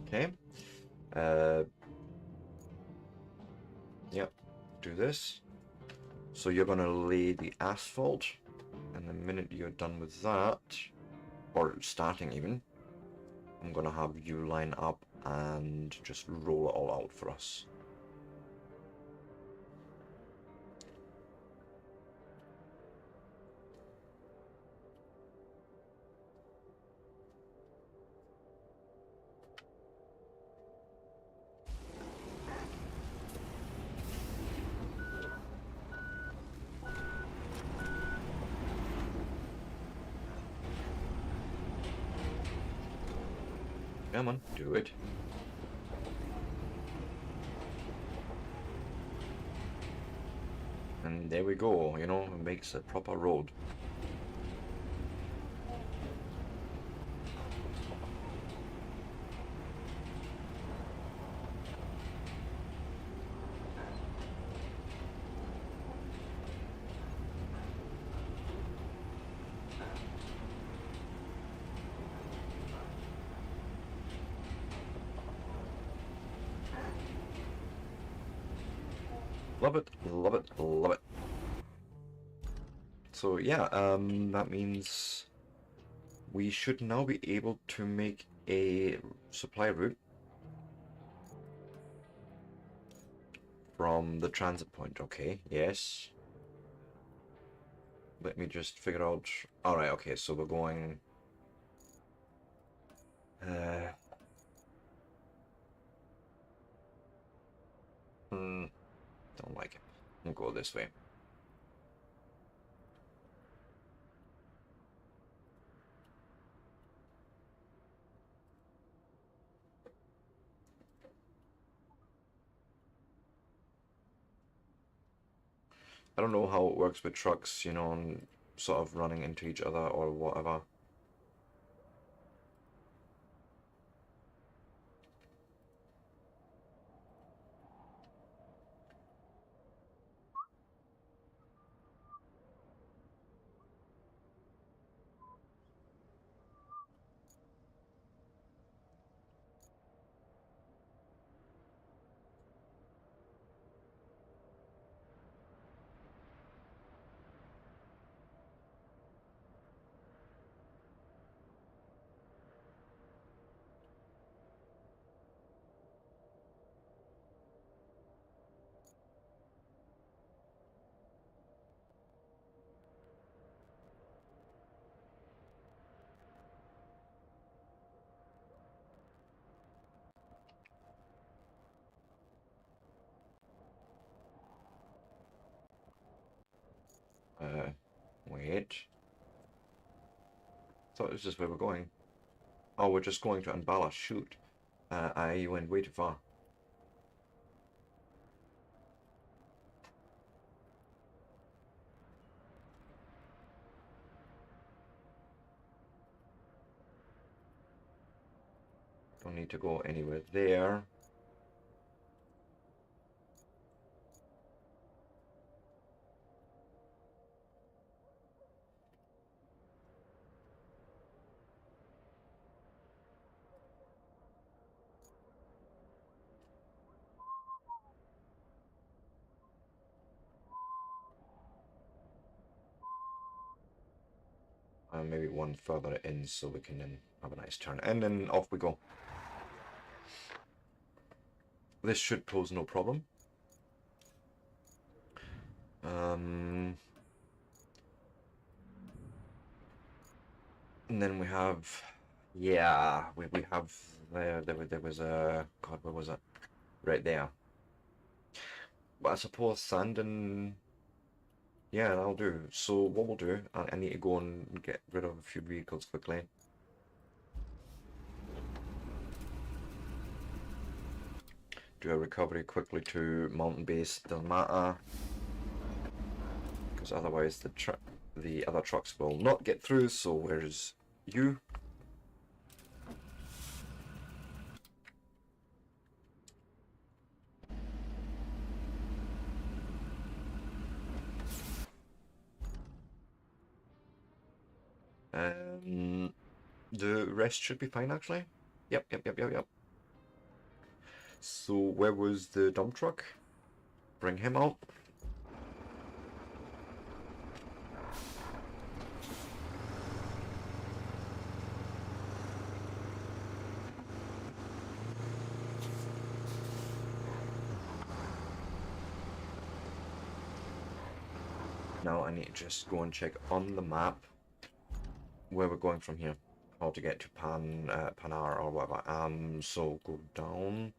Okay. Yep. Do this. So you're gonna lay the asphalt, and the minute you're done with that, or starting even, I'm gonna have you line up and just roll it all out for us. Come on, do it. And there we go, you know, it makes a proper road. Love it, love it, love it. So yeah, that means we should now be able to make a supply route from the transit point. Okay, yes. Let me just figure out. Alright, okay, so we're going... don't like it. We'll go this way. I don't know how it works with trucks, you know, and sort of running into each other or whatever. Wait. Thought this is where we're going. Oh, we're just going to Anbala. Shoot. I went way too far. Don't need to go anywhere there. Maybe one further in so we can then have a nice turn. And then off we go. This should pose no problem. And then we have... Yeah, we have... There was a... God, where was it? right there. But I suppose sand and yeah, that'll do. So what we'll do, I need to go and get rid of a few vehicles quickly. Do a recovery quickly to mountain base, doesn't matter. Because otherwise the other trucks will not get through, so where's you? The rest should be fine actually. Yep. So where was the dump truck? Bring him out. Now I need to just go and check on the map where we're going from here. How to get to Panar or whatever. So go down.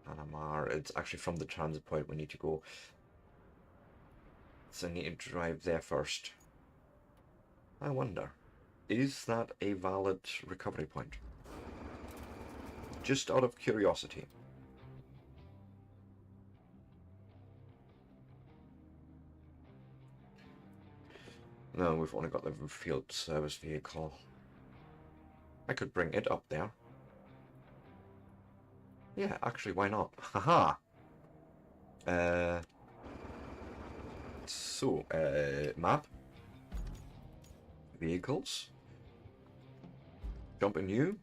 Panamar. It's actually from the transit point we need to go. So I need to drive there first. I wonder, is that a valid recovery point? Just out of curiosity. No, we've only got the field service vehicle. I could bring it up there. Yeah, actually, why not? Haha! Map. Vehicles. Jump in you.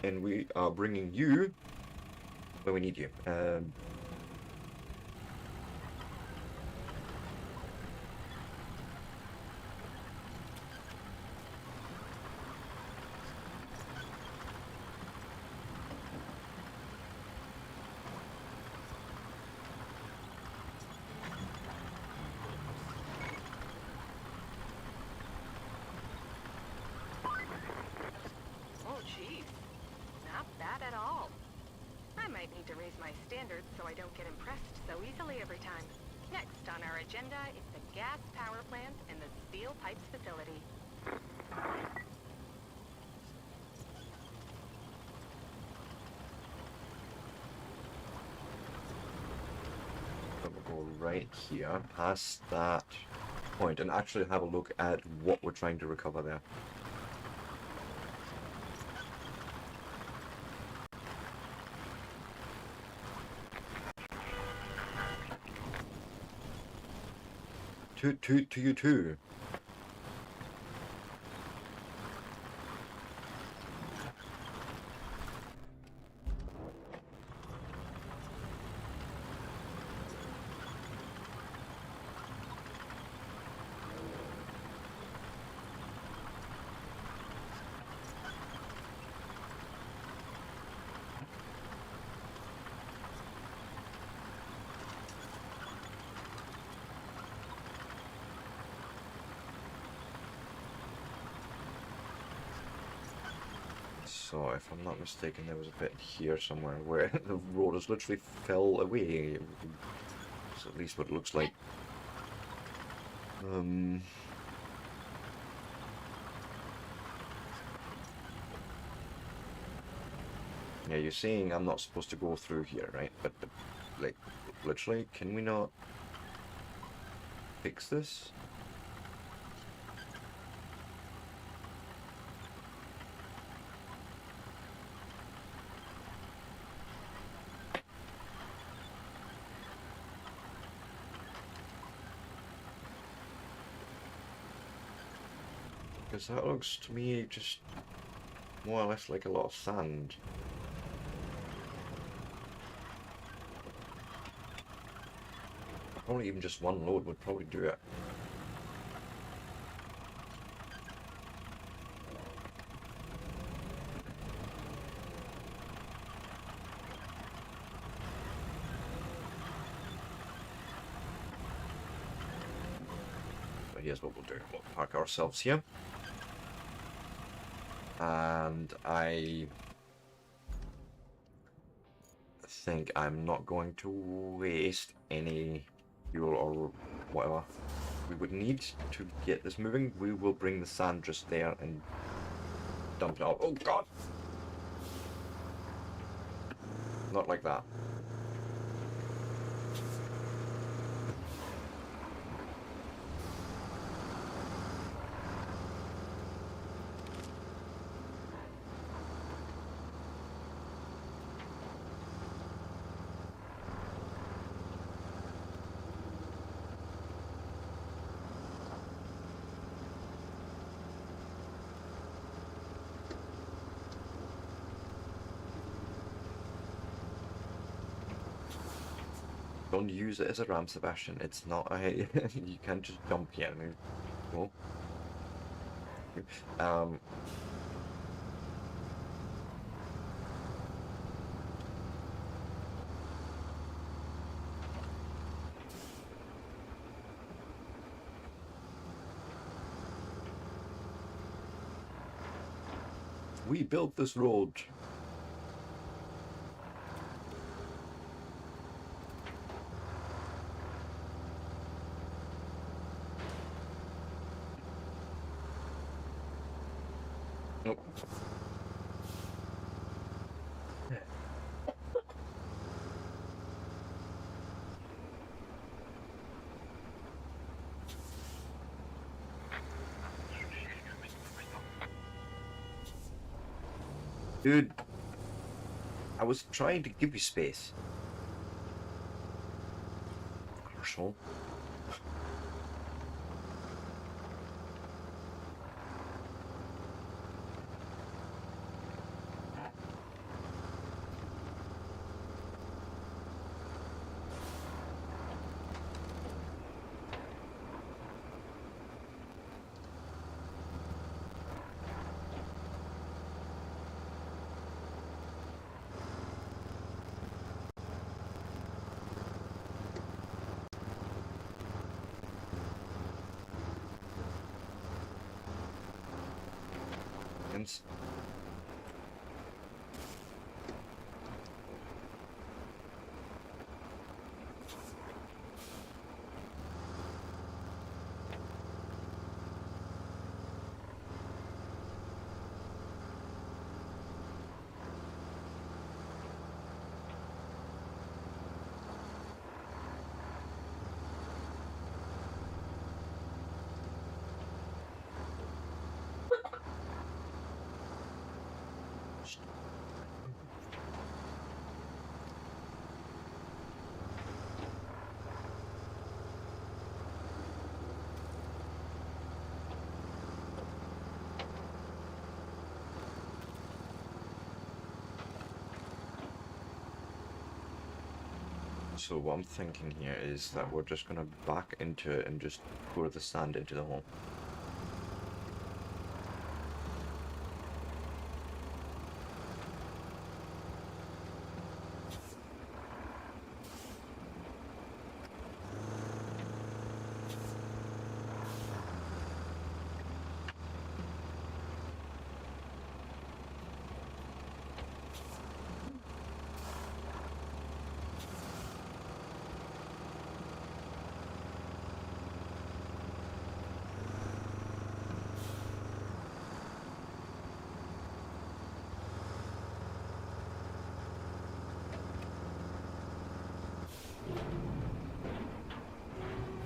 And we are bringing you where we need you. Oh, jeez. Not bad at all. I might need to raise my standards so I don't get impressed so easily every time. Next on our agenda is the gas power plant and the steel pipes facility. We'll go right here, past that point, and actually have a look at what we're trying to recover there. To you too. So, if I'm not mistaken, there was a bit here somewhere where the road has literally fell away. That's at least what it looks like. Yeah, you're saying I'm not supposed to go through here, right? But, like, literally, can we not fix this? Because that looks to me just more or less like a lot of sand. Probably even just one load would probably do it. here's what we'll do. We'll park ourselves here. And I think I'm not going to waste any fuel or whatever we would need to get this moving. We will bring the sand just there and dump it out. Oh god! Not like that. Don't use it as a ramp, Sebastian. It's not a... you can't just jump here. Well, we built this road. Nope. Dude, I was trying to give you space. Arsehole. Hence. So what I'm thinking here is that we're just gonna back into it and just pour the sand into the hole.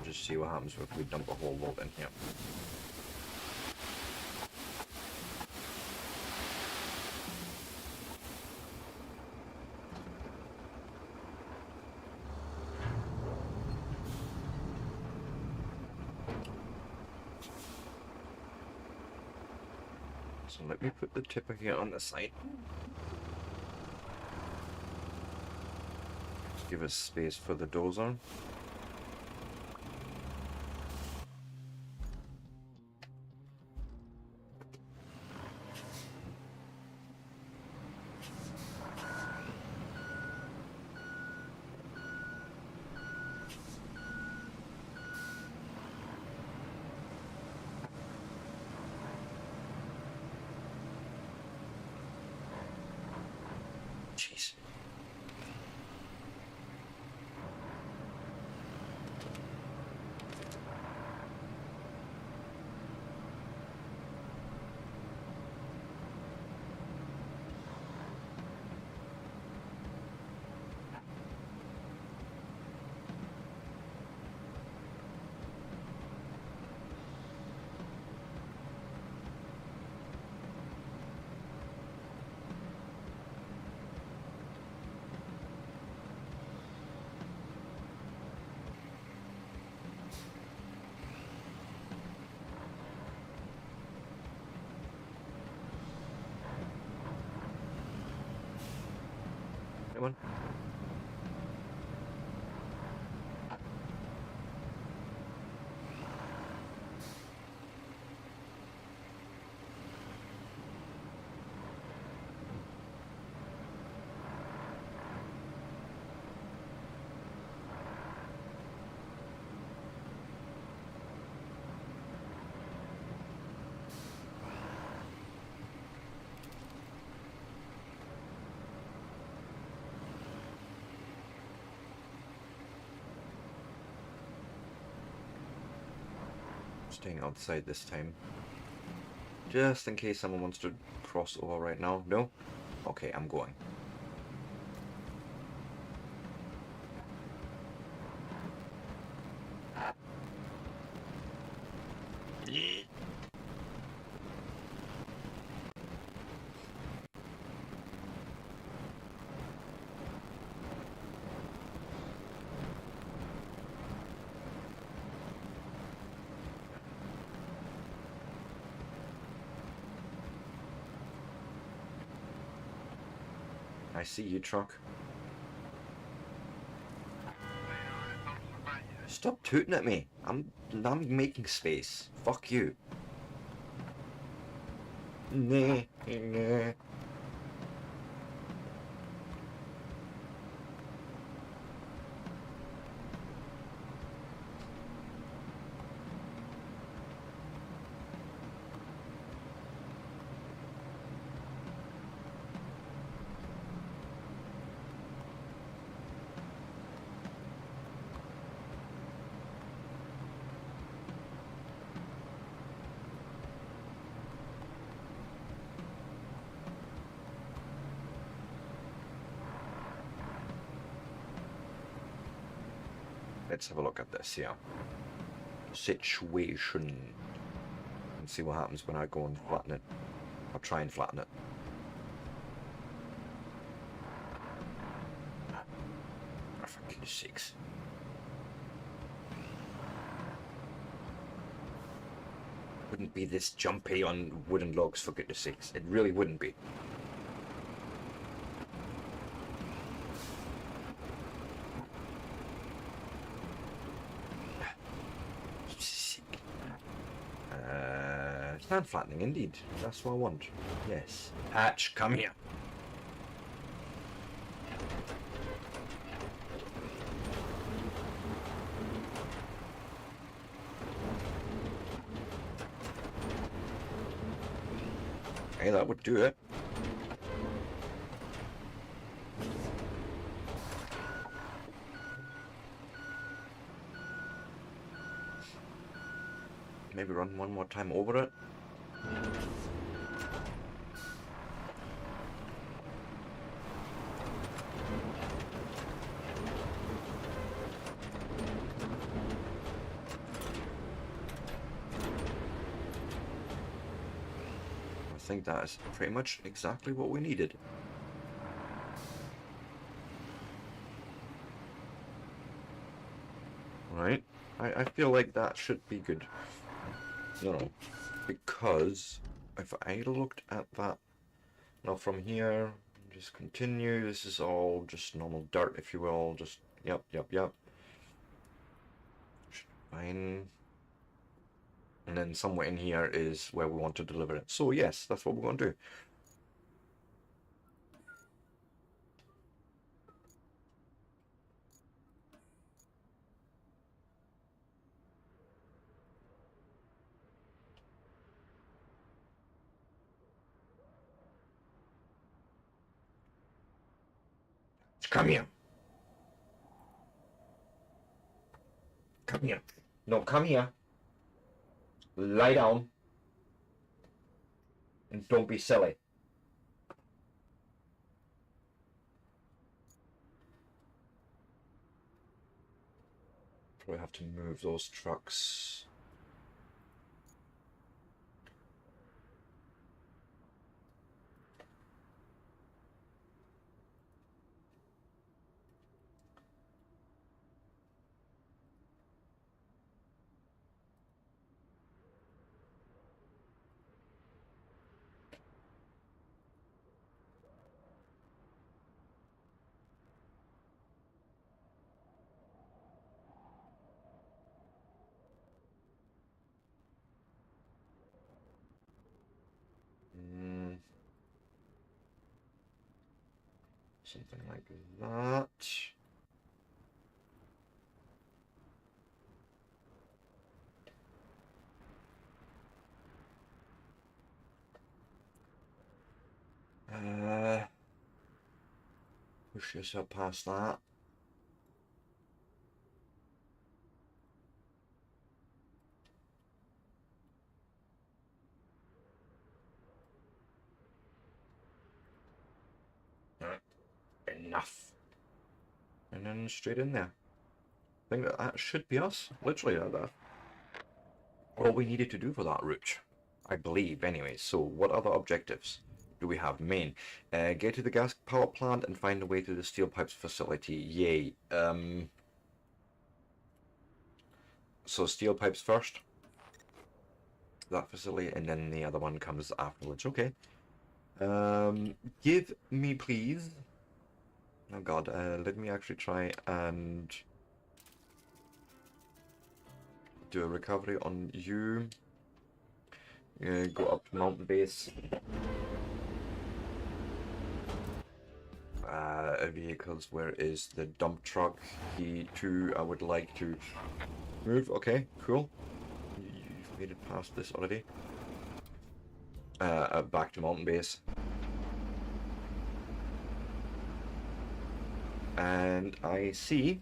Just see what happens if we dump a whole lot in here. So let me put the tipper here on the side. Give us space for the dozer. Jeez. Come on. Staying outside this time. Just in case someone wants to cross over right now. No? Okay, I'm going. I see you, truck. Stop tooting at me. I'm making space. Fuck you. Nah, nah. Let's have a look at this here. Situation. And see what happens when I go and flatten it. I'll try and flatten it. Oh, for goodness sakes. Wouldn't be this jumpy on wooden logs, for goodness sakes. It really wouldn't be. Stand flattening, indeed. That's what I want. Yes. Patch, come here. Hey, that would do it. Maybe run one more time over it. I think that is pretty much exactly what we needed. Right? I feel like that should be good. No, because if I looked at that, now from here, just continue, this is all just normal dirt, if you will, just, yep. Fine. And then somewhere in here is where we want to deliver it. So yes, that's what we're going to do. Come here. Come here. No, come here. Lie down. And don't be silly. Probably have to move those trucks. Something like that. Push yourself past that. Enough. And then straight in there. I think that should be us. Literally that. All we needed to do for that route. I believe, anyway. So, what other objectives do we have? Main. Get to the gas power plant and find a way to the steel pipes facility. Yay. So, steel pipes first. That facility, and then the other one comes afterwards. Okay. Give me, please. Oh god, let me actually try and do a recovery on you. Go up to mountain base. Vehicles, where is the dump truck? E2, I would like to move. Okay, cool. You've made it past this already. Back to mountain base. And I see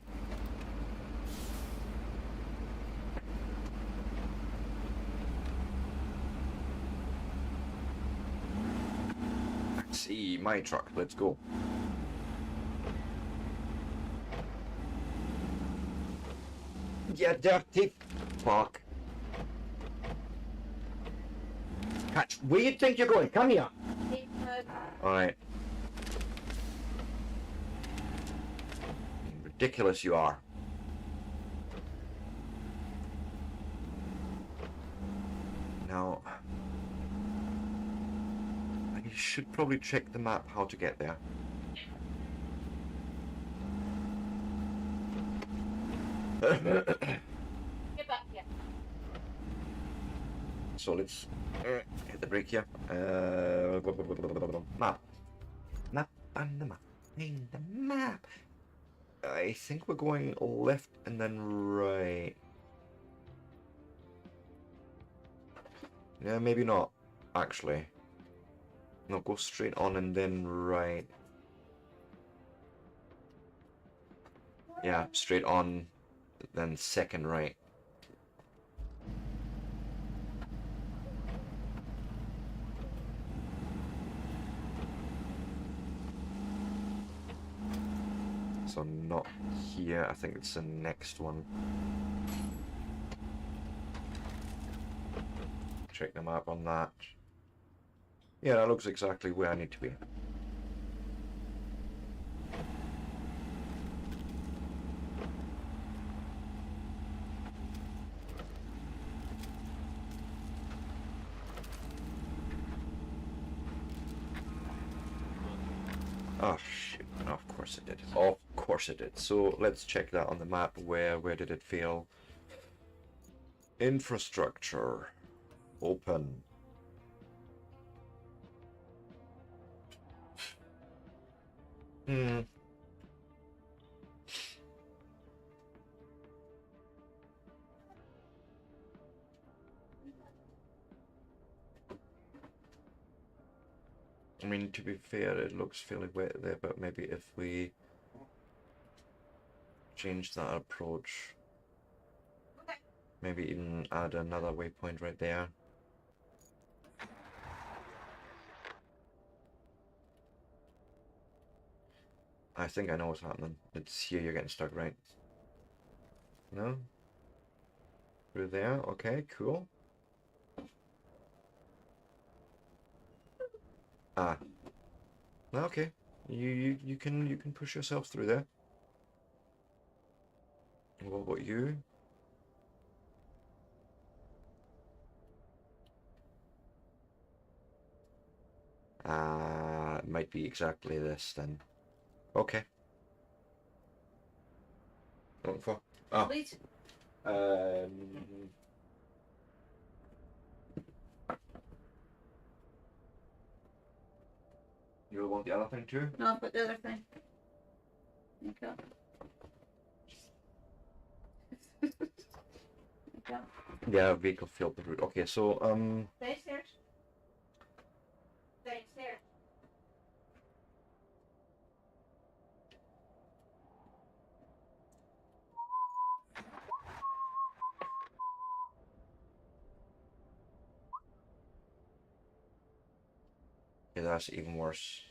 my truck. Let's go. You dirty fuck. Catch, where you think you're going? Come here. Alright. Ridiculous you are. Now, I should probably check the map how to get there. Get back here. So let's hit the brake here. Map. Map and the map. In the map. I think we're going left and then right. Yeah, maybe not, actually. No, go straight on and then right. Yeah, straight on, then second right. So not here, I think it's the next one. Check the map on that. Yeah, that looks exactly where I need to be. Oh shit, of course it did. Of course it did. So let's check that on the map. Where did it fail? Infrastructure. Open. I mean, to be fair, it looks fairly wet there, but maybe if we change that approach. Maybe even add another waypoint right there. I think I know what's happening. It's here you're getting stuck, right? No? Through there? Okay, cool. Ah. Okay. You can push yourself through there. What about you? It might be exactly this then. Okay. What for? Oh. Wait. You want the other thing too? No, I've got the other thing. Okay. Okay. Yeah, vehicle failed the route. Okay, so Downstairs. Downstairs. yeah, that's even worse.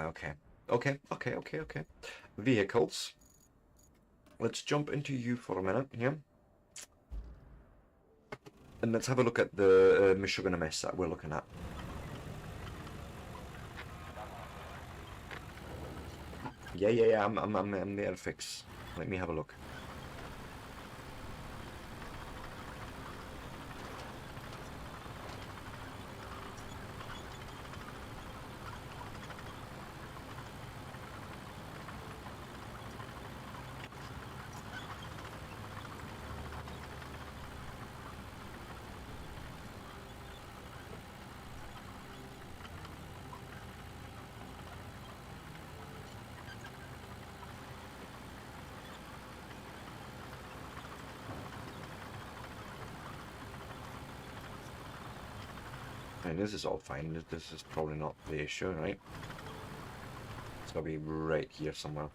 Okay. Okay. Vehicles. Let's jump into you for a minute here. And let's have a look at the Michigan mess that we're looking at. Yeah, I'm there to fix. Let me have a look. And this is all fine. This is probably not the issue, right? It's gonna be right here somewhere.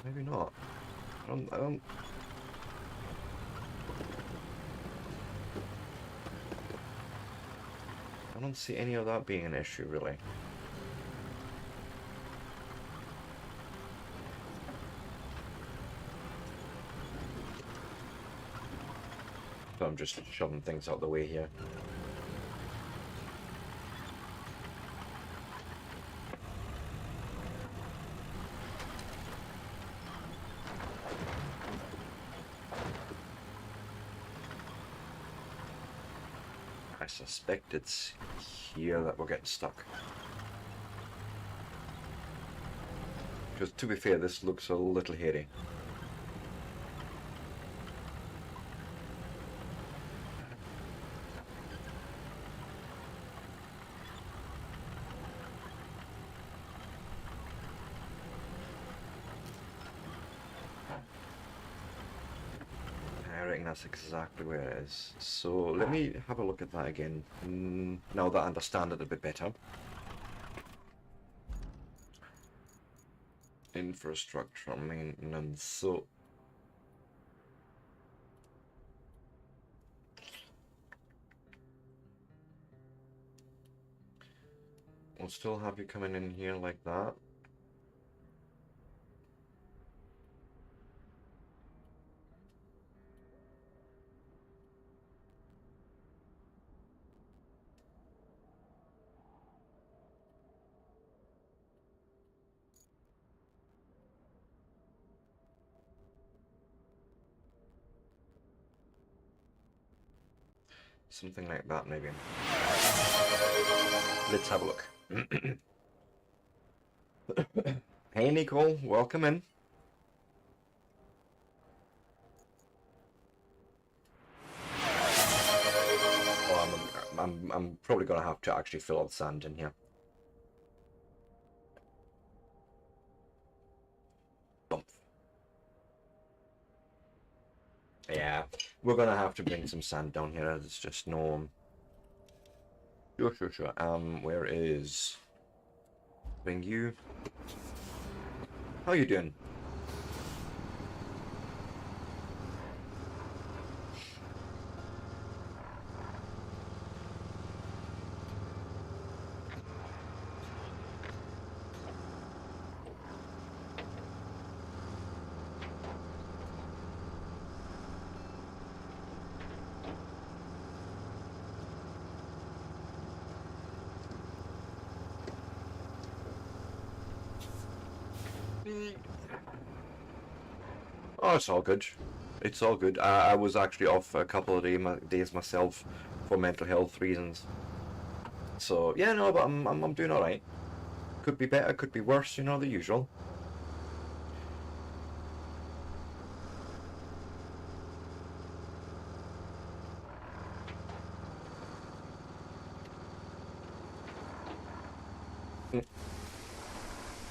Maybe not. I don't see any of that being an issue, really. So I'm just shoving things out the way here. I suspect it's here that we're getting stuck. Because to be fair, this looks a little hairy. I reckon that's exactly where it is. So let me have a look at that again, now that I understand it a bit better. Infrastructure maintenance. So we'll still have you coming in here like that. Something like that, maybe. Let's have a look. Hey, Nicole, welcome in. Oh, I'm probably gonna have to actually fill out sand in here. Bump. Yeah, We're gonna have to bring some sand down here. There's just no. Sure. Where is? Bring you. How you doing? Oh, it's all good. It's all good. I was actually off a couple of days myself for mental health reasons. So yeah, no, but I'm doing all right. Could be better, could be worse. You know, the usual.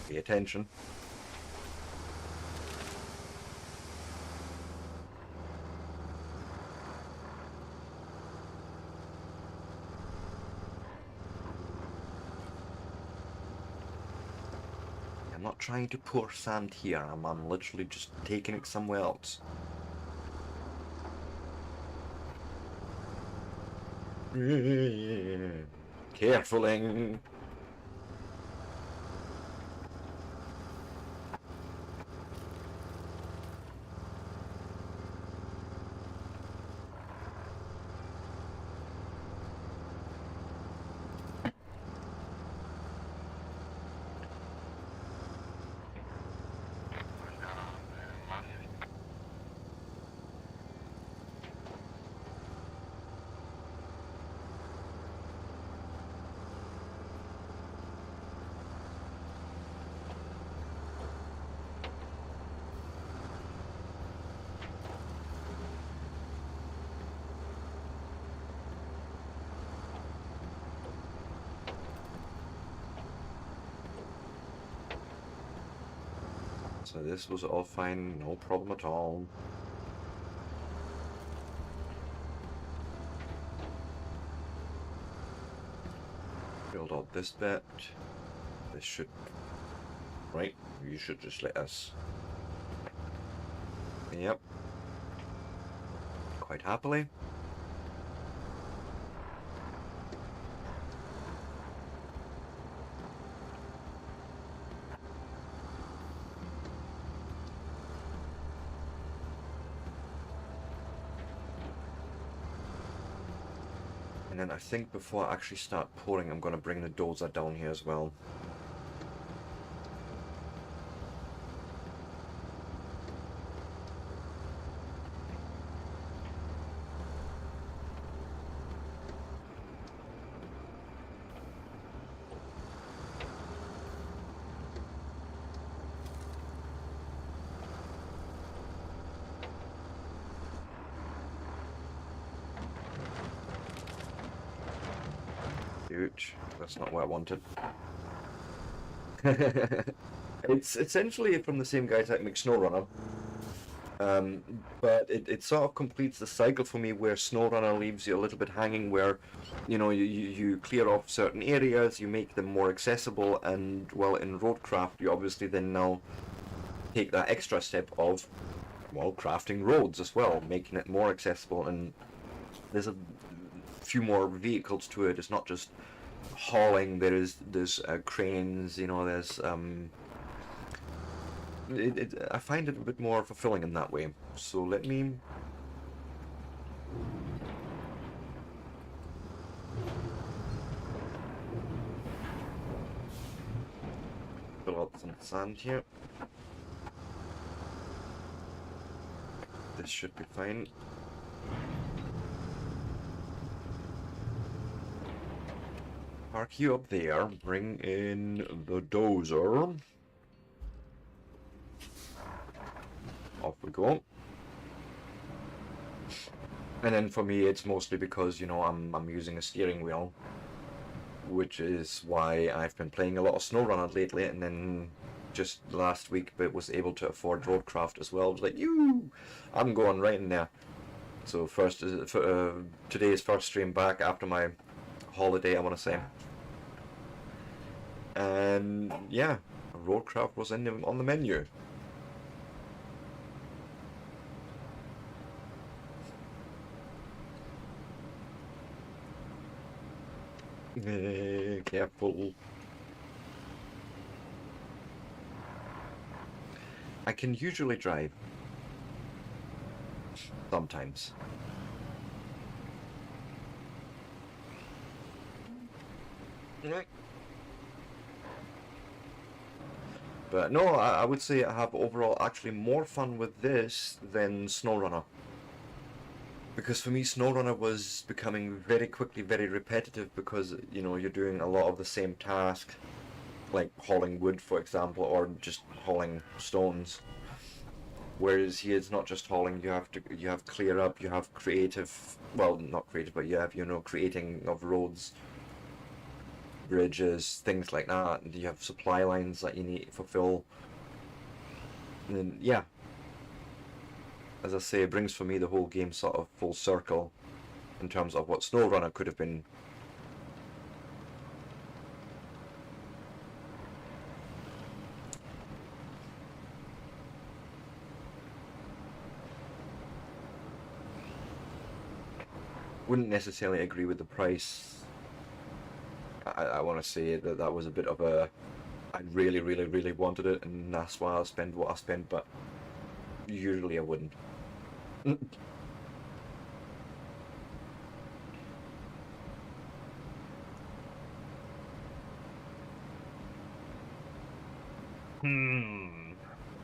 Pay attention. I'm not trying to pour sand here. I'm literally just taking it somewhere else. Carefuling. So this was all fine, no problem at all. Build out this bit. This should... Right, you should just let us... Yep. Quite happily. And then I think before I actually start pouring, I'm going to bring the dozer down here as well. Huge. That's not what I wanted. It's essentially from the same guys that make SnowRunner. But it sort of completes the cycle for me where SnowRunner leaves you a little bit hanging where, you know, you clear off certain areas, you make them more accessible, and well, in Roadcraft you obviously then now take that extra step of, well, crafting roads as well, making it more accessible, and there's a few more vehicles to it. It's not just hauling. There's cranes, you know, there's I find it a bit more fulfilling in that way. So let me fill out some sand here. This should be fine. Park you up there, bring in the dozer. Off we go. And then for me it's mostly because, you know, I'm using a steering wheel, which is why I've been playing a lot of SnowRunner lately, and then just last week but was able to afford Roadcraft as well. I was like, I'm going right in there. So today's first stream back after my holiday, I want to say. And yeah, Roadcraft was on the menu. Careful. I can usually drive. Sometimes. But no, I would say I have overall actually more fun with this than SnowRunner. Because for me, SnowRunner was becoming very quickly very repetitive because, you know, you're doing a lot of the same task, like hauling wood, for example, or just hauling stones. Whereas here it's not just hauling, you have clear up, you have creative, well, not creative, but you have, you know, creating of roads, bridges, things like that. And you have supply lines that you need to fulfill. And yeah, as I say, it brings for me the whole game sort of full circle in terms of what SnowRunner could have been. Wouldn't necessarily agree with the price. I want to say that that was a bit of a... I really, really, really wanted it, and that's why I spend what I spent, but usually I wouldn't.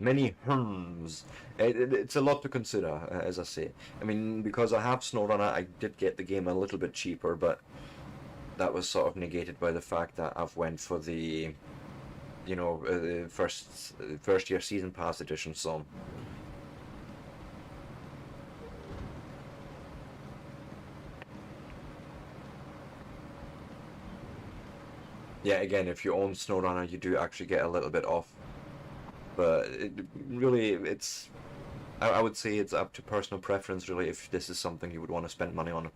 Many hms. It's a lot to consider, as I say. I mean, because I have SnowRunner, I did get the game a little bit cheaper, but that was sort of negated by the fact that I've went for the, you know, first year season pass edition. So yeah, again, if you own SnowRunner, you do actually get a little bit off. But I would say it's up to personal preference, really, if this is something you would want to spend money on.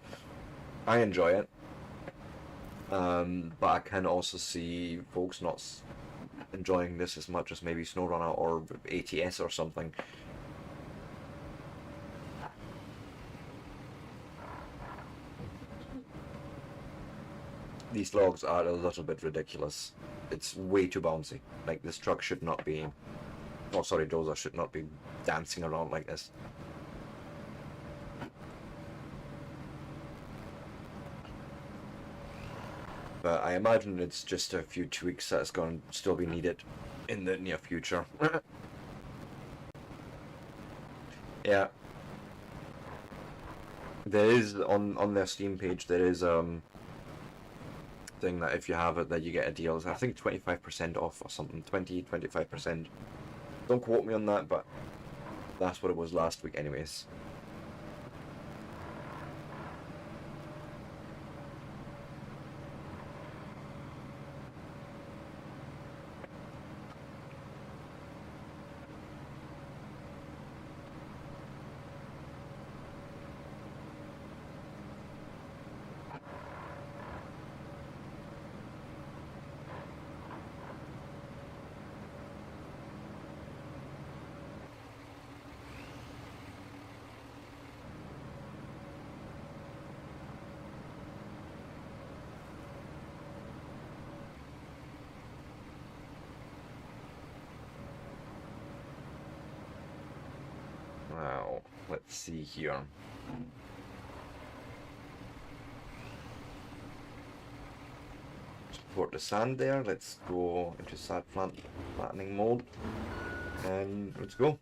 I enjoy it. But I can also see folks not enjoying this as much as maybe SnowRunner or ATS or something. These logs are a little bit ridiculous. It's way too bouncy. Like, this truck should not be... Oh, sorry, Dozer should not be dancing around like this. But I imagine it's just a few tweaks that's going to still be needed in the near future. Yeah. There is, on their Steam page, there is thing that if you have it, that you get a deal. I think 25% off or something, 25%. Don't quote me on that, but that's what it was last week anyways. Now, let's see here. Support the sand there. Let's go into sand flattening mode. And let's go.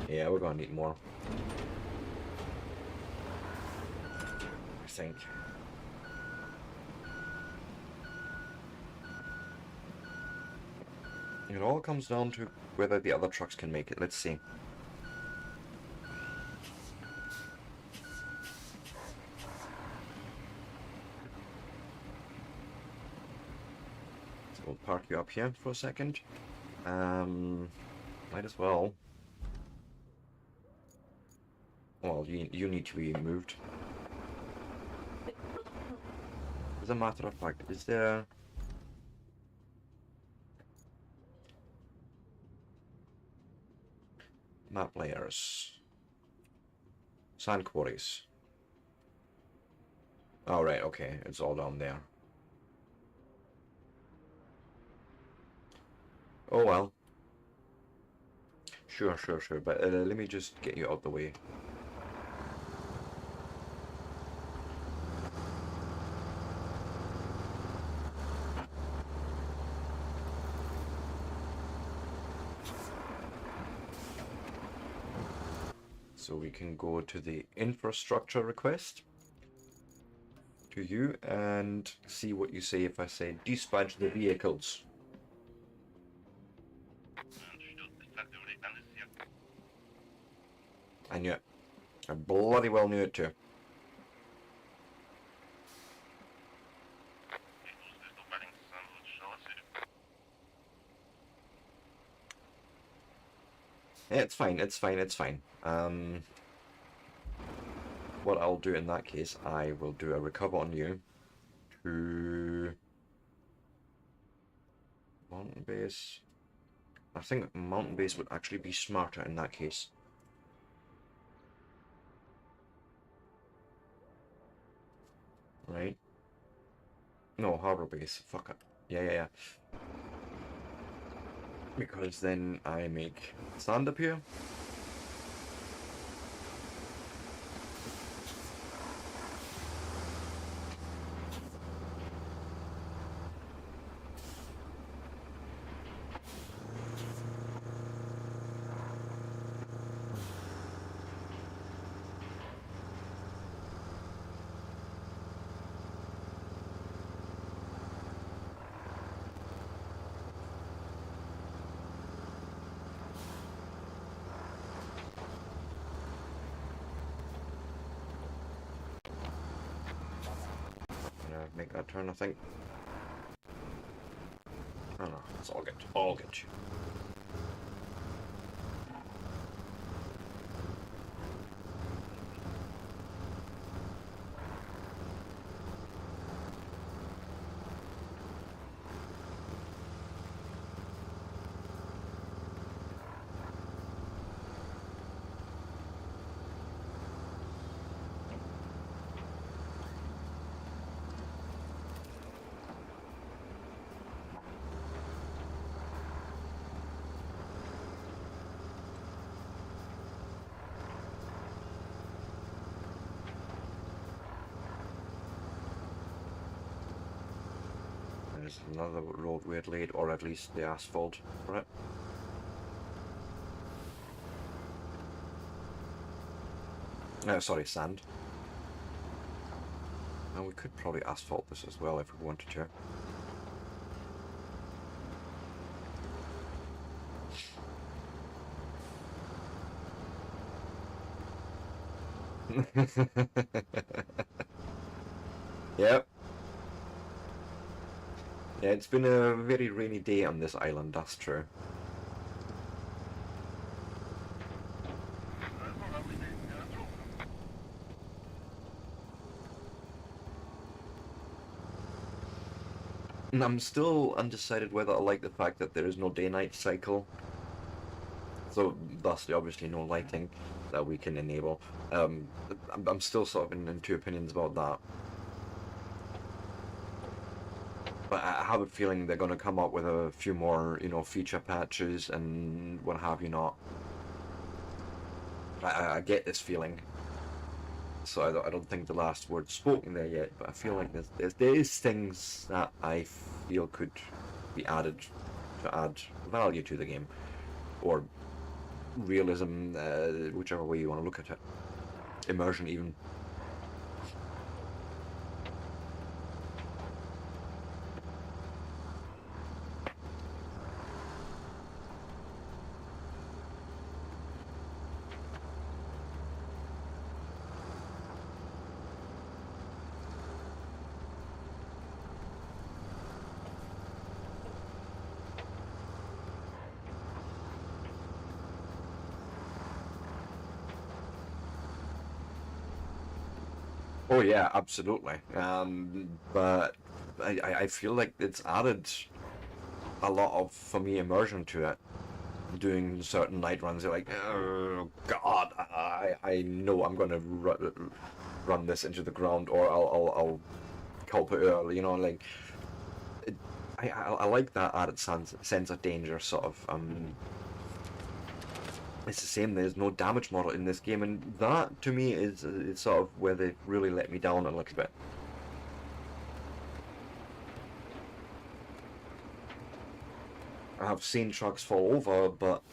Yeah, we're gonna need more. I think. It all comes down to whether the other trucks can make it. Let's see. up here for a second. Might as well. Well, you need to be moved. As a matter of fact, is there... Map layers. Sand quarries. Oh, right, okay, it's all down there. Oh well. Sure, but let me just get you out the way. So we can go to the infrastructure request to you and see what you say if I say dispatch the vehicles. I knew it. I bloody well knew it too. Yeah, it's fine, it's fine, it's fine. What I'll do in that case, I will do a recover on you to Mountain Base. I think Mountain Base would actually be smarter in that case. Right? No, Harbor Base. Fuck it. Yeah. Because then I make sand appear. Make that turn, I think. Oh no, it's all good. All good. There's another road we had laid, or at least the asphalt for it. No, sorry, sand. And we could probably asphalt this as well if we wanted to. Yep. Yeah, it's been a very rainy day on this island, that's true. And I'm still undecided whether I like the fact that there is no day-night cycle. So, thusly, obviously, no lighting that we can enable. I'm still sort of in two opinions about that. But I have a feeling they're going to come up with a few more, you know, feature patches and what have you not. I get this feeling. So I don't think the last word's spoken there yet, but I feel like there is things that I feel could be added to add value to the game. Or realism, whichever way you want to look at it. Immersion even. Oh yeah, absolutely. But I feel like it's added a lot of, for me, immersion to it. Doing certain night runs, you're like, oh God, I know I'm gonna run this into the ground, or I'll culp it early. You know, like I like that added sense of danger, sort of. It's the same. There's no damage model in this game, and that to me is sort of where they really let me down a little bit. I have seen trucks fall over, but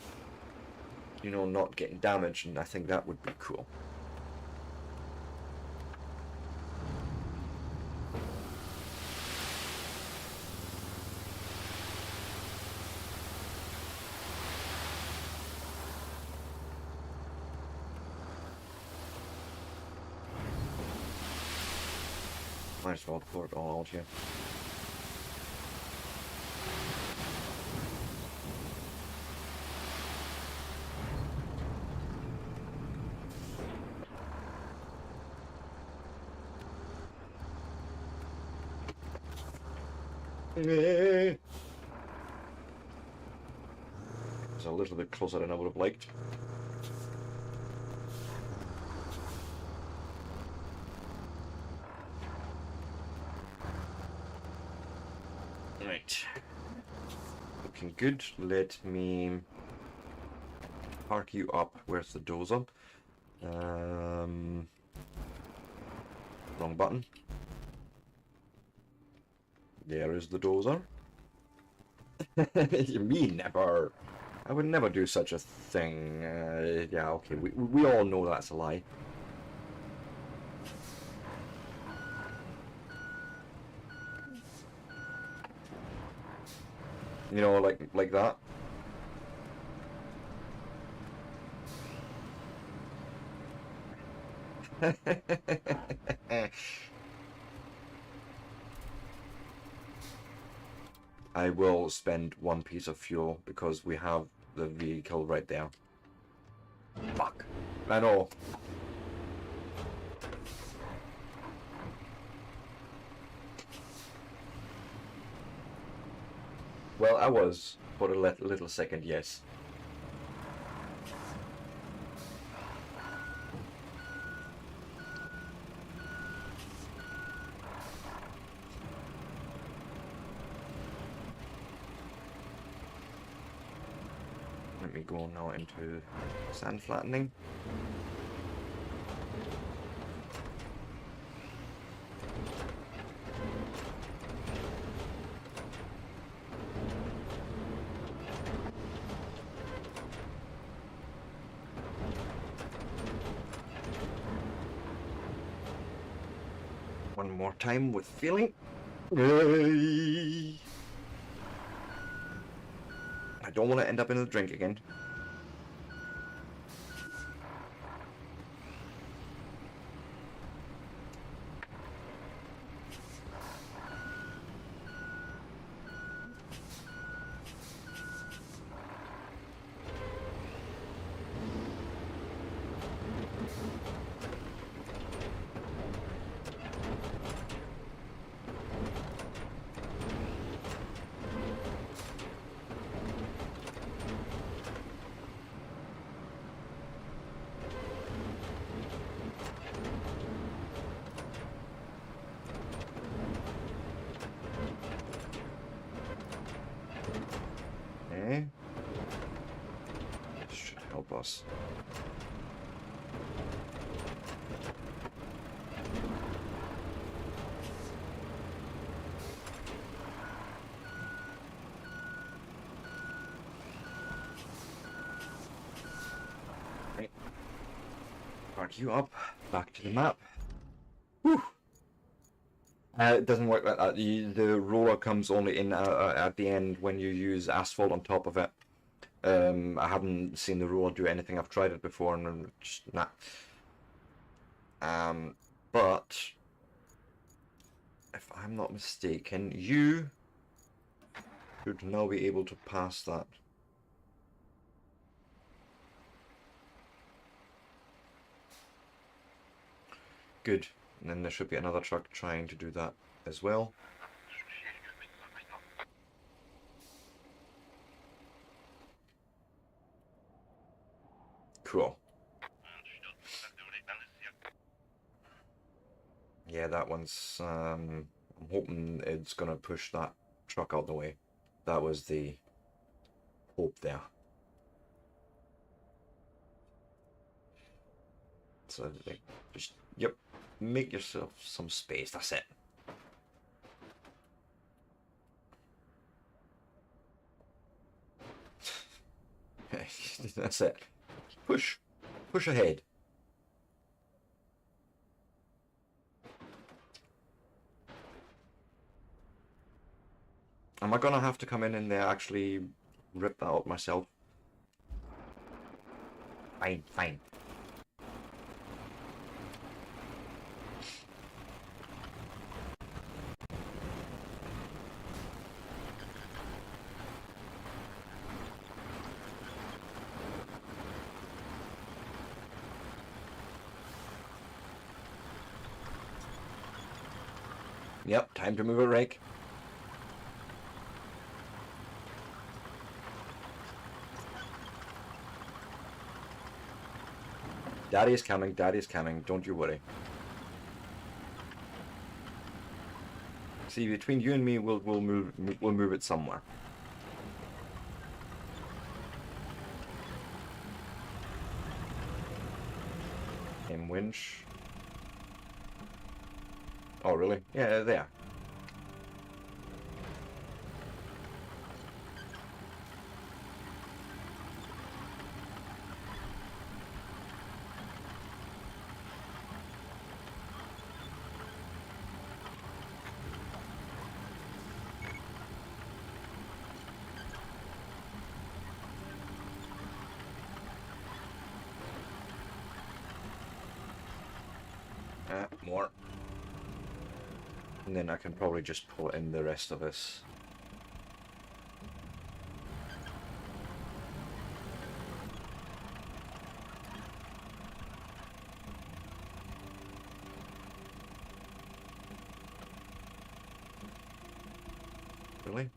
you know, not getting damaged, and I think that would be cool. Might as well pour it all out here. It's a little bit closer than I would have liked. Right. Looking good. Let me park you up. Where's the dozer? Wrong button. There is the dozer. Me never. I would never do such a thing. Yeah, okay. We all know that's a lie. You know, like that. I will spend one piece of fuel because we have the vehicle right there. Fuck. I know. Well, I was for a little second, yes. Let me go now into sand flattening. One more time with feeling. Yay! I don't want to end up in a drink again. Okay. This should help us. Right. Park you up. Back to the map. Whew. It doesn't work like that. The roller comes only in at the end when you use asphalt on top of it. I haven't seen the roller do anything. I've tried it before and I'm just nah. But if I'm not mistaken, you should now be able to pass that. Good. And then there should be another truck trying to do that as well. Cool. Yeah, that one's, I'm hoping it's gonna push that truck out the way. That was the hope there. So, like, just, yep, make yourself some space, that's it. That's it. Push. Push ahead. Am I gonna have to come in and there actually rip that out myself? Fine, fine. Yep, time to move a rake. Daddy is coming, Daddy is coming, don't you worry. See, between you and me, we'll move it somewhere. And winch. Oh, really? Yeah, there. More. And then I can probably just pull in the rest of this. Really?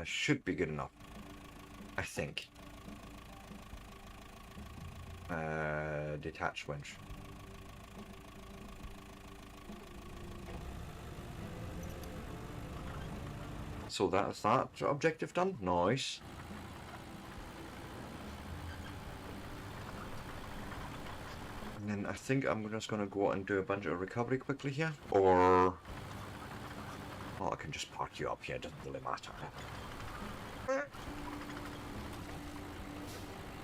Should be good enough. I think. Detach winch. So that's that objective done. Nice. And then I think I'm just gonna go out and do a bunch of recovery quickly here. Or... oh, I can just park you up here, doesn't really matter.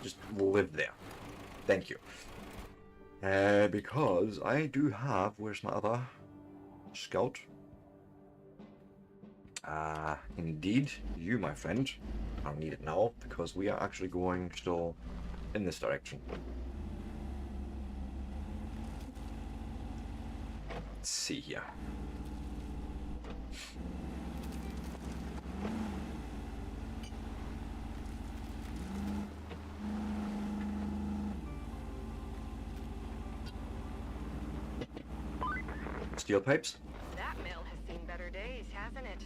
Just live there. Thank you. Because I do have... where's my other scout? Indeed, you, my friend. I don't need it now, because we are actually going still in this direction. Let's see here. Steel pipes? That mill has seen better days, hasn't it?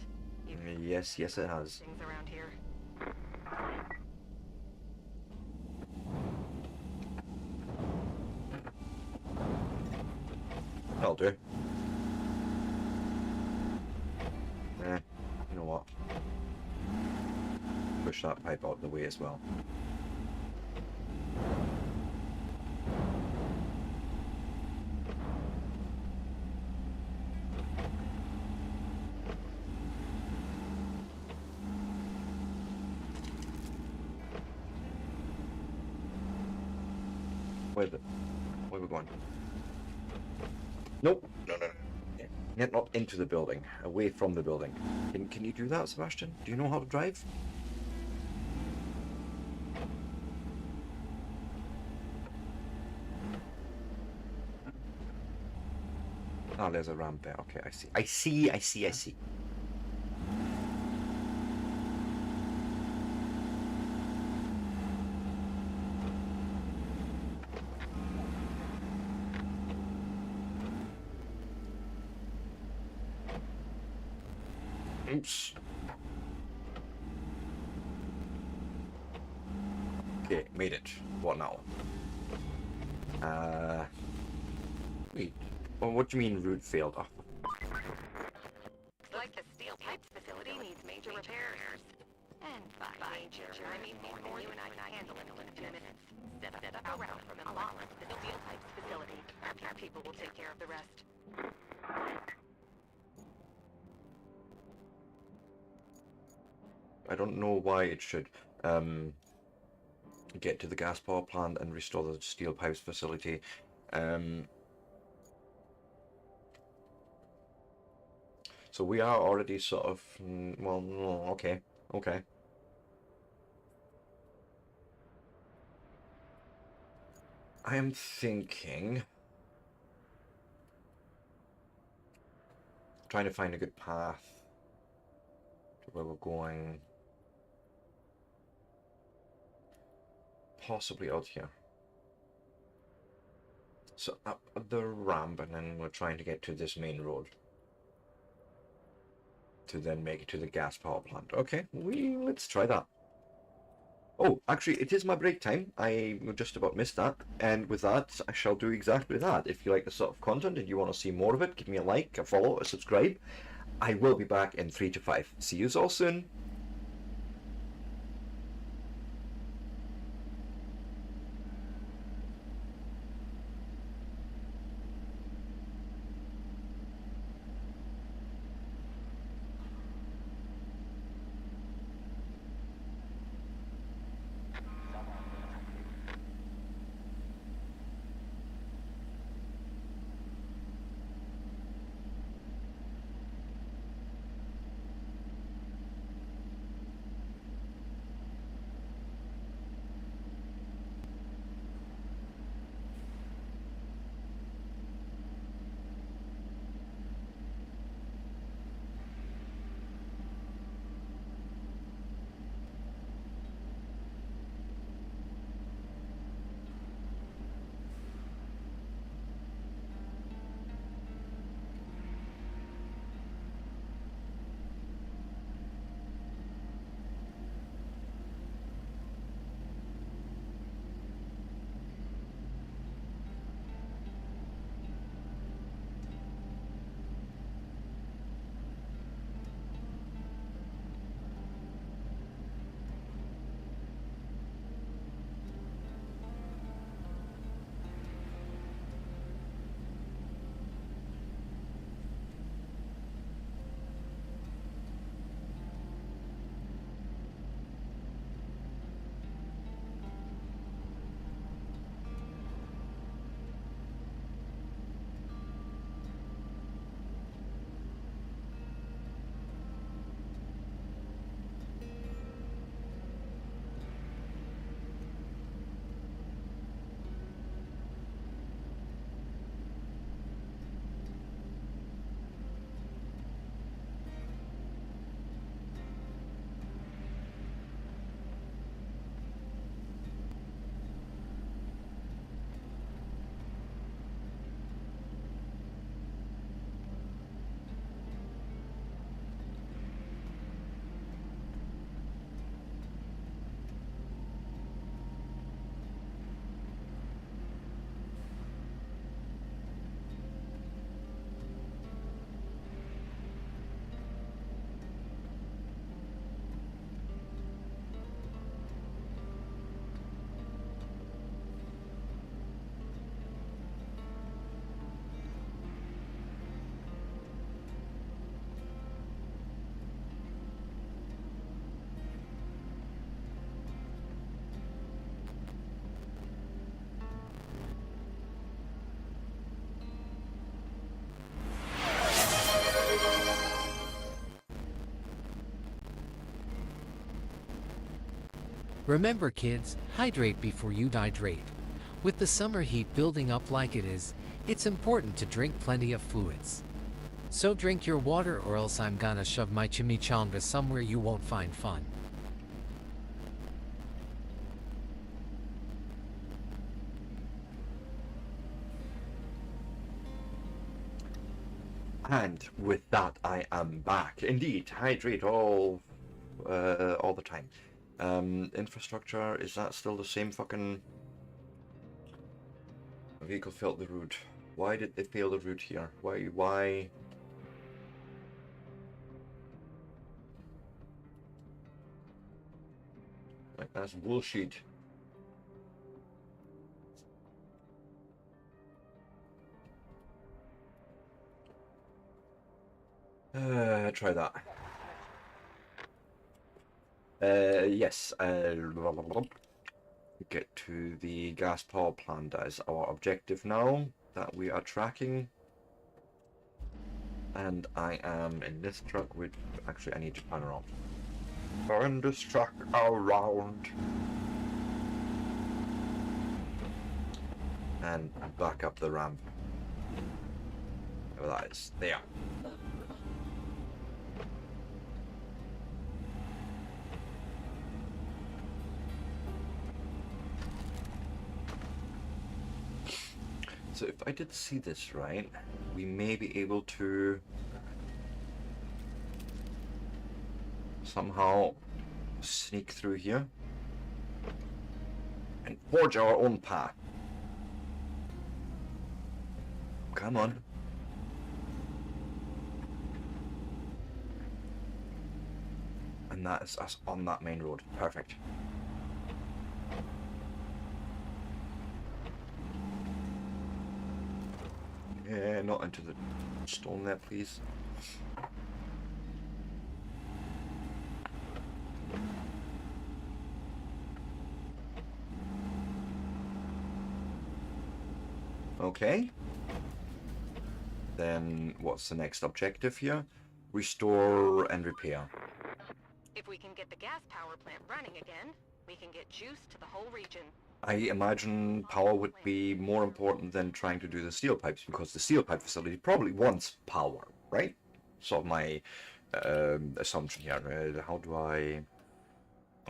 Yes, yes it has. Things around here. That'll do. You know what? Push that pipe out of the way as well. Where are we going? Nope. No. Get not into the building. Away from the building. Can you do that, Sebastian? Do you know how to drive? Ah, there's a ramp there. Okay, I see. Oops. Okay, made it. What now? Wait. Well, what do you mean route failed? Oh, Looks like the steel pipes facility needs major repairs. And by major, I mean more than you and I can handle in a few minutes. Set up a route from Milan to the steel pipes facility. Our people will take care of the rest. I don't know why it should get to the gas power plant and restore the steel pipes facility. So we are already sort of, well, no, okay, okay. I am thinking, trying to find a good path to where we're going. Possibly out here. So up the ramp, and then we're trying to get to this main road to then make it to the gas power plant. Okay, let's try that. Oh, actually, it is my break time. I just about missed that. And with that, I shall do exactly that. If you like the sort of content and you want to see more of it, give me a like, a follow, a subscribe. I will be back in 3 to 5. See you all soon. Remember kids, hydrate before you dihydrate. With the summer heat building up like it is, it's important to drink plenty of fluids. So drink your water or else I'm gonna shove my chimichanga somewhere you won't find fun. And with that, I am back. Indeed, hydrate all the time. Infrastructure, is that still the same fucking... Vehicle failed the route. Why did they fail the route here? Why? Like, that's bullshit. Try that. Yes. Get to the gas power plant. That is our objective now that we are tracking. And I am in this truck with... Actually, I need to turn around. Turn this truck around. And back up the ramp. There that is. There. So if I did see this right, we may be able to somehow sneak through here and forge our own path. Come on. And that is us on that main road. Perfect. Yeah, not into the stone there, please. Okay. Then what's the next objective here? Restore and repair. If we can get the gas power plant running again, we can get juice to the whole region. I imagine power would be more important than trying to do the steel pipes, because the steel pipe facility probably wants power, right? Sort of my assumption here. How do I...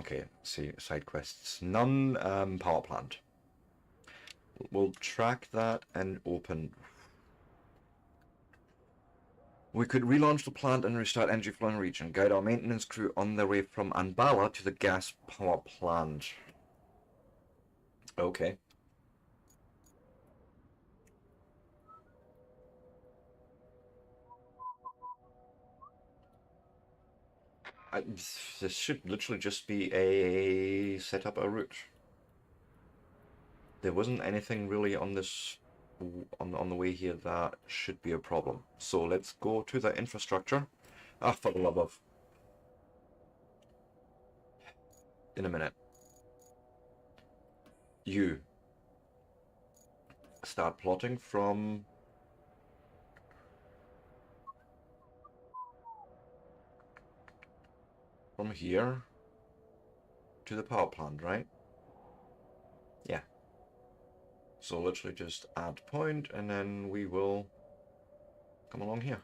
Okay, see, side quests. None, power plant. We'll track that and open... We could relaunch the plant and restart energy flow in the region. Guide our maintenance crew on their way from Anbala to the gas power plant. Okay. This should literally just be a set up a route. There wasn't anything really on this on the way here that should be a problem. So let's go to the infrastructure. Ah, for the love of. In a minute. You start plotting from here to the power plant, right? Yeah. So literally just add point and then we will come along here.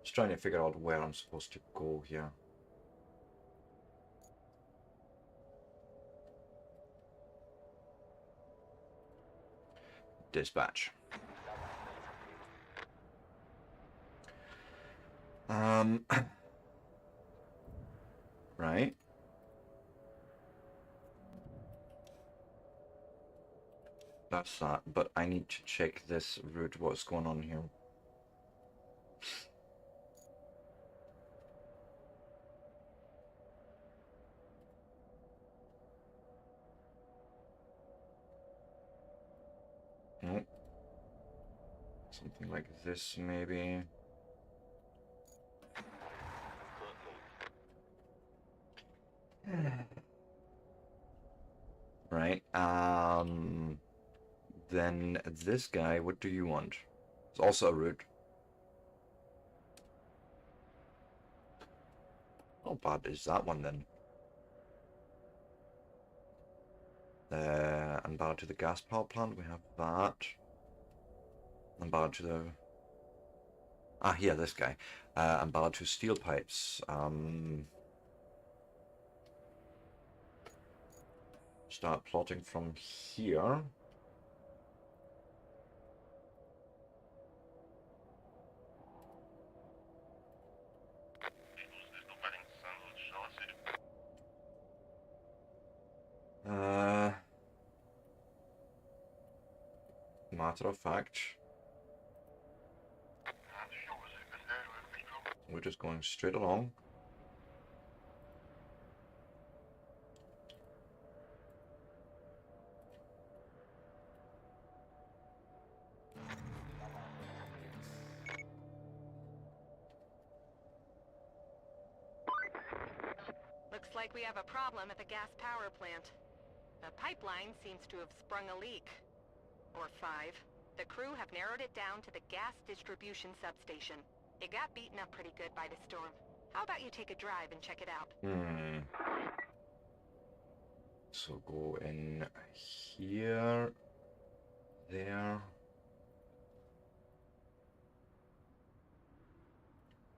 Just trying to figure out where I'm supposed to go here. Dispatch. Right. That's that, but I need to check this route, what's going on here. Nope. Something like this, maybe. right? Then this guy, what do you want? It's also a route. How bad is that one then? And bad to the gas power plant, we have that. And bad to the... Ah, yeah, this guy. And bad to steel pipes. Start plotting from here. Matter of fact, we're just going straight along. Looks like we have a problem at the gas power plant. The pipeline seems to have sprung a leak. Or 5. The crew have narrowed it down to the gas distribution substation. It got beaten up pretty good by the storm. How about you take a drive and check it out? So go in here, there.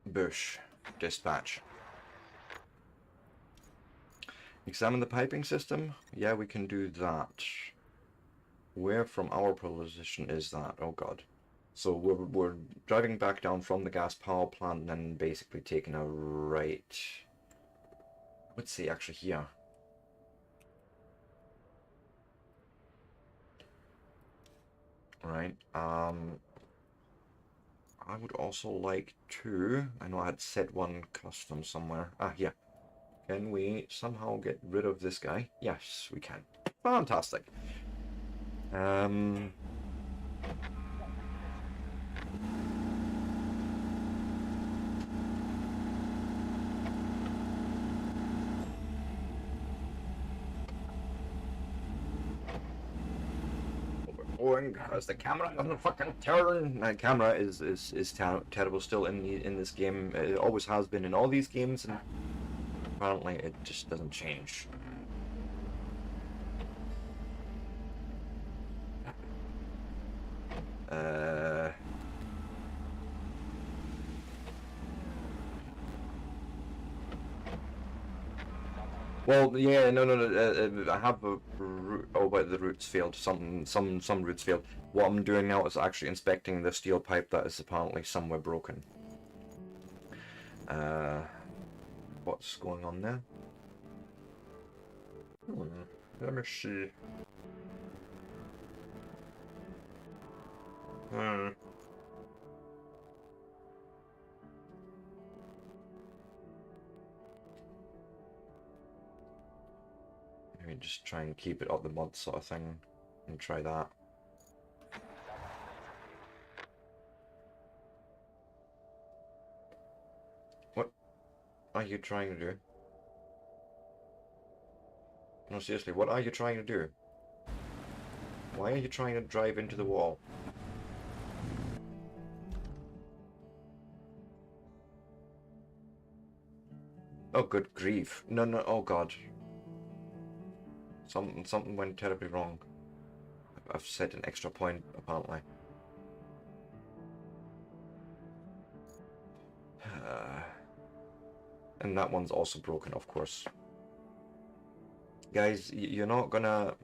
Bush, dispatch. Examine the piping system. Yeah, we can do that. Where from our position is that? Oh god. So we're driving back down from the gas power plant and then basically taking a right. Let's see, actually here. Right. I would also like to... I know I had set one custom somewhere. Ah, here. Can we somehow get rid of this guy? Yes, we can. Fantastic. Going because the camera doesn't fucking turn. The camera is terrible still in this game. It always has been in all these games, and apparently it just doesn't change. Well, yeah, no. I have a route. Oh, but the route's failed. Some routes failed. What I'm doing now is actually inspecting the steel pipe that is apparently somewhere broken. What's going on there? Let me see. Maybe just try and keep it up the mud sort of thing and try that. What are you trying to do? No, seriously, what are you trying to do? Why are you trying to drive into the wall? Oh, good grief. No, oh god. Something went terribly wrong. I've set an extra point, apparently. And that one's also broken, of course. Guys, you're not gonna...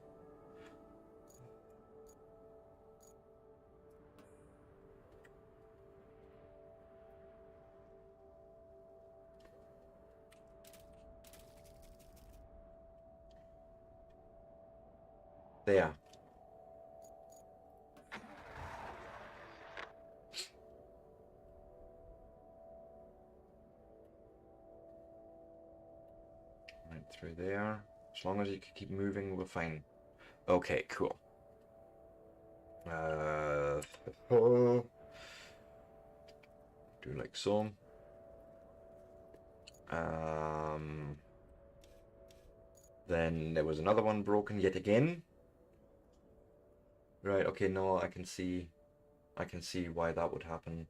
There. Right through there. As long as you can keep moving, we're fine. Okay, cool. Do like so. Then there was another one broken yet again. Right, okay, no, I can see why that would happen.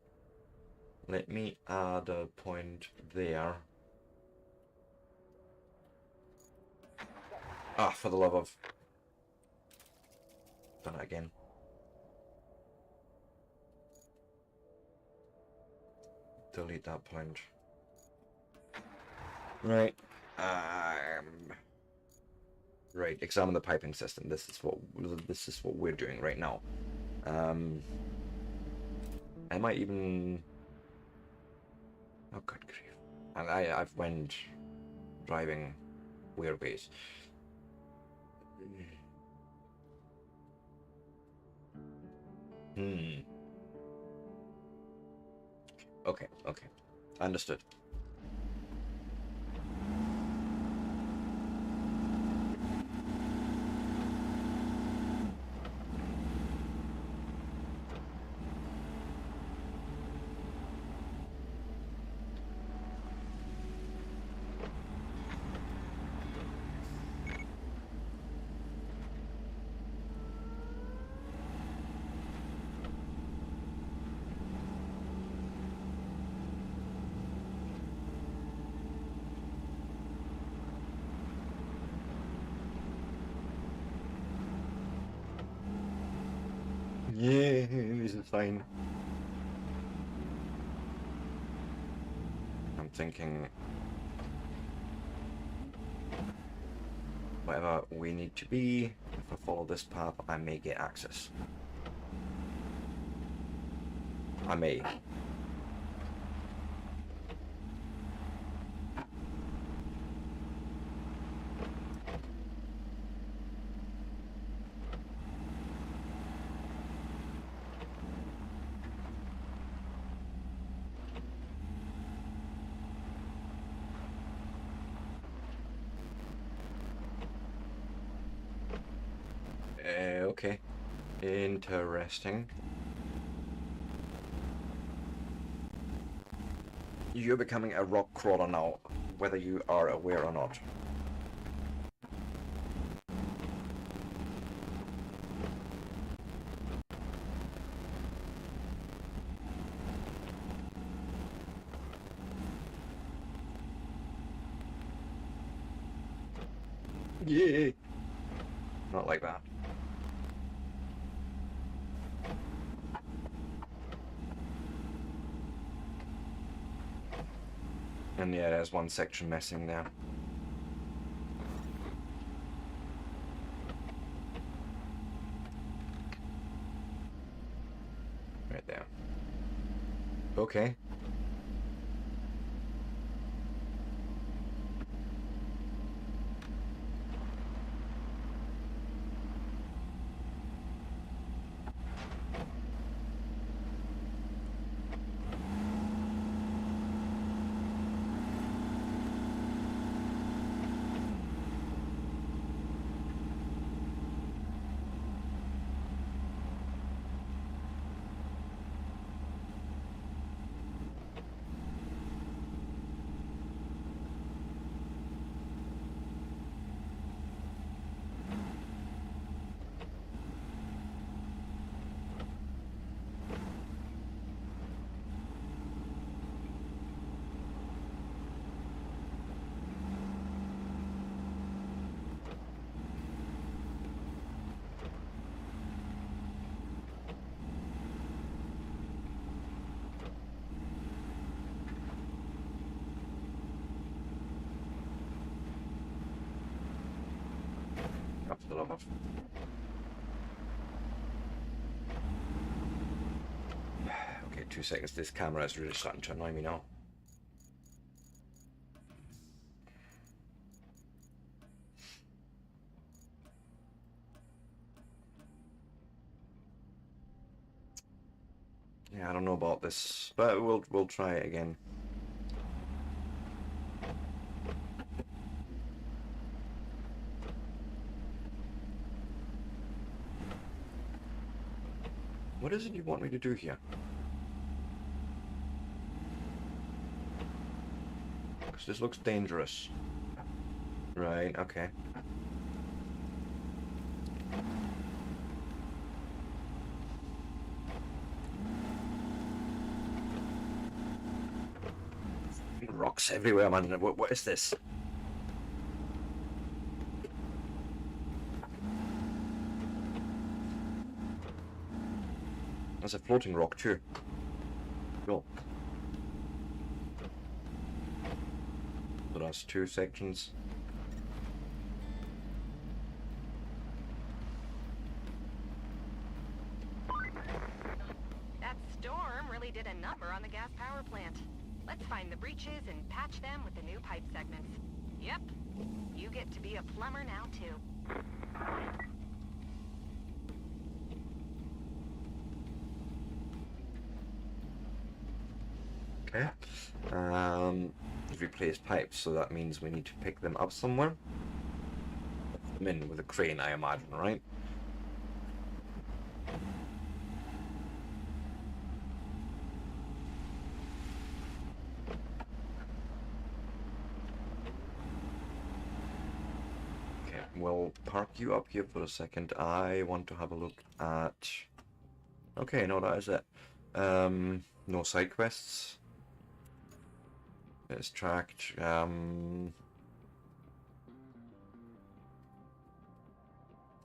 Let me add a point there. Ah, for the love of... Done it again. Delete that point. Right. Right, examine the piping system. This is what we're doing right now. I might even... Oh, good grief. And I've went driving weird ways. Okay, okay. Understood. Yeah, this is fine. I'm thinking whatever we need to be, if I follow this path, I may get access. I may. Okay. Interesting. You're becoming a rock crawler now, whether you are aware or not. Yeah. Not like that. And yeah, there's one section missing there. Right there. Okay. Up to the love of. Okay, 2 seconds. This camera is really starting to annoy me now. Yeah, I don't know about this, but we'll try it again. What is it you want me to do here? Because this looks dangerous. Right, okay. rocks everywhere, man. What is this? There's a floating rock too. Cool. So that's 2 sections. That storm really did a number on the gas power plant. Let's find the breaches and patch them with the new pipe segments. Yep, you get to be a plumber now too. Okay. Replace pipes, so that means we need to pick them up somewhere. Put them in with a crane, I imagine, right? Okay, we'll park you up here for a second. I want to have a look at... Okay, no, that is it. No side quests. It's tracked.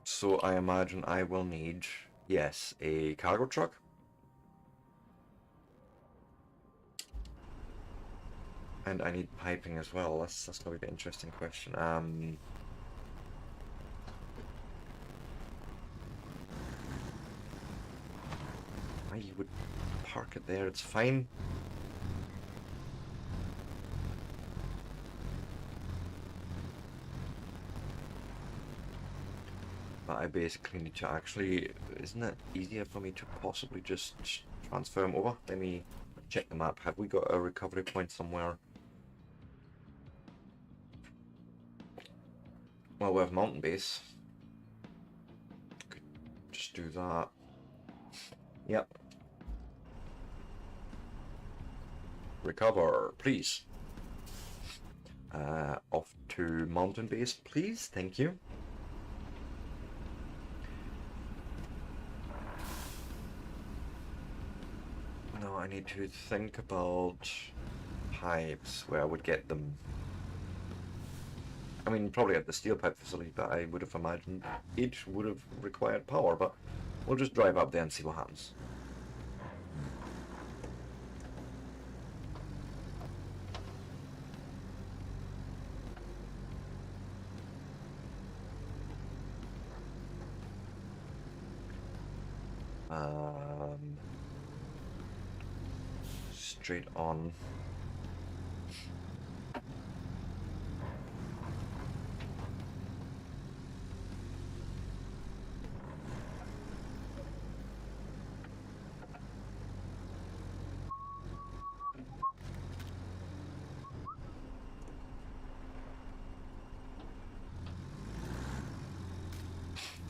So I imagine I will need, yes, a cargo truck. And I need piping as well. That's gonna be the interesting question. I would park it there. It's fine. But I basically need to actually... Isn't it easier for me to possibly just transfer them over? Let me check the map. Have we got a recovery point somewhere? Well, we have mountain base. Could just do that. Yep. Recover, please. Off to mountain base, please. Thank you. Now I need to think about pipes, where I would get them. I mean, probably at the steel pipe facility, but I would have imagined each would have required power, but we'll just drive up there and see what happens. Straight on.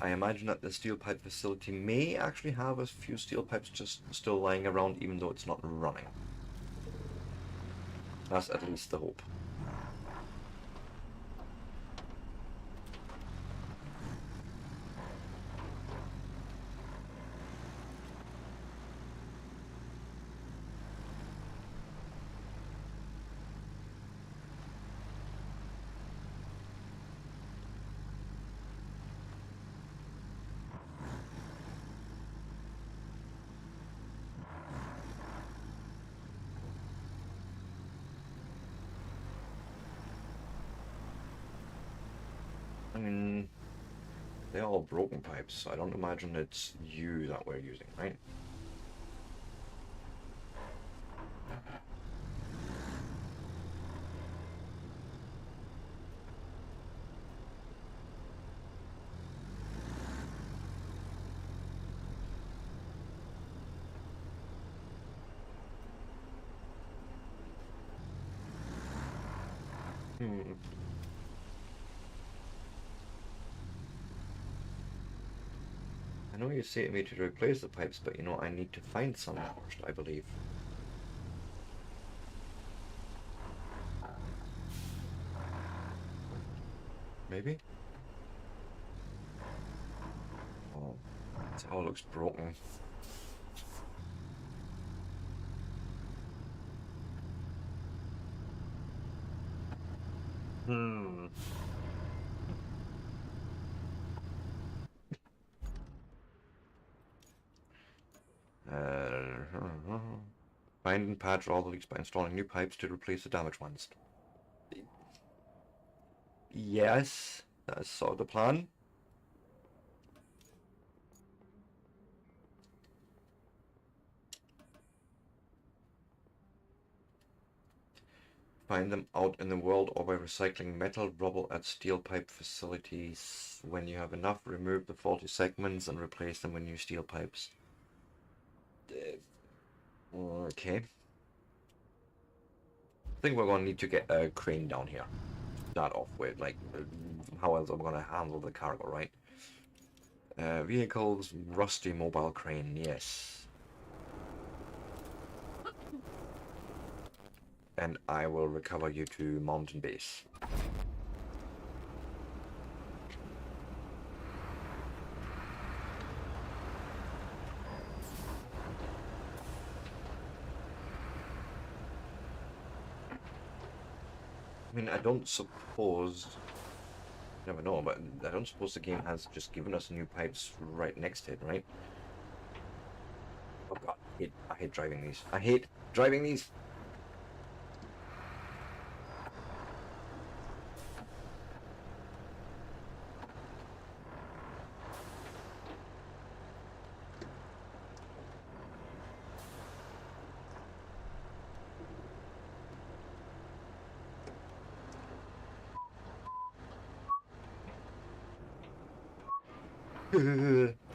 I imagine that the steel pipe facility may actually have a few steel pipes just still lying around, even though it's not running. That's at least the hope. I mean, they're all broken pipes, so I don't imagine it's you that we're using, right? I know you say to me to replace the pipes, but you know, I need to find some first, I believe. Maybe? Oh, it all looks broken. Find and patch all the leaks by installing new pipes to replace the damaged ones. Yes, that's sort of the plan. Find them out in the world or by recycling metal rubble at steel pipe facilities. When you have enough, remove the faulty segments and replace them with new steel pipes. Okay. I think we're going to need to get a crane down here. Start off with, like, how else are we going to handle the cargo, right? Vehicles, rusty mobile crane, yes. And I will recover you to mountain base. I mean, I don't suppose... Never know, but I don't suppose the game has just given us new pipes right next to it, right? Oh god, I hate driving these. I hate driving these!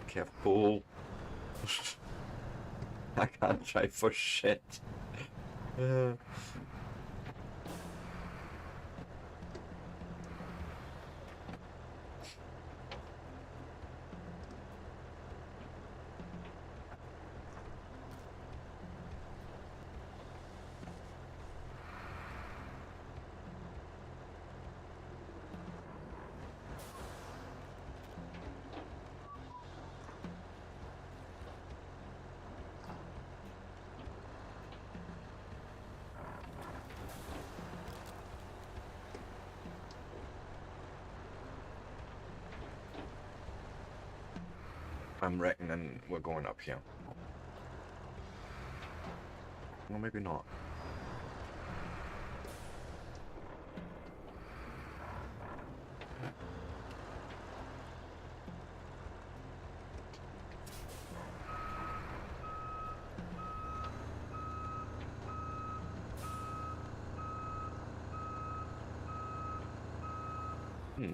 Careful. I can't drive for shit. I'm reckoning we're going up here. Well, maybe not.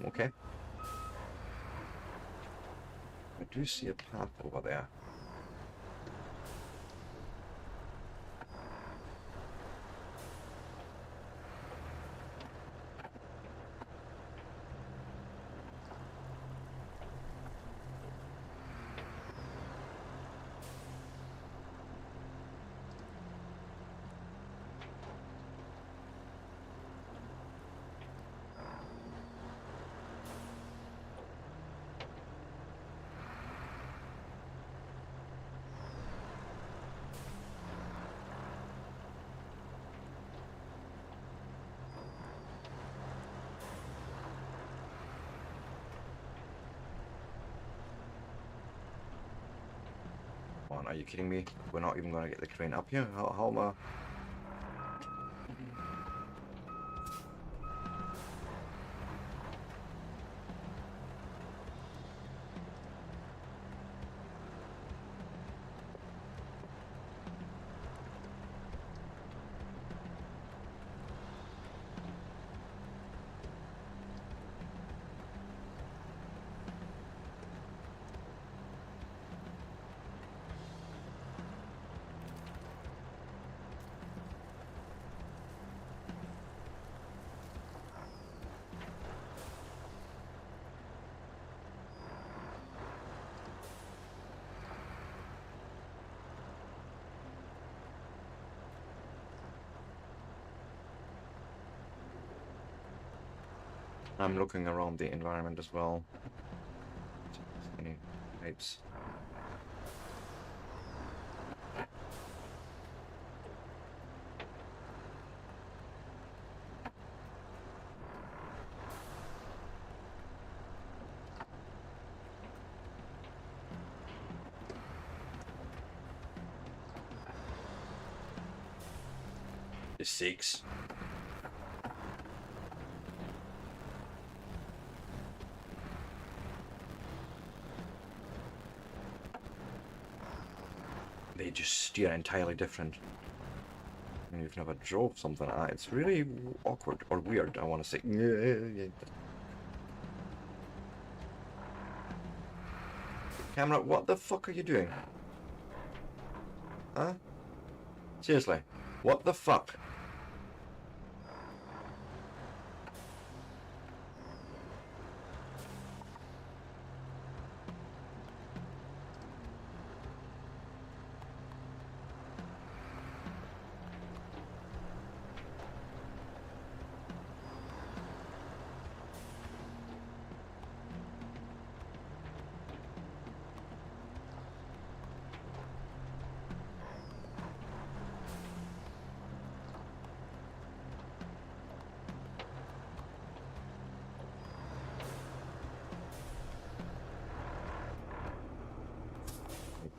Okay. I do see a path over there. Are you kidding me? We're not even going to get the crane up here? How am I... I'm looking around the environment as well. Any pipes? goodness sakes. They just steer entirely different. And you've never drove something like that. It's really awkward or weird, I want to say. Camera, what the fuck are you doing? Huh? Seriously, what the fuck?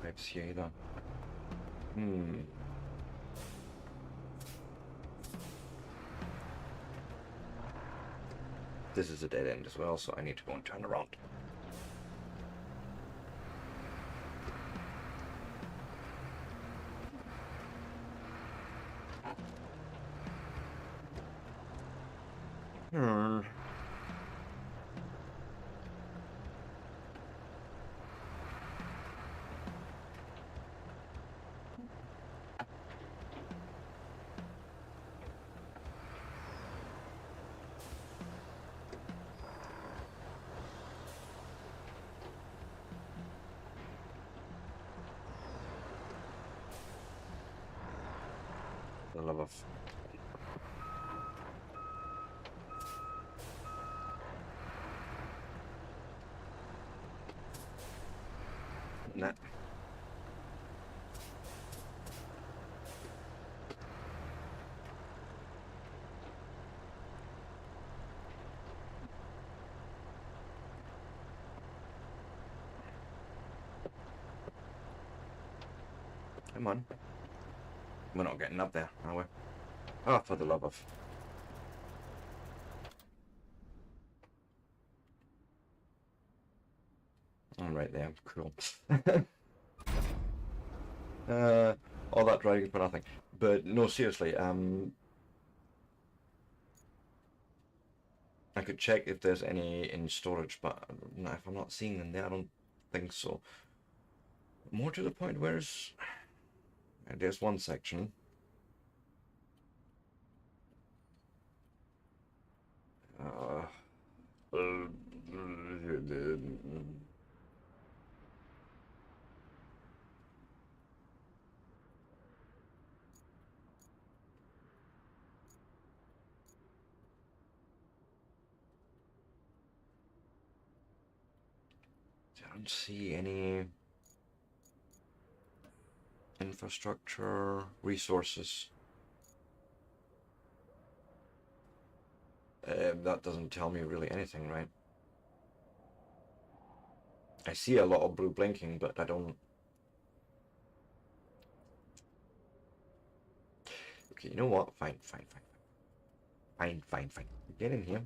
Pipes here either. This is a dead end as well, so I need to go and turn around. The love of... Nah. Come on. We're not getting up there, are we? Oh, for the love of... I'm right there, cool. All that driving for nothing. But no, seriously, I could check if there's any in storage, but if I'm not seeing them there, I don't think so. More to the point, where's... There's one section. I don't see any infrastructure resources. That doesn't tell me really anything, right? I see a lot of blue blinking, but I don't... Okay, you know what? Fine. Get in here.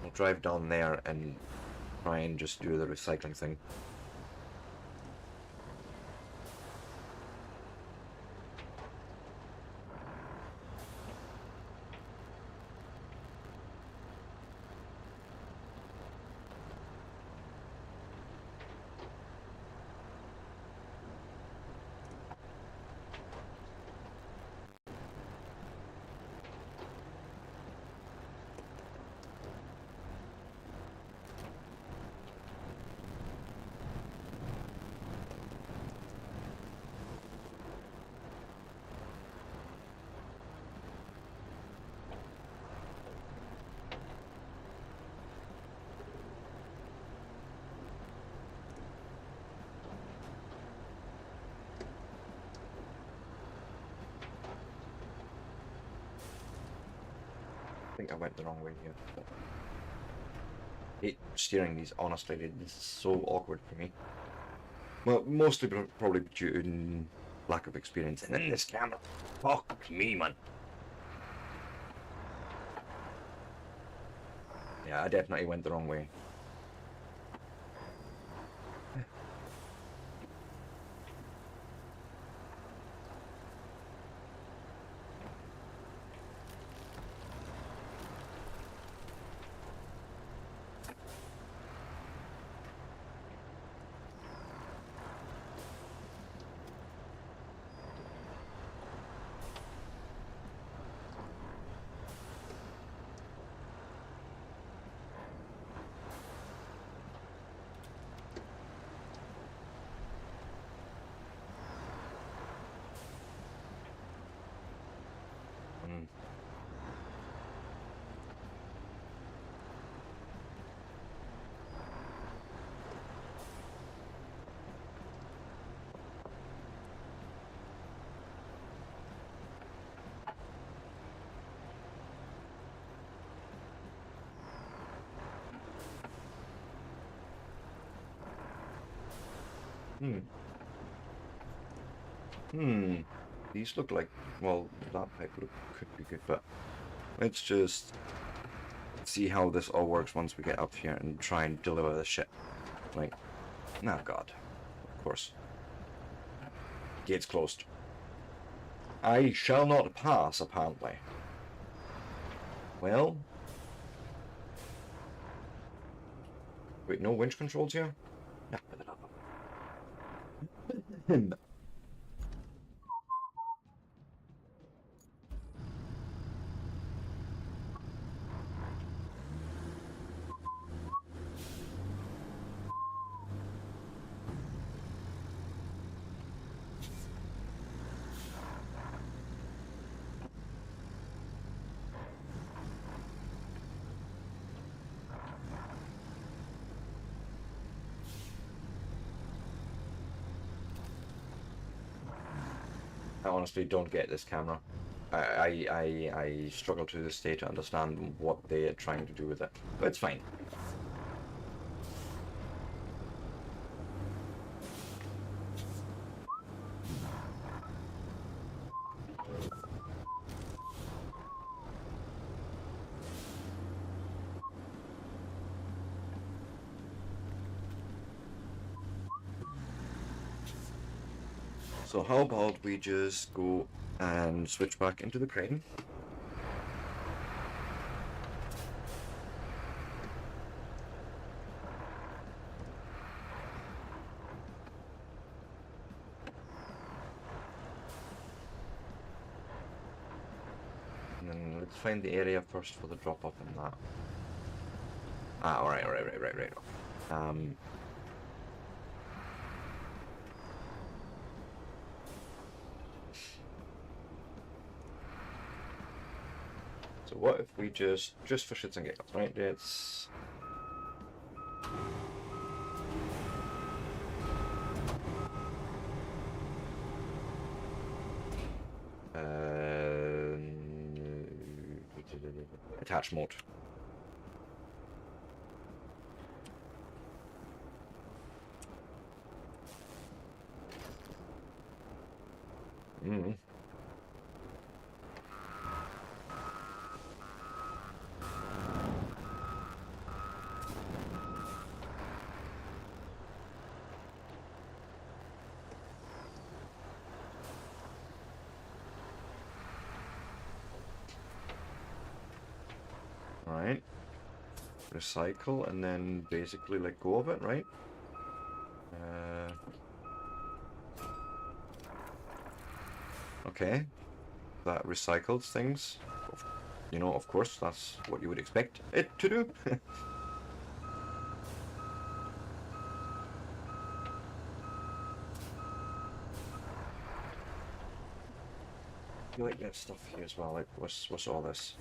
I'll drive down there and try and just do the recycling thing. I think I went the wrong way here. Hate steering these, honestly, this is so awkward for me. Well, mostly probably due to lack of experience. And then this camera. Fuck me, man. Yeah, I definitely went the wrong way. Mm. Hmm. Hmm. These look like, well, that pipe could be good, but let's just see how this all works once we get up here and try and deliver this shit. Like, oh god. Of course. Gates closed. I shall not pass, apparently. Well. Wait, no winch controls here? Yeah, put it up. I honestly don't get this camera. I struggle to this day to understand what they are trying to do with it, but it's fine. So how about we just go and switch back into the crane? And then let's find the area first for the drop off and that. Ah, alright. So what if we just for shits and giggles, right? Let's attach mode. Mm. Alright. Recycle and then basically let go of it, right? Okay. That recycles things. You know, of course, that's what you would expect it to do. You like that stuff here as well, like what's all this?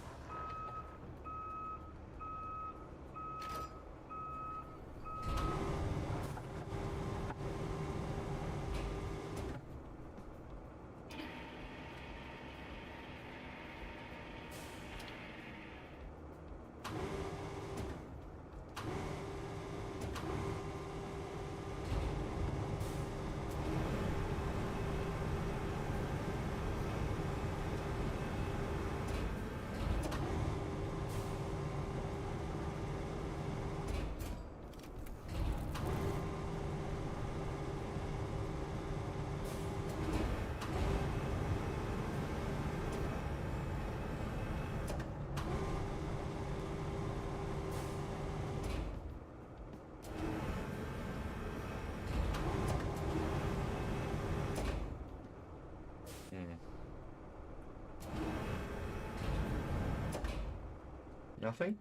Nothing?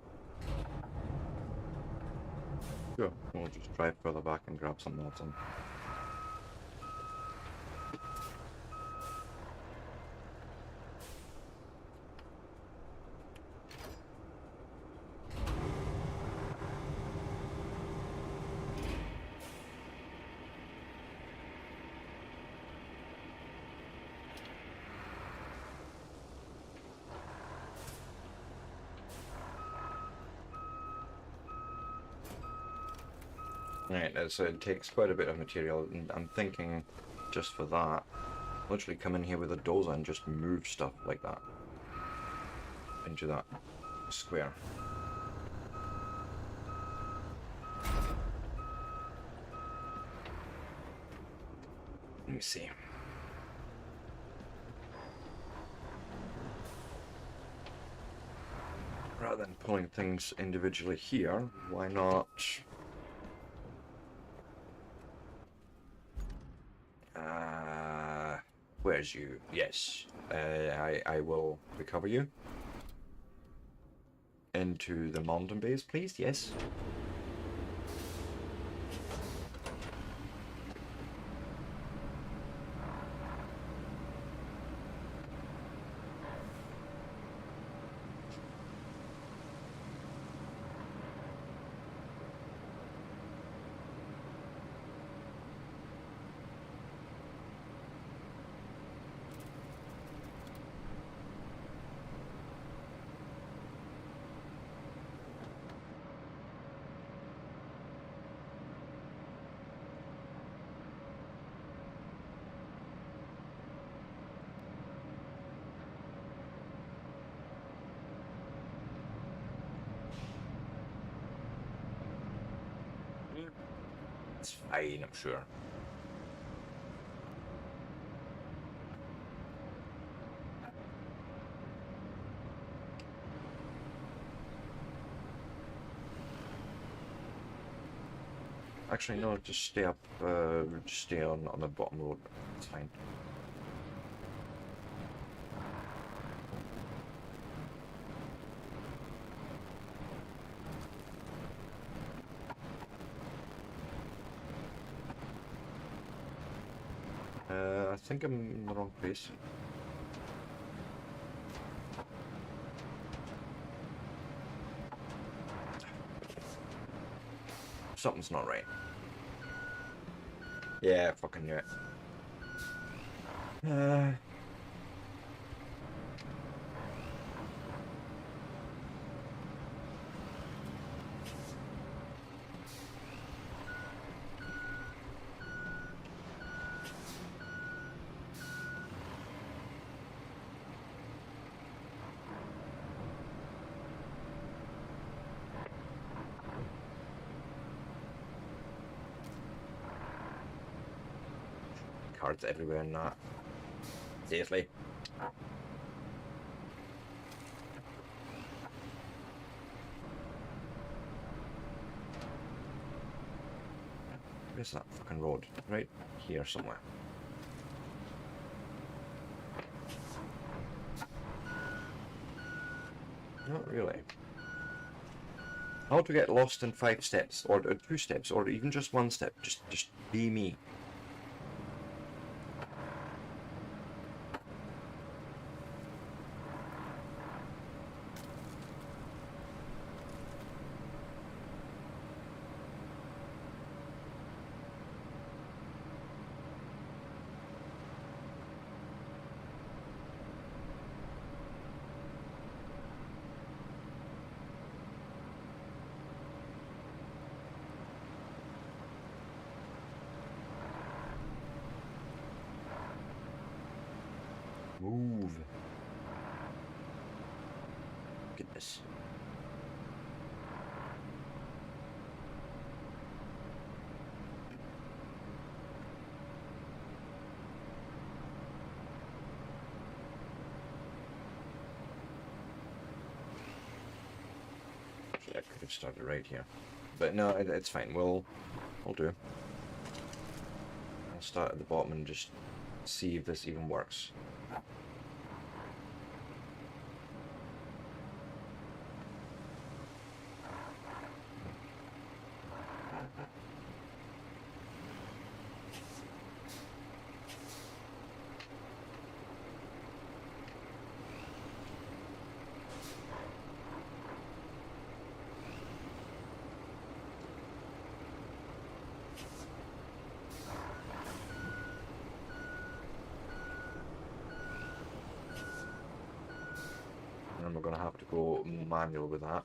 Sure, we'll just drive further back and grab some Molten. Right, so it takes quite a bit of material, and I'm thinking, just for that, literally come in here with a dozer and just move stuff like that into that square. Let me see. Rather than pulling things individually here, why not... where's you? Yes. I will recover you. Into the mountain base, please. Yes. It's fine, I'm sure. Actually, no, just stay up, just stay on the bottom road. It's fine. I think I'm in the wrong place. Something's not right. Yeah, I fucking knew it. Cards everywhere and that. Seriously. Where's that fucking road? Right here somewhere. Not really. How to get lost in 5 steps, or 2 steps, or even just 1 step. Just be me. Move. Goodness. Actually, I could have started right here. But no, it's fine. We'll do. I'll start at the bottom and just see if this even works. to go manual with that.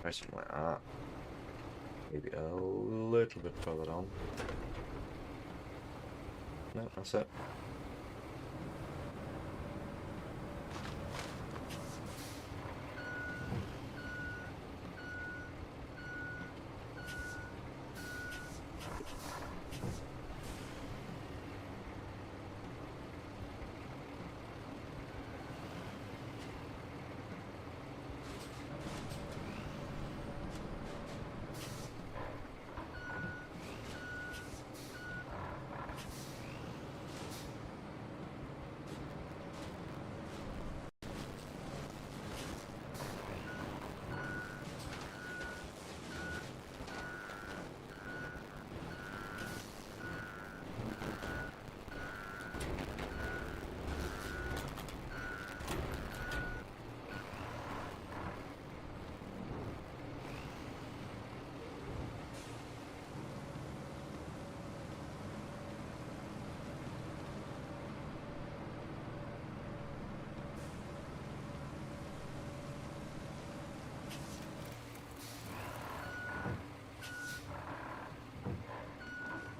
Try something like that. Maybe a little bit further on. No, that's it.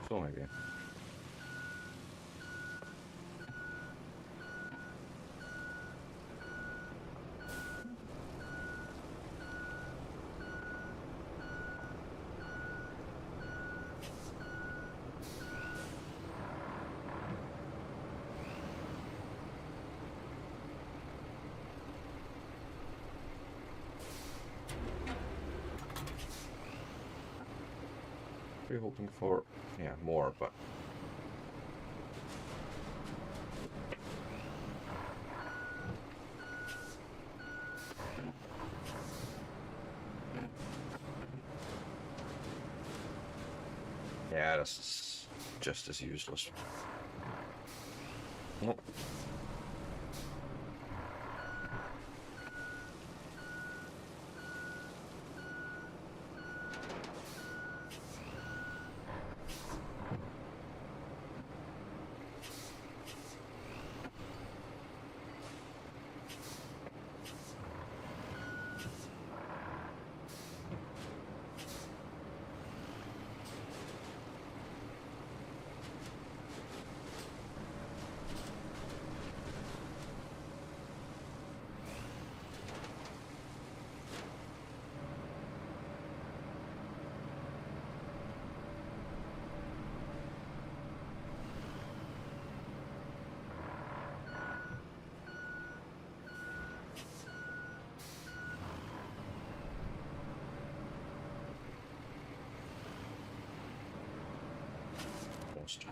So maybe. We're hoping for, yeah, more, but yeah, this is just as useless. Nope. Almost.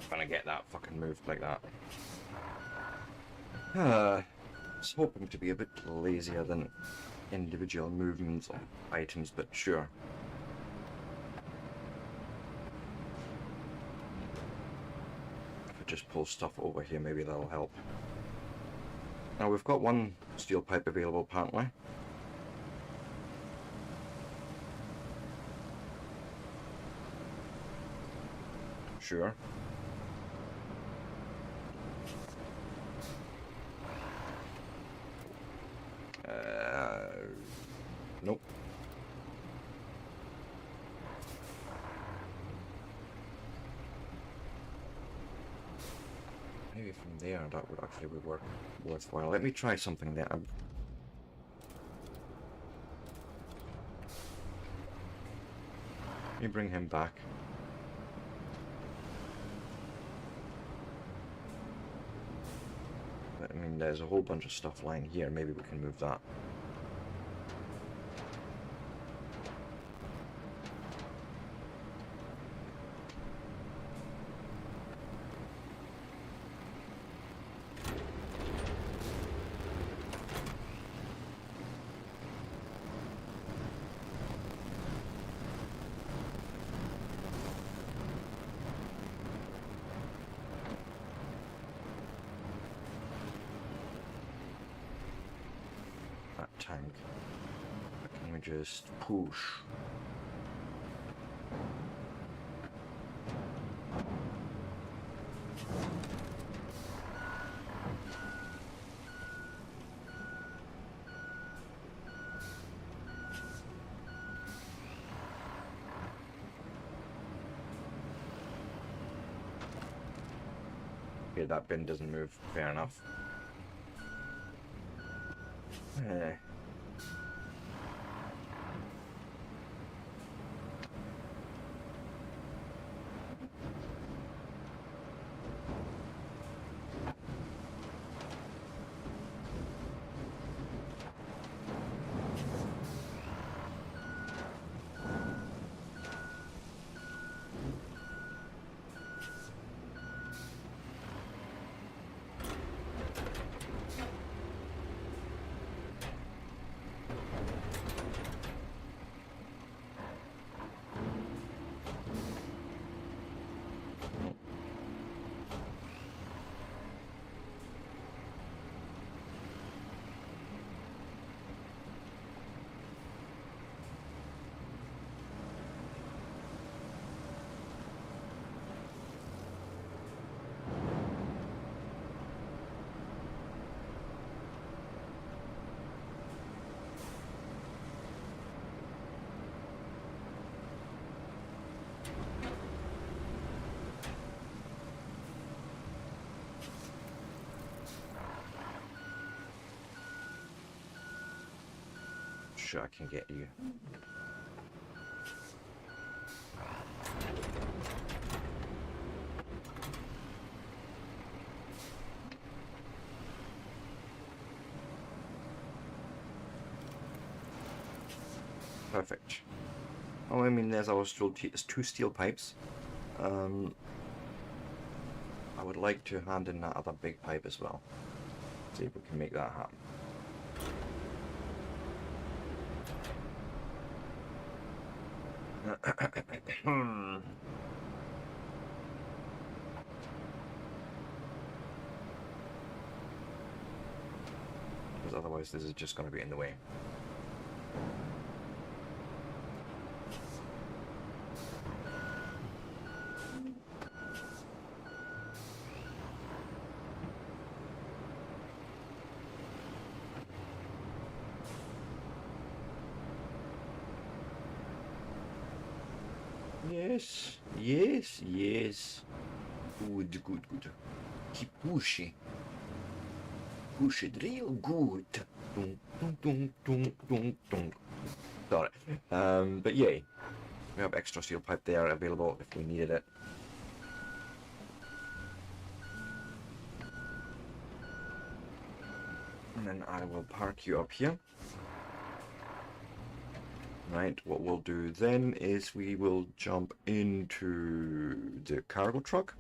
Trying to get that fucking moved like that. I was hoping to be a bit lazier than individual movements of items, but sure. If I just pull stuff over here, maybe that'll help. Now we've got one steel pipe available apparently. Sure. Nope. maybe from there that would actually be worthwhile. Let me try something there. Let me bring him back. I mean, there's a whole bunch of stuff lying here. Maybe we can move that. Tank. Can we just push? Okay, that bin doesn't move. Fair enough. Sure, I can get you. Perfect. Oh, I mean, there's our two steel pipes. I would like to hand in that other big pipe as well. See if we can make that happen. Because otherwise this is just going to be in the way. Yes, yes, yes. Good, good, good. Keep pushing. Push it real good. Dun, dun, dun, dun, dun, dun. Sorry. But yay. We have extra steel pipe there available if we needed it. And then I will park you up here. Right, what we'll do then is we will jump into the cargo truck.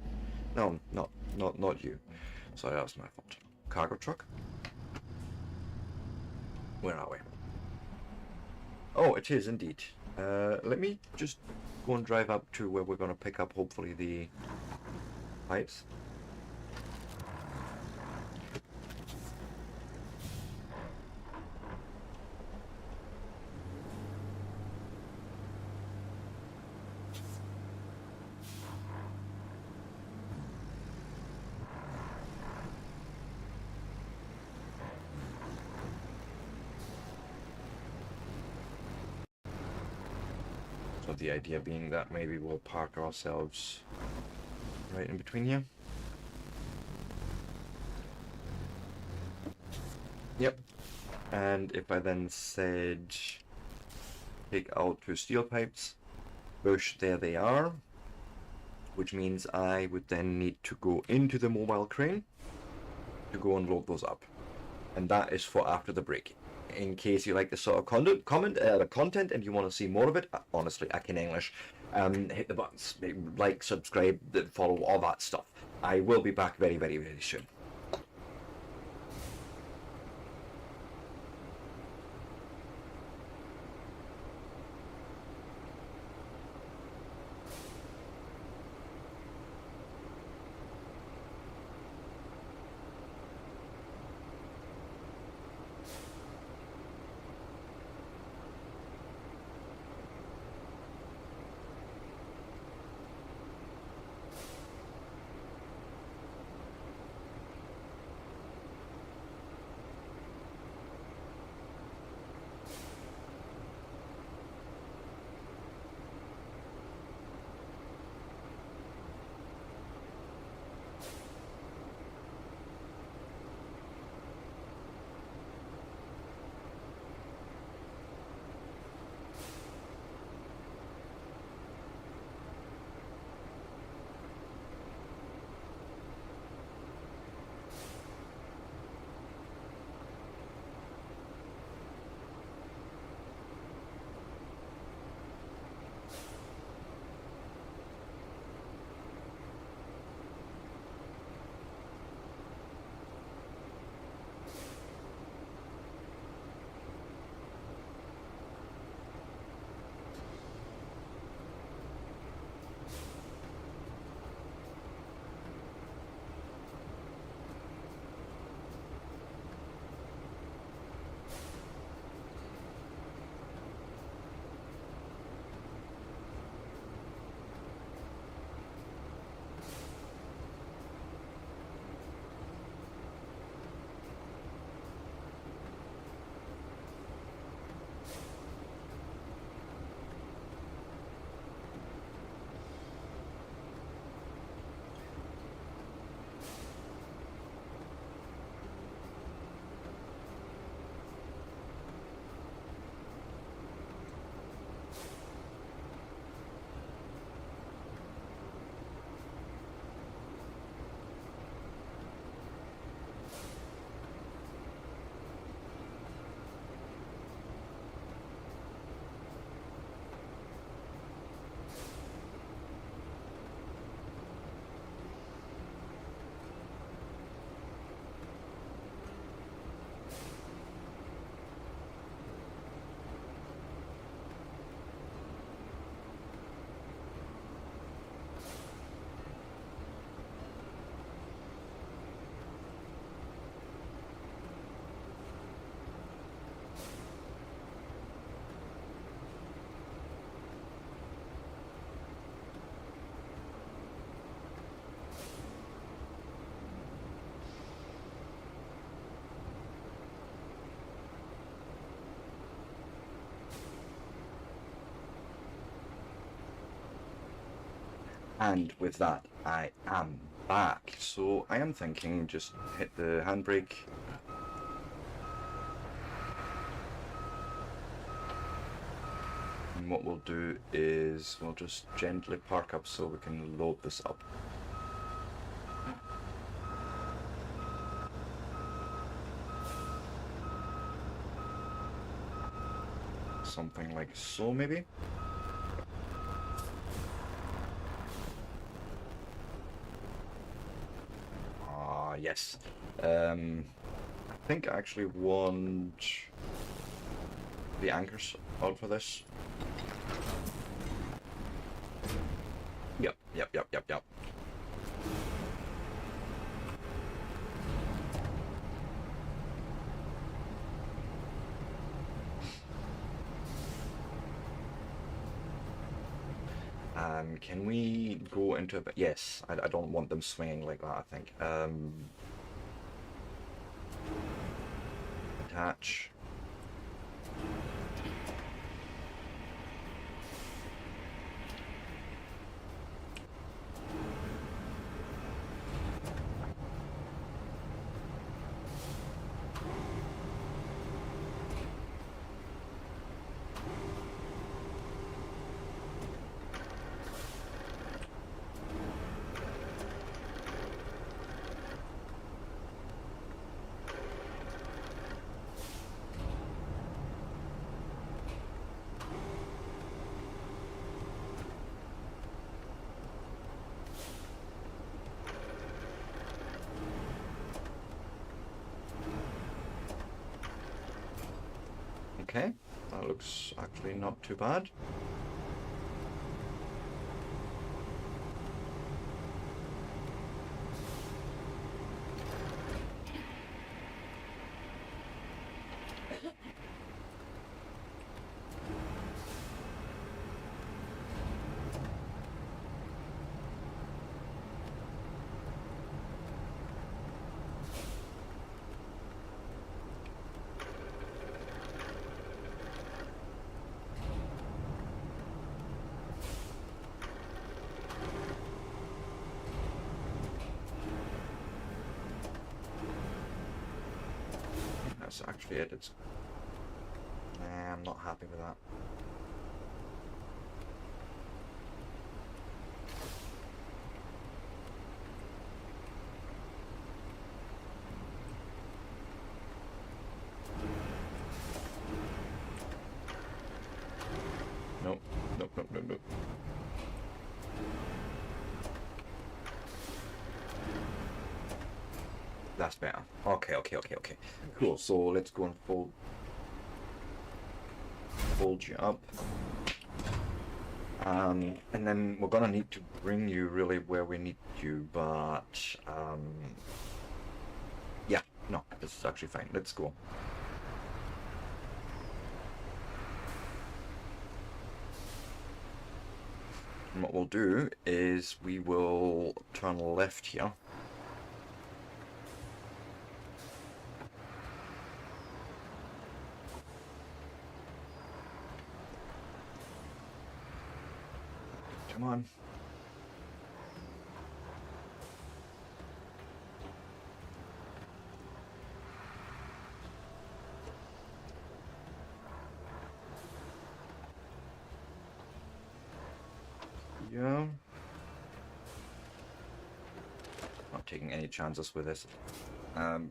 No, not you. Sorry, that was my fault. Cargo truck. Where are we? Oh, it is indeed. Let me just go and drive up to where we're going to pick up, hopefully, the pipes. So the idea being that maybe we'll park ourselves right in between here. Yep. And if I then said take out 2 steel pipes, push, there they are, which means I would then need to go into the mobile crane to go and load those up. And that is for after the break. In case you like this sort of content and you want to see more of it, honestly, I can English, hit the buttons, like, subscribe, follow, all that stuff. I will be back very, very, very soon. And with that, I am back. So I am thinking just hit the handbrake. And what we'll do is we'll just gently park up so we can load this up. Something like so, maybe? Yes. I think I actually want the anchors out for this. Yep. Can we go into a bit? Yes, I don't want them swinging like that, I think. Attach. Okay, that looks actually not too bad. That's actually it. It's... Nah, I'm not happy with that. Nope. Nope, nope, nope, nope. That's better. Okay, okay, okay, okay. Cool, so let's go and fold you up. And then we're gonna need to bring you really where we need you, but yeah, no, this is actually fine. Let's go. And what we'll do is we will turn left here. Come on. Yeah. Not taking any chances with this. We're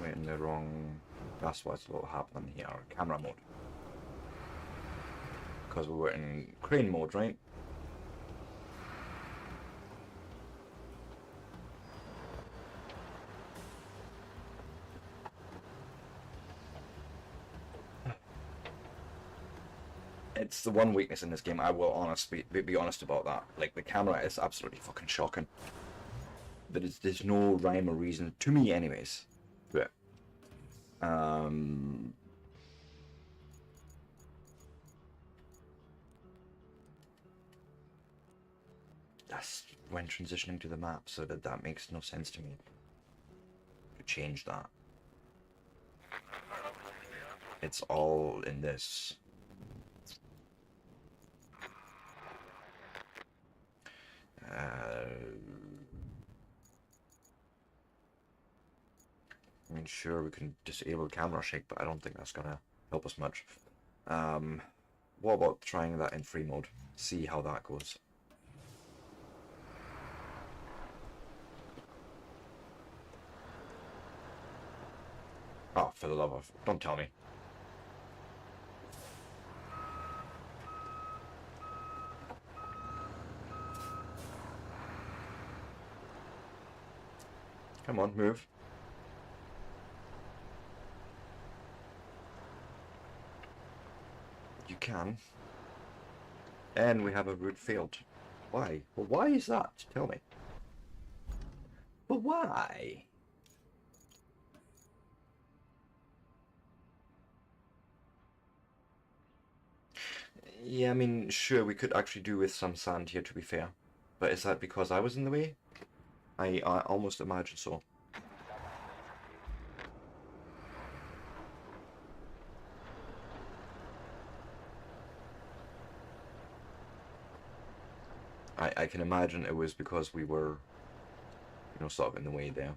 in the wrong... That's what's happening here. Camera mode. Because we were in crane mode, right? It's the one weakness in this game. I will honestly be honest about that. Like, the camera is absolutely fucking shocking. But there's no rhyme or reason, to me anyways, to it. That's when transitioning to the map, so that makes no sense to me. To change that. It's all in this. I mean, sure, we can disable camera shake, but I don't think that's gonna help us much. What about trying that in free mode? See how that goes. Oh, for the love of... Don't tell me. Come on, move. You can. And we have a route failed. Why? Well, why is that? Tell me. But why? Yeah, I mean, sure, we could actually do with some sand here, to be fair. But is that because I was in the way? I almost imagine so. I can imagine it was because we were, you know, sort of in the way there.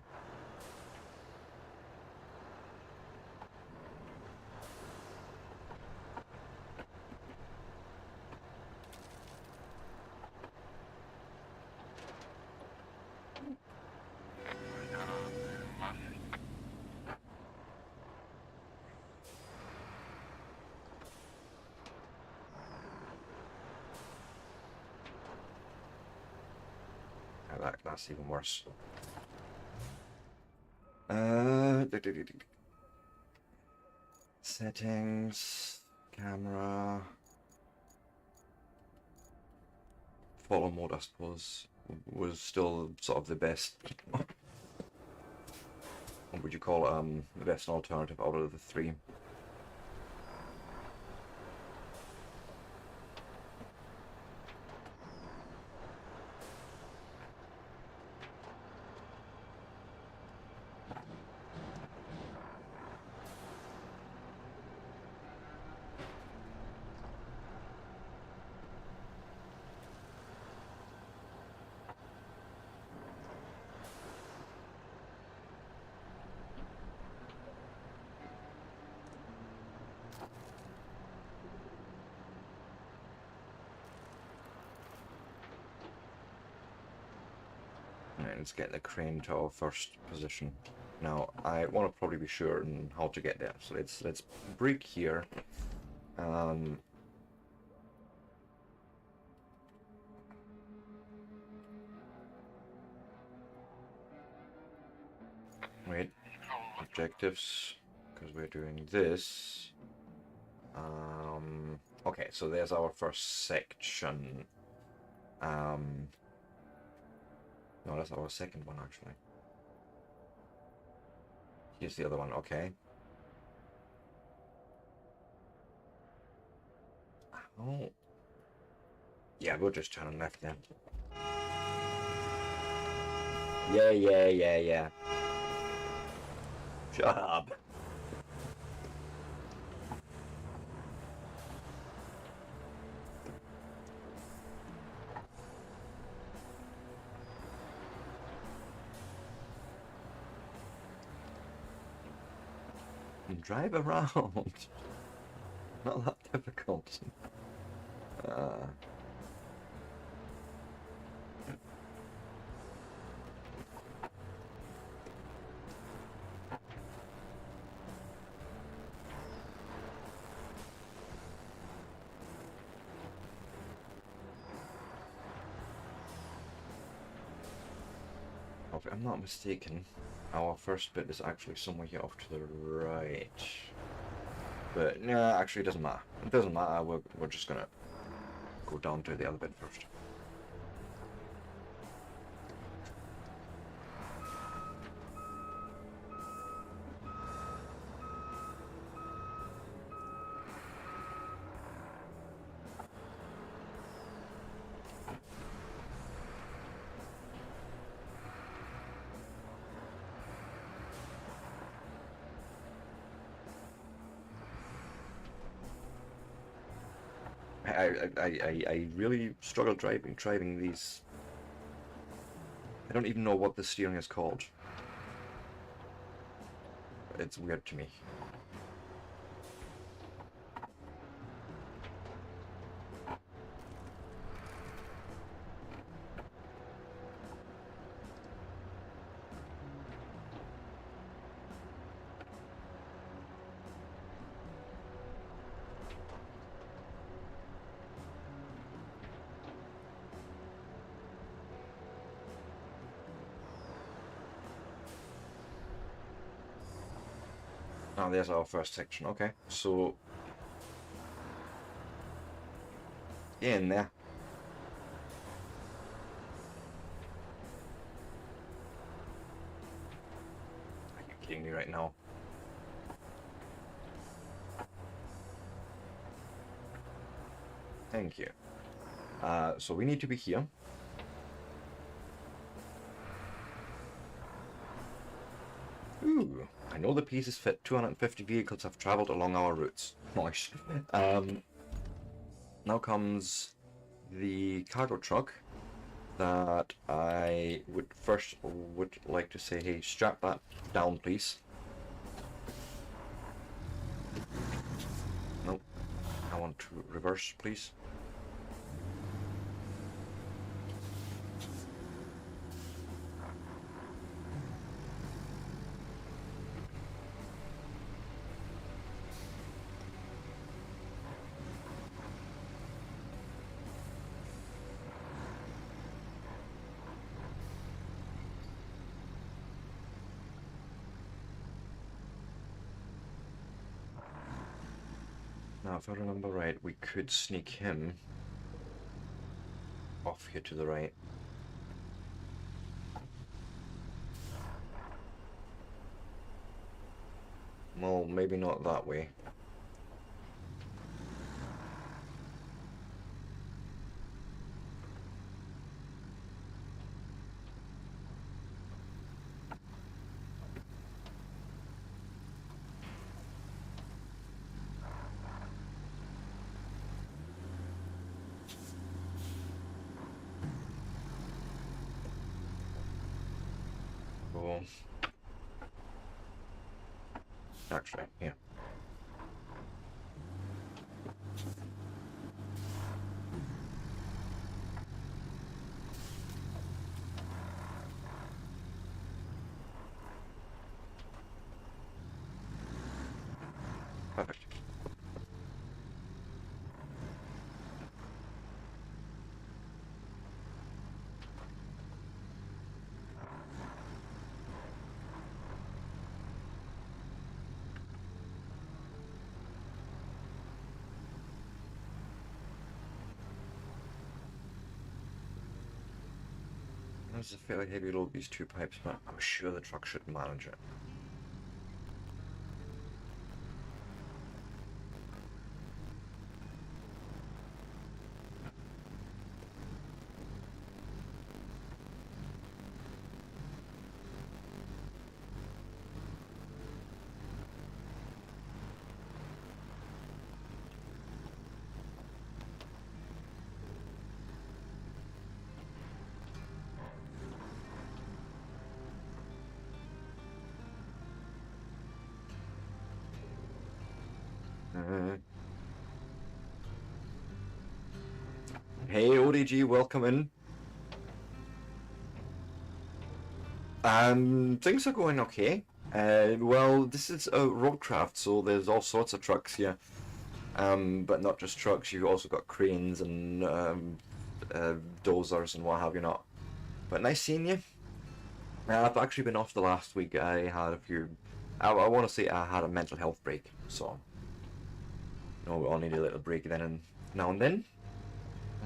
That's even worse. Settings, camera, follow mode, I suppose, was still sort of the best. What would you call it? The best alternative out of the three. Right, let's get the crane to our first position. Now, I want to probably be sure on how to get there. So let's break here. Wait, objectives, because we're doing this. Okay, so there's our first section. No, that's our second one, actually. Here's the other one, okay. Oh. Yeah, we'll just turn left then. Yeah. Shut up. And drive around. Not that difficult. If I'm not mistaken, our first bit is actually somewhere here off to the right. But, nah, actually it doesn't matter. It doesn't matter, we're just gonna go down to the other bit first. I really struggle driving these. I don't even know what the steering is called. It's weird to me. Oh, there's our first section. Okay, so in there. Are you kidding me right now? Thank you. So we need to be here. Ooh, I know the pieces fit 250 vehicles have travelled along our routes. Nice. Now comes the cargo truck that I would like to say, hey, strap that down, please. Nope. I want to reverse, please. Now, if I remember right, we could sneak him off here to the right. Well, maybe not that way. Cool. Actually, yeah. Perfect. There's a fairly heavy load, these two pipes, but I'm sure the truck should manage it. Hey ODG, welcome in. Things are going okay. Well, this is a roadcraft, so there's all sorts of trucks here. But not just trucks, you've also got cranes and dozers and what have you not. But nice seeing you. I've actually been off the last week. I had a few... I want to say I had a mental health break, so... No, we all need a little break then and now and then.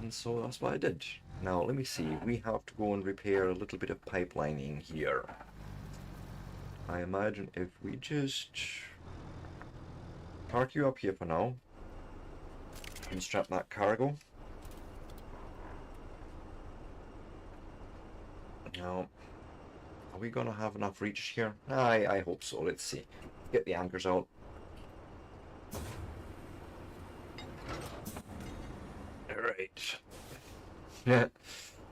And so that's what I did. Now, let me see. We have to go and repair a little bit of pipelining here. I imagine if we just park you up here for now and strap that cargo. Now, are we gonna have enough reach here? I hope so. Let's see. Get the anchors out. Alright.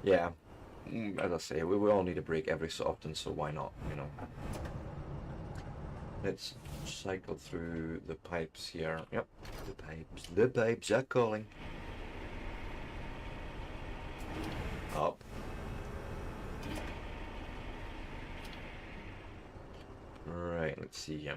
Yeah. As I say, we all need a break every so often, so why not, you know? Let's cycle through the pipes here. Yep, the pipes are calling. Up. Right, let's see here.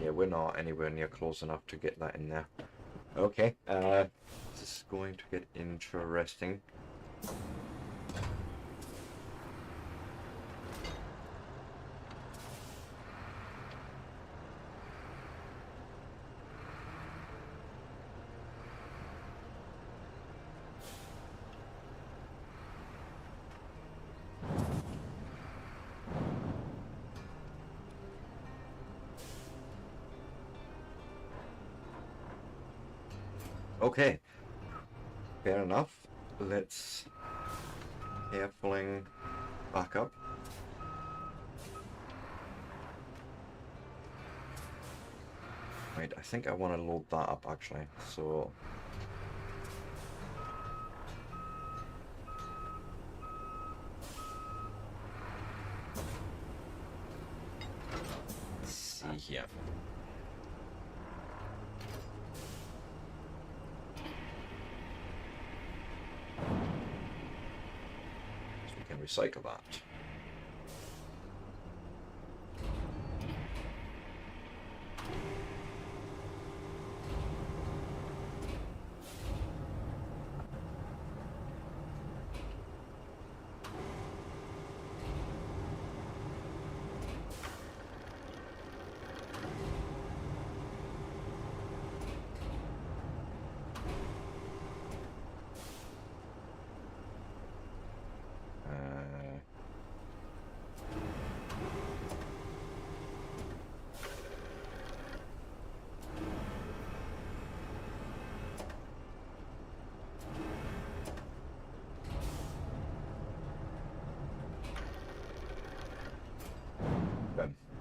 Yeah, we're not anywhere near close enough to get that in there. Okay, this is going to get interesting. Okay, fair enough. Let's carefully back up. Right, I think I want to load that up actually, so... Let's see here. Recycle that.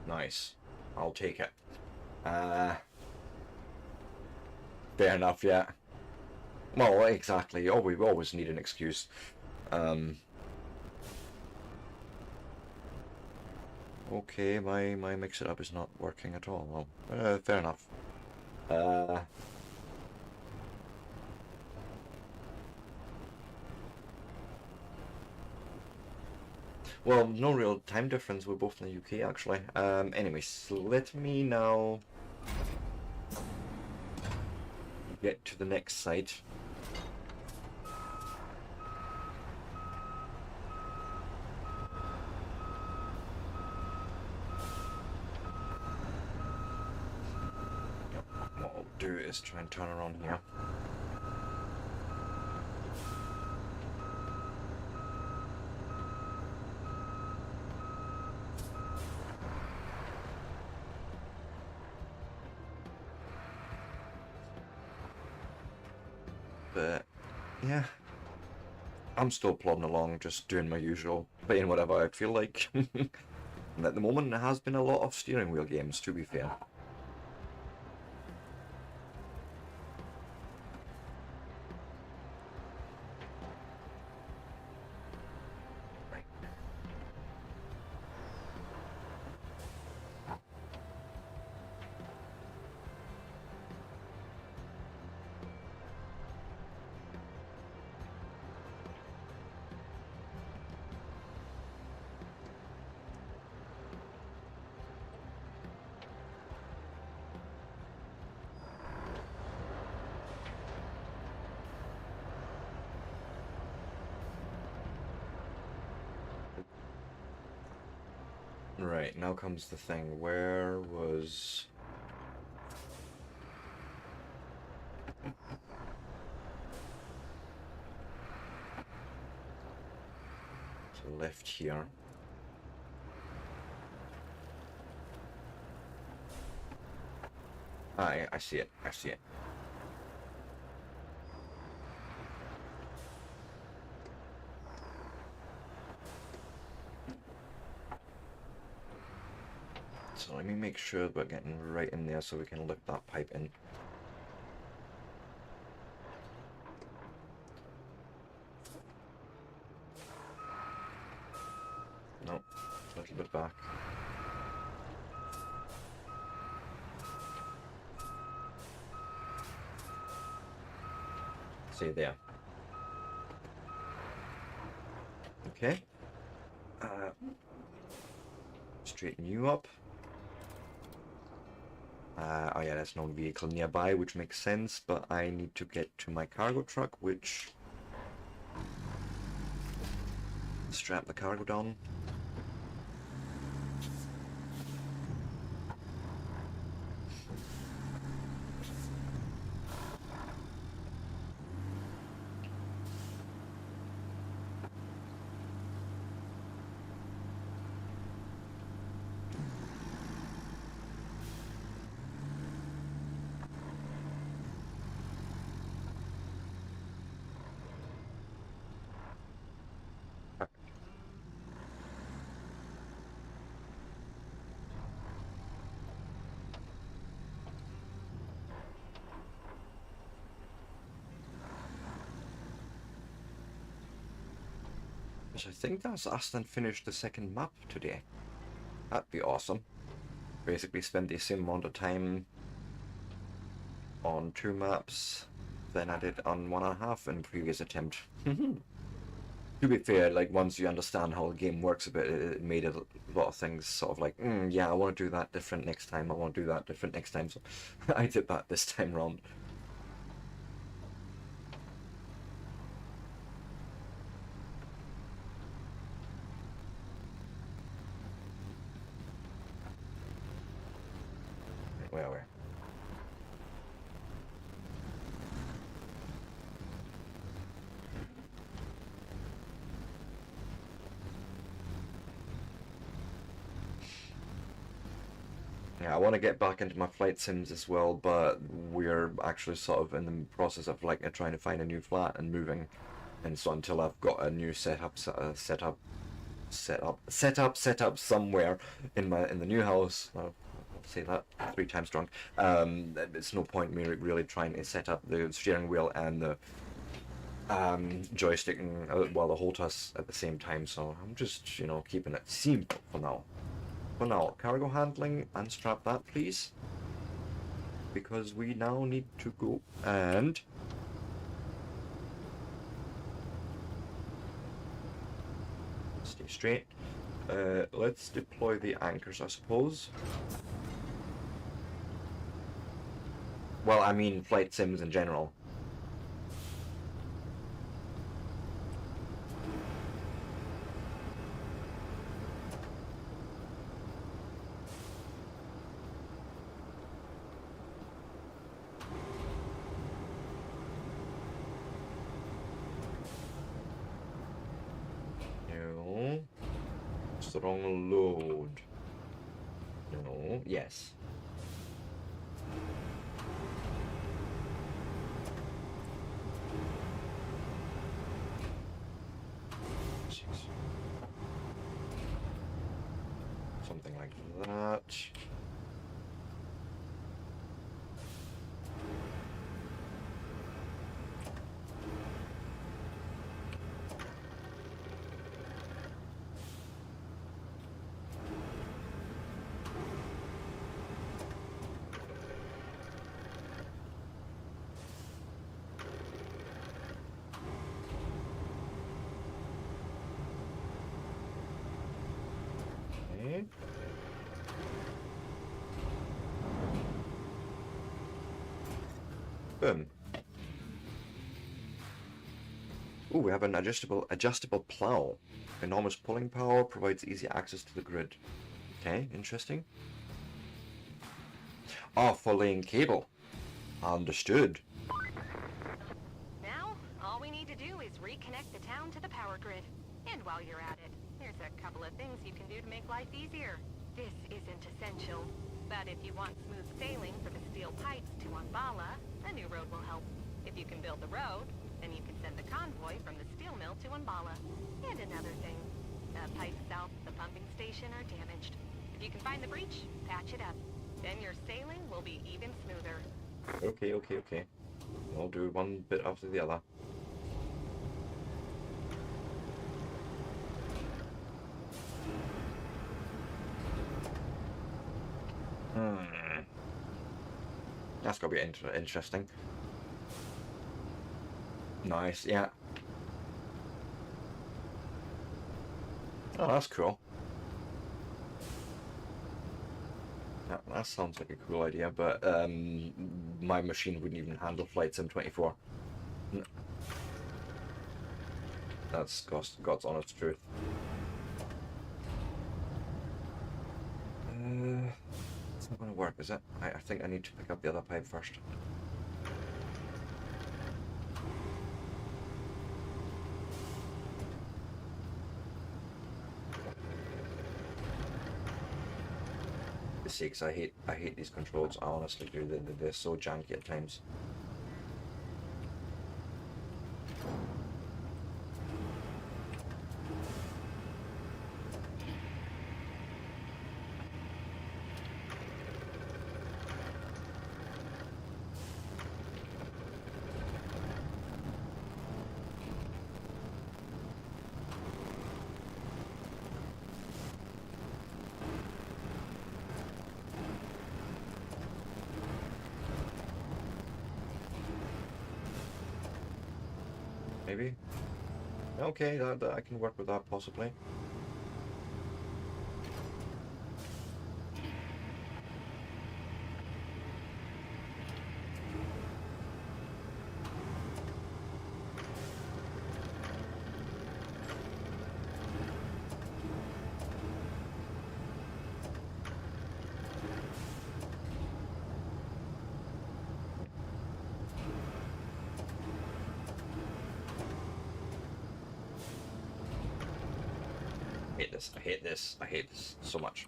Nice. I'll take it. Fair enough, yeah. Well, exactly. Oh, we always need an excuse. Okay, my mix-it-up is not working at all. Well, fair enough. Well, no real time difference. We're both in the UK, actually. Anyways, let me now get to the next site. What I'll do is try and turn around here. But yeah, I'm still plodding along, just doing my usual, playing whatever I feel like. And at the moment, there has been a lot of steering wheel games, to be fair. Right. Right, now comes the thing. Where was... So left here. I see it, I see it. So let me make sure we're getting right in there so we can lift that pipe in. Nope, a little bit back. See there. Okay. Straighten you up. Oh yeah, there's no vehicle nearby, which makes sense, but I need to get to my cargo truck, which... Strap the cargo down. I think that's us and finished the second map today. That'd be awesome. Basically spent the same amount of time on 2 maps than I did on 1.5 in previous attempt. To be fair, like once you understand how the game works a bit, it made a lot of things sort of like, yeah, I want to do that different next time, I want to do that different next time, so I did that this time round. Where are we? Yeah, I want to get back into my flight sims as well, but we're actually sort of in the process of like trying to find a new flat and moving, and so until I've got a new setup set up, set up somewhere in the new house. I'll say that 3 times drunk. It's no point me really trying to set up the steering wheel and the joystick and well, the HOTAS at the same time. So I'm just, you know, keeping it simple for now. For now, cargo handling, unstrap that please, because we now need to go and stay straight. Let's deploy the anchors, I suppose. Well, I mean flight sims in general. No. Strong load. No. Yes. Something like that. Okay. Boom. Ooh, we have an adjustable plow. Enormous pulling power, provides easy access to the grid. Okay, interesting. Oh, for laying cable. Understood. Now, all we need to do is reconnect the town to the power grid. And while you're at it, there's a couple of things you can do to make life easier. This isn't essential, but if you want smooth sailing for the steel pipes to Umbala, a new road will help. If you can build the road, then you can send the convoy from the steel mill to Umbala. And another thing, the pipes south of the pumping station are damaged. If you can find the breach, patch it up. Then your sailing will be even smoother. Okay. I'll do one bit after the other. That's gonna be interesting. Nice, yeah. Oh, that's cool. Yeah, that sounds like a cool idea, but my machine wouldn't even handle Flight Sim 24. That's God's honest truth. It's not going to work, is it? I think I need to pick up the other pipe first. For sakes, I hate these controls. I honestly do. They're so janky at times. Maybe? Okay, that I can work with that possibly. I hate this so much.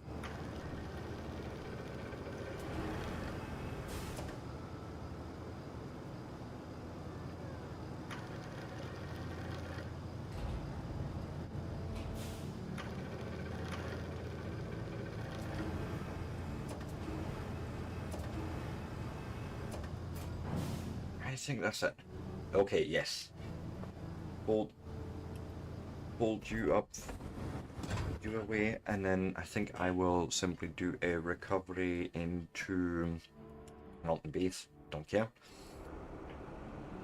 think that's it. Okay, yes. Hold you up, put you away, and then I think I will simply do a recovery into mountain base. Don't care.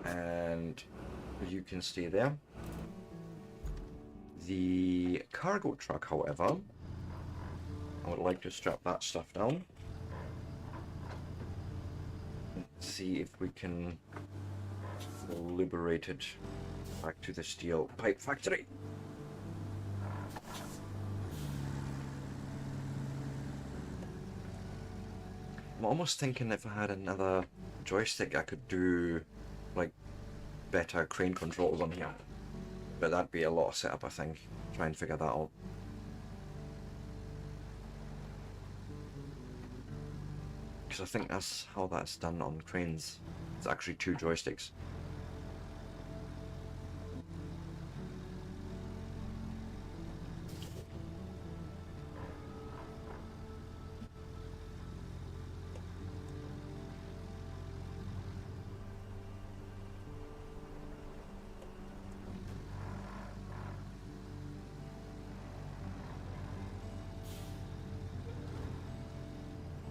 And you can stay there. The cargo truck, however, I would like to strap that stuff down. See if we can liberate it back to the steel pipe factory. I'm almost thinking if I had another joystick I could do like better crane controls on here. But that'd be a lot of setup, I think. Try and figure that out. Because I think that's how that's done on cranes. It's actually 2 joysticks.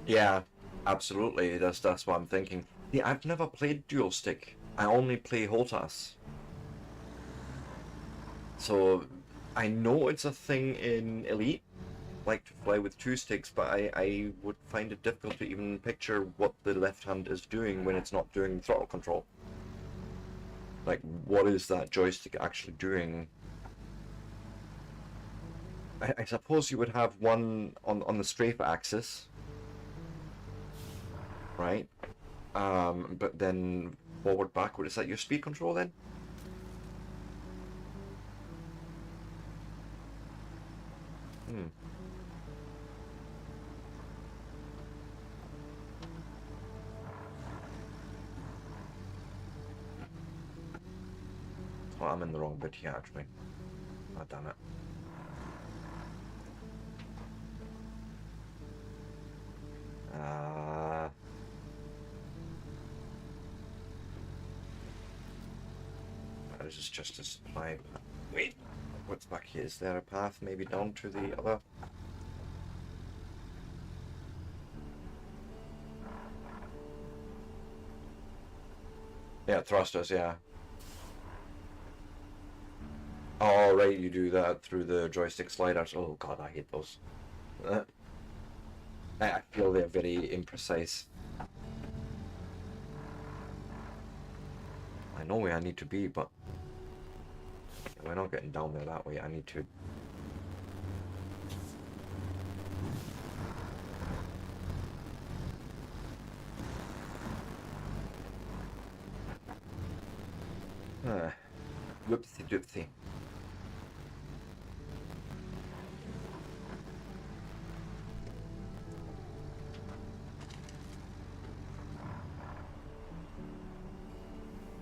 Yeah, absolutely. That's what I'm thinking. Yeah, I've never played dual stick. I only play HOTAS. So I know it's a thing in Elite, like to fly with 2 sticks, but I would find it difficult to even picture what the left hand is doing when it's not doing throttle control. Like, what is that joystick actually doing? I suppose you would have one on the strafe axis, right? But then forward, backward, is that your speed control then? Hmm. Oh, I'm in the wrong bit here actually. Oh, damn it. This is just a supply. Wait, what's back here? Is there a path maybe down to the other? Yeah, thrusters, yeah. Oh, right, you do that through the joystick sliders. Oh god, I hate those. I feel they're very imprecise. I know where I need to be, but we're not getting down there that way. I need to... Whoopsie doopsie.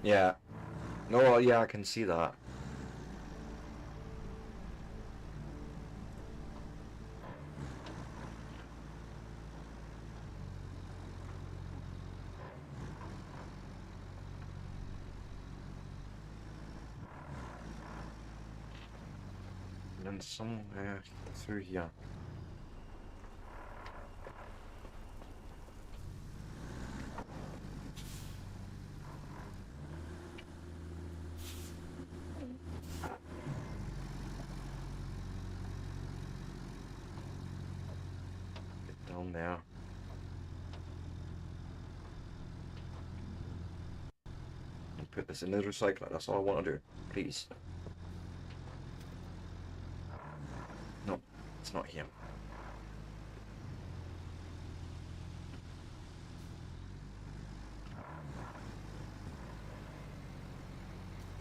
Yeah. No, yeah, I can see that. And then somewhere through here. Get down there. And put this in the recycler. That's all I want to do. Please. No, it's not here.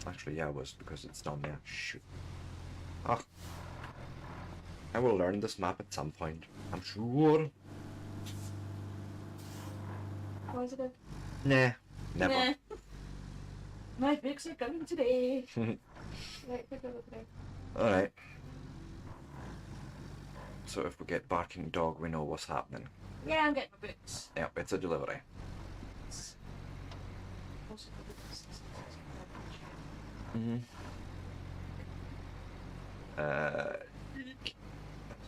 Actually, yeah, it was because it's down there. Shoot. Ah. I will learn this map at some point. I'm sure. Was it good? Nah. Never. Nah. My books are coming today. Right, pick up today. Alright. So if we get barking dog, we know what's happening. Yeah, I'm getting my books. Yep, it's a delivery. Mm-hmm. That's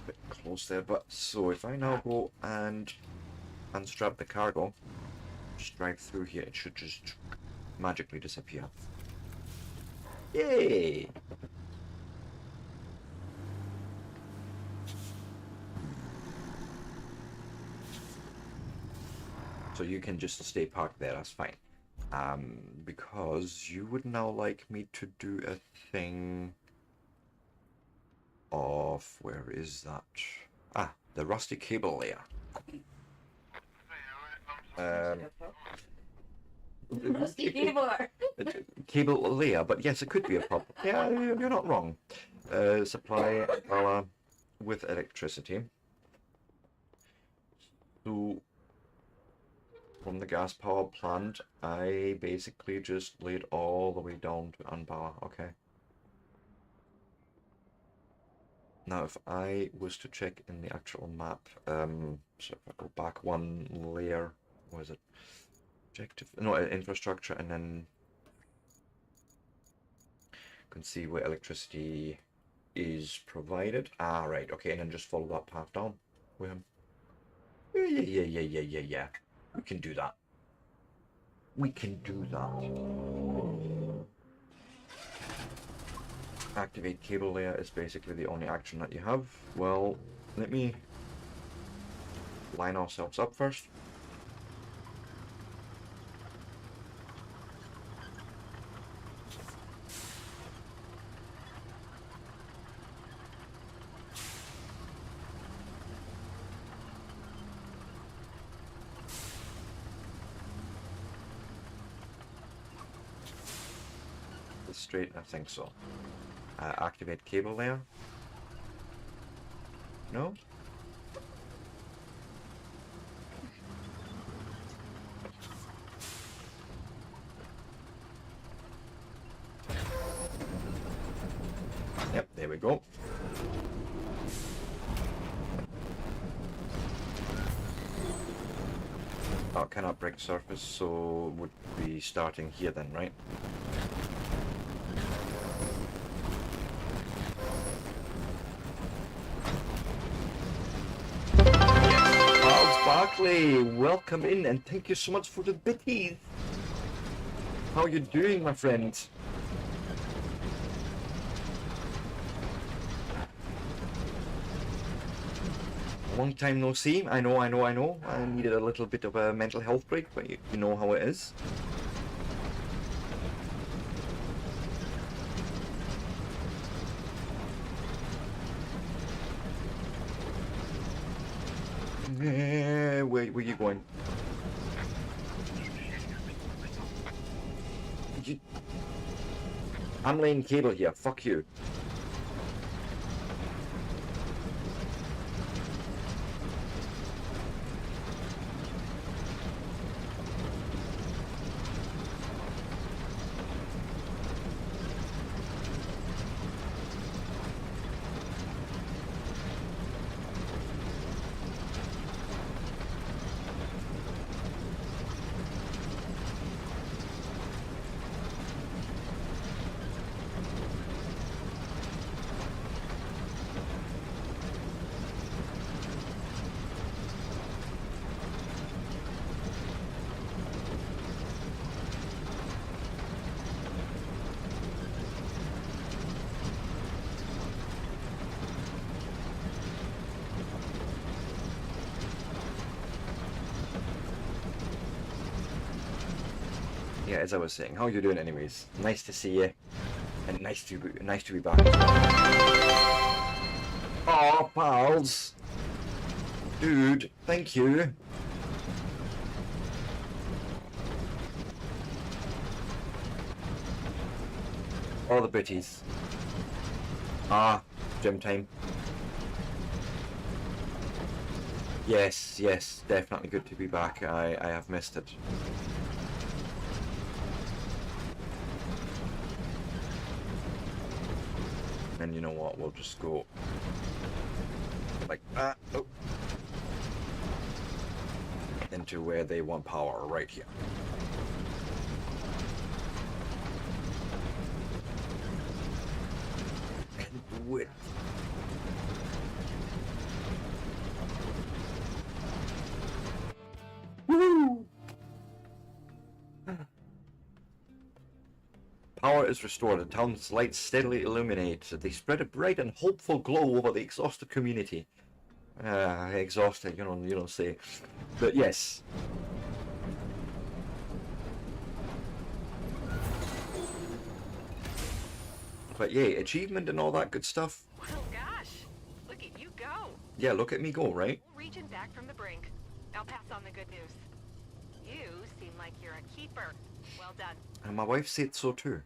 a bit close there, but so if I now go and unstrap the cargo, just drive through here, it should just magically disappear. Yay! So you can just stay parked there, that's fine. Because you would now like me to do a thing of, where is that? Ah, the rusty cable layer. Rusty cable. Cable layer, but yes, it could be a problem. Yeah, you're not wrong. Supply Impala with electricity. So, from the gas power plant, I basically just laid all the way down to Unpower. Okay. Now, if I was to check in the actual map, so if I go back one layer, what is it? Objective, no, infrastructure, and then you can see where electricity is provided. Ah, right, okay, and then just follow that path down with him. Yeah. We can do that. We can do that. Activate cable layer is basically the only action that you have. Well, let me line ourselves up first. Straight, I think so. Activate cable layer. No? Yep, there we go. Oh, cannot break surface, so would be starting here then, right? Barclay, welcome in and thank you so much for the bitties. How are you doing, my friend? Long time no see. I know. I needed a little bit of a mental health break, but you know how it is. Where you going? I'm laying cable here. Fuck you. Yeah, as I was saying, how are you doing anyways? Nice to see you. And nice to be back. Aw, pals. Dude, thank you. All the bitties. Ah, gym time. Yes, definitely good to be back. I have missed it. And you know what, we'll just go like that, into where they want power, right here. do it. Woo! Power is restored. The town's lights steadily illuminate. They spread a bright and hopeful glow over the exhausted community. Exhausted, you don't say. But yes. But yeah, achievement and all that good stuff. Well, gosh, look at you go. Yeah, look at me go, right? Region back from the brink. I'll pass on the good news. You seem like you're a keeper. Well done. And my wife said so too.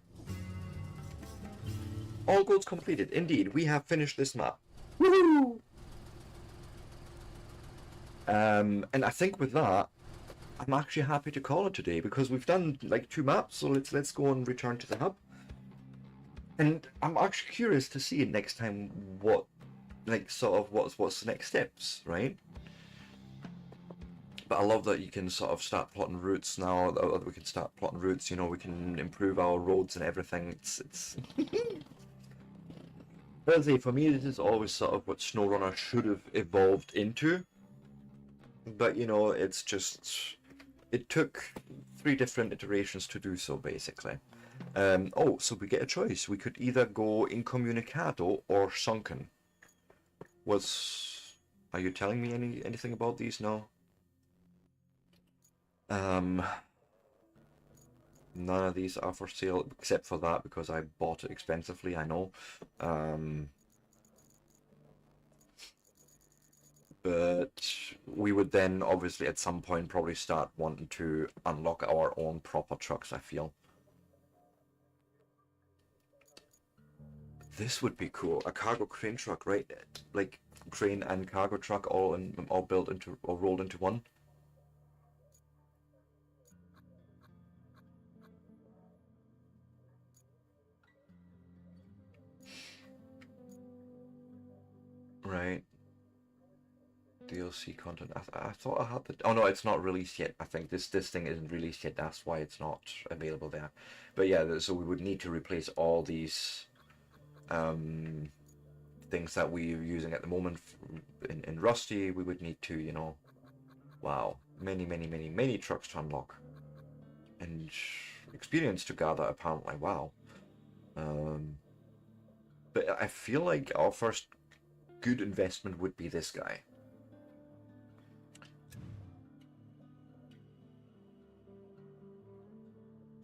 All goals completed. Indeed, we have finished this map. Woohoo! And I think with that, I'm actually happy to call it today because we've done like 2 maps, so let's go and return to the hub. And I'm actually curious to see next time what, like, sort of what's the next steps, right? But I love that you can sort of start plotting routes now. That we can start plotting routes. You know, we can improve our roads and everything. It's. I'll say for me, this is always sort of what SnowRunner should have evolved into. But you know, it's just. It took 3 different iterations to do so, basically. Oh, so we get a choice. We could either go Incommunicado or Sunken. Are you telling me anything about these? No. None of these are for sale except for that because I bought it expensively, I know. But we would then obviously at some point probably start wanting to unlock our own proper trucks, I feel. This would be cool. A cargo crane truck, right? Like crane and cargo truck all built into or rolled into one. Right. DLC content. I thought I had the. Oh no, it's not released yet. I think this thing isn't released yet. That's why it's not available there. But yeah, so we would need to replace all these things that we're using at the moment in Rusty. We would need to, you know, wow, many trucks to unlock and experience to gather. Apparently, wow. But I feel like our first good investment would be this guy.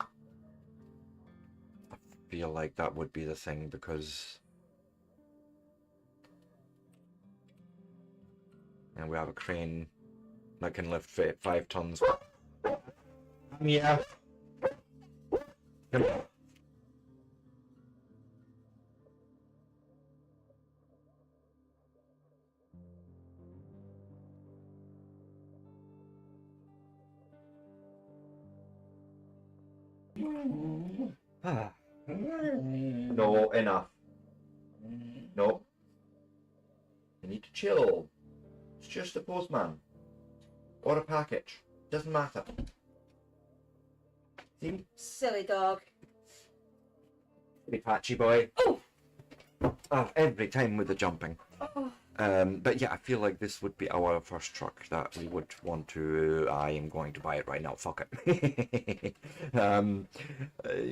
I feel like that would be the thing because and we have a crane that can lift 5 tons. Yeah. Come on. No, enough. No. You need to chill. It's just a postman. Or a package. Doesn't matter. See? Silly dog. Silly patchy boy. Oh! Every time with the jumping. Oh. But yeah, I feel like this would be our first truck that we would want to. I am going to buy it right now. Fuck it.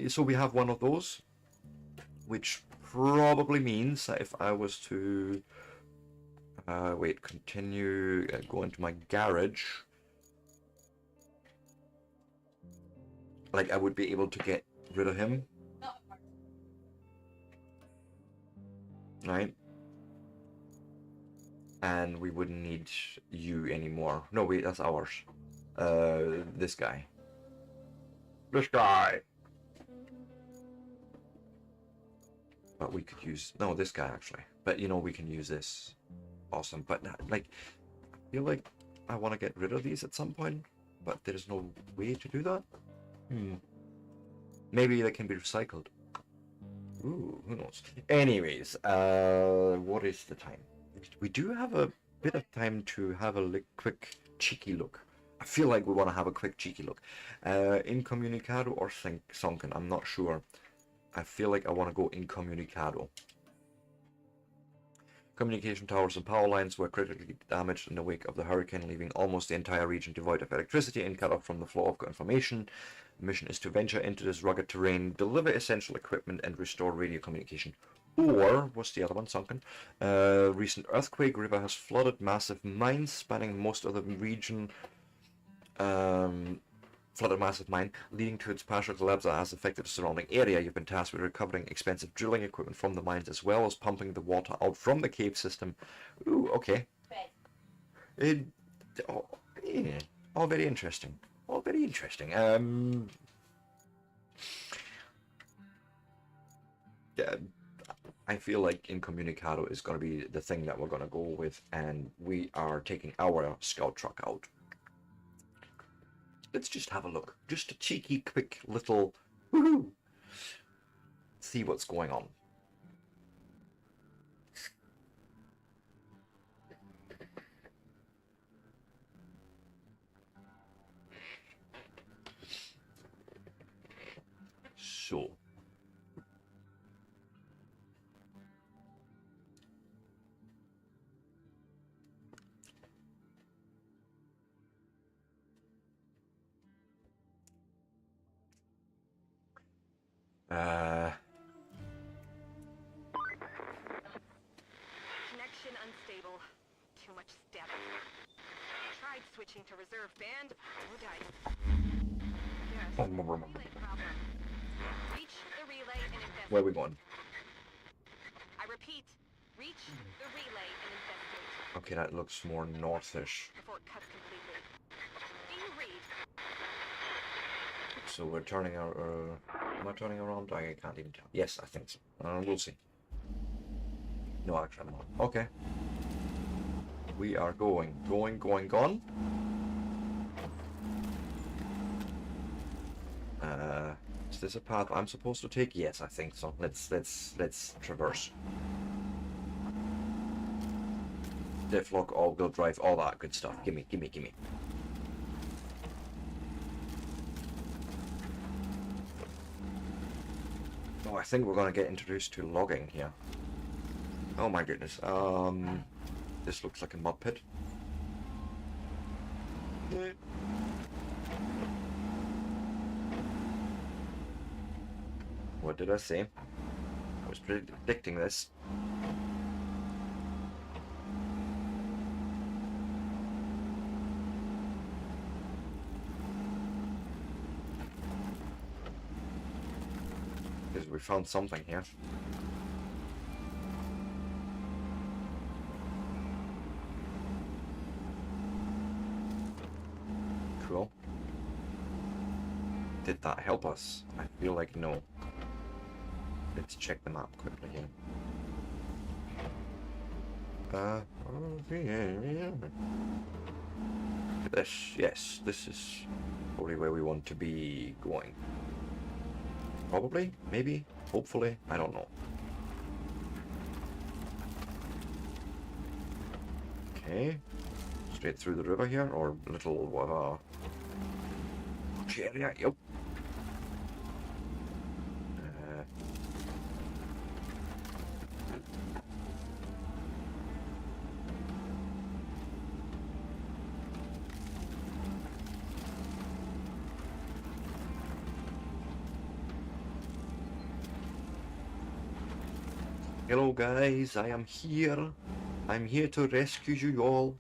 So we have one of those, which probably means that if I was to continue, go into my garage, like I would be able to get rid of him, right? And we wouldn't need you anymore. No, wait, that's ours. This guy. This guy! But we could use... No, this guy, actually. But, you know, we can use this. Awesome. But, like, I feel like I want to get rid of these at some point. But there's no way to do that. Maybe they can be recycled. Ooh, who knows? Anyways, what is the time? We do have a bit of time to have a quick cheeky look. I feel like we want to have a quick cheeky look. Incommunicado or Sunken? I'm not sure. I feel like I want to go Incommunicado. Communication towers and power lines were critically damaged in the wake of the hurricane, leaving almost the entire region devoid of electricity and cut off from the flow of information. The mission is to venture into this rugged terrain, deliver essential equipment, and restore radio communication. Or was the other one sunken? Recent earthquake river has flooded massive mines spanning most of the region. Flooded massive mine, leading to its partial collapse that has affected the surrounding area. You've been tasked with recovering expensive drilling equipment from the mines as well as pumping the water out from the cave system. Ooh, okay. Yeah. All very interesting. All very interesting. Yeah, I feel like Incommunicado is going to be the thing that we're going to go with, and we are taking our scout truck out. Let's just have a look. Just a cheeky, quick little woohoo. See what's going on. So. Connection unstable. Too much static. Tried switching to reserve band. No dice. Yes. Relay problem. Reach the relay and investigate. Where are we going? I repeat, reach the relay and investigate Okay, that looks more northish. before it cuts completely. Do you read? So we're turning our. Am I turning around? I can't even tell. Yes, I think so. We'll see. No, actually, I'm not. Okay. We are going. Gone. Is this a path I'm supposed to take? Yes, I think so. Let's traverse. Diff-lock, all-wheel drive, all that good stuff. Gimme. Oh, I think we're gonna get introduced to logging here. Oh my goodness. This looks like a mud pit. What did I say? I was predicting this. Because we found something here. Cool. Did that help us? I feel like no. Let's check the map quickly here. Yes, this is probably where we want to be going. Probably, maybe, hopefully, I don't know. Okay, straight through the river here, or little area, yep. Hello guys, I am here. I'm here to rescue you all.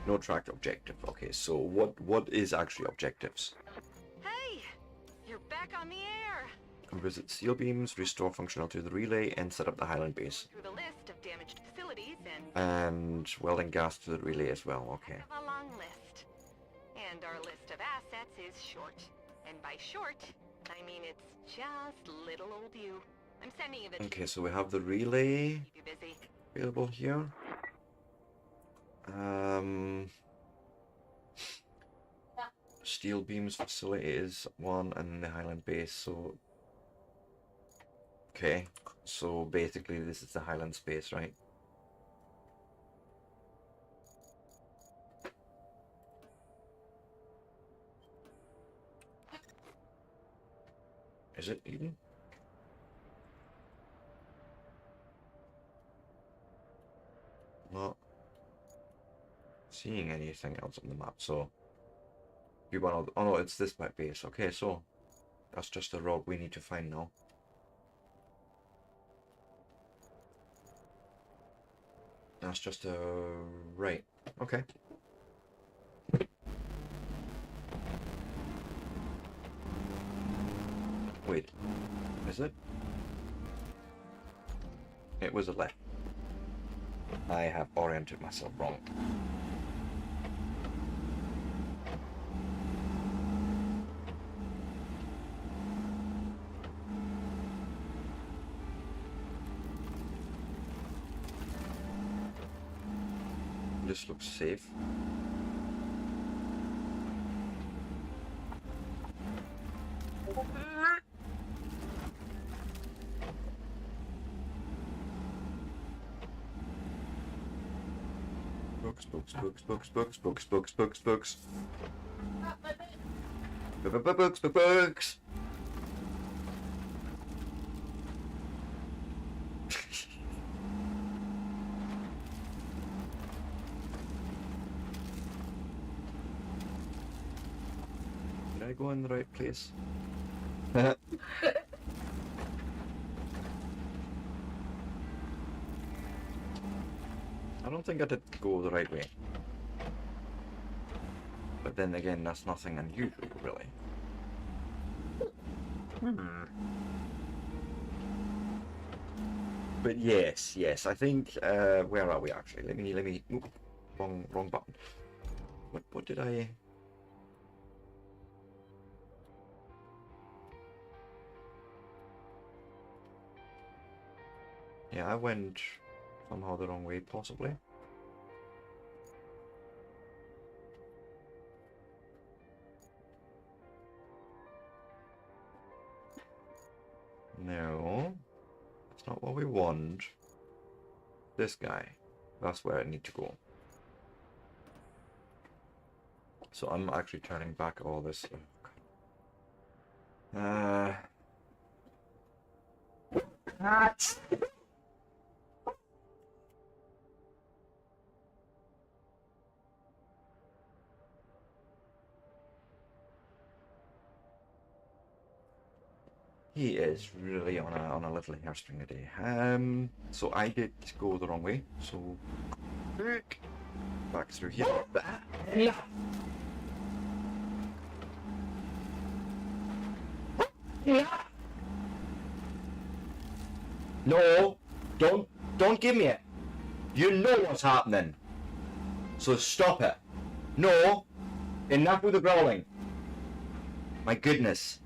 No tracked objective. Okay, so what is actually objectives? Hey! You're back on the air! Visit seal beams, restore functionality to the relay, and set up the Highland base. Through the list of damaged facilities and And welding gas to the relay as well, okay. have a long list. And our list of assets is short. And by short, I mean it's just little old you. I'm sending you the Okay, so we have the relay keep you busy. available here. Steel beams facility is one, and the Highland base, so... Okay, so basically this is the Highland space, right? Is it even? seeing anything else on the map, so you want to, oh no, it's this back base. Okay, so that's just the road we need to find now. That's just a right. Okay. Wait, is it? It was a left. I have oriented myself wrong. This looks safe. Books, books, books, books, books, books, books, books, books. Books, books. Did I go in the right place? I don't think I did go the right way. But then again, that's nothing unusual, really. But yes, I think, where are we actually? Let me, oop, wrong button. What did I... Yeah, I went somehow the wrong way, possibly. No, that's not what we want. This guy, that's where I need to go. So I'm actually turning back all this. He is really on a little hairstring today. So I did go the wrong way. So back through here. No, don't give me it. You know what's happening. So stop it. No, enough with the growling. My goodness.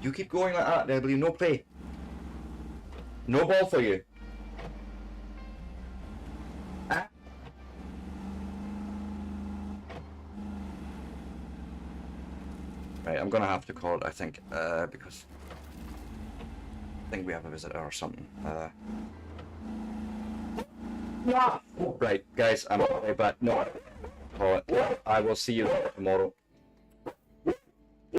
You keep going like that, there'll be no play. No ball for you. Ah. Right, I'm gonna have to call it, I think, because I think we have a visitor or something. Right, guys, I'm sorry, but no. I will see you tomorrow.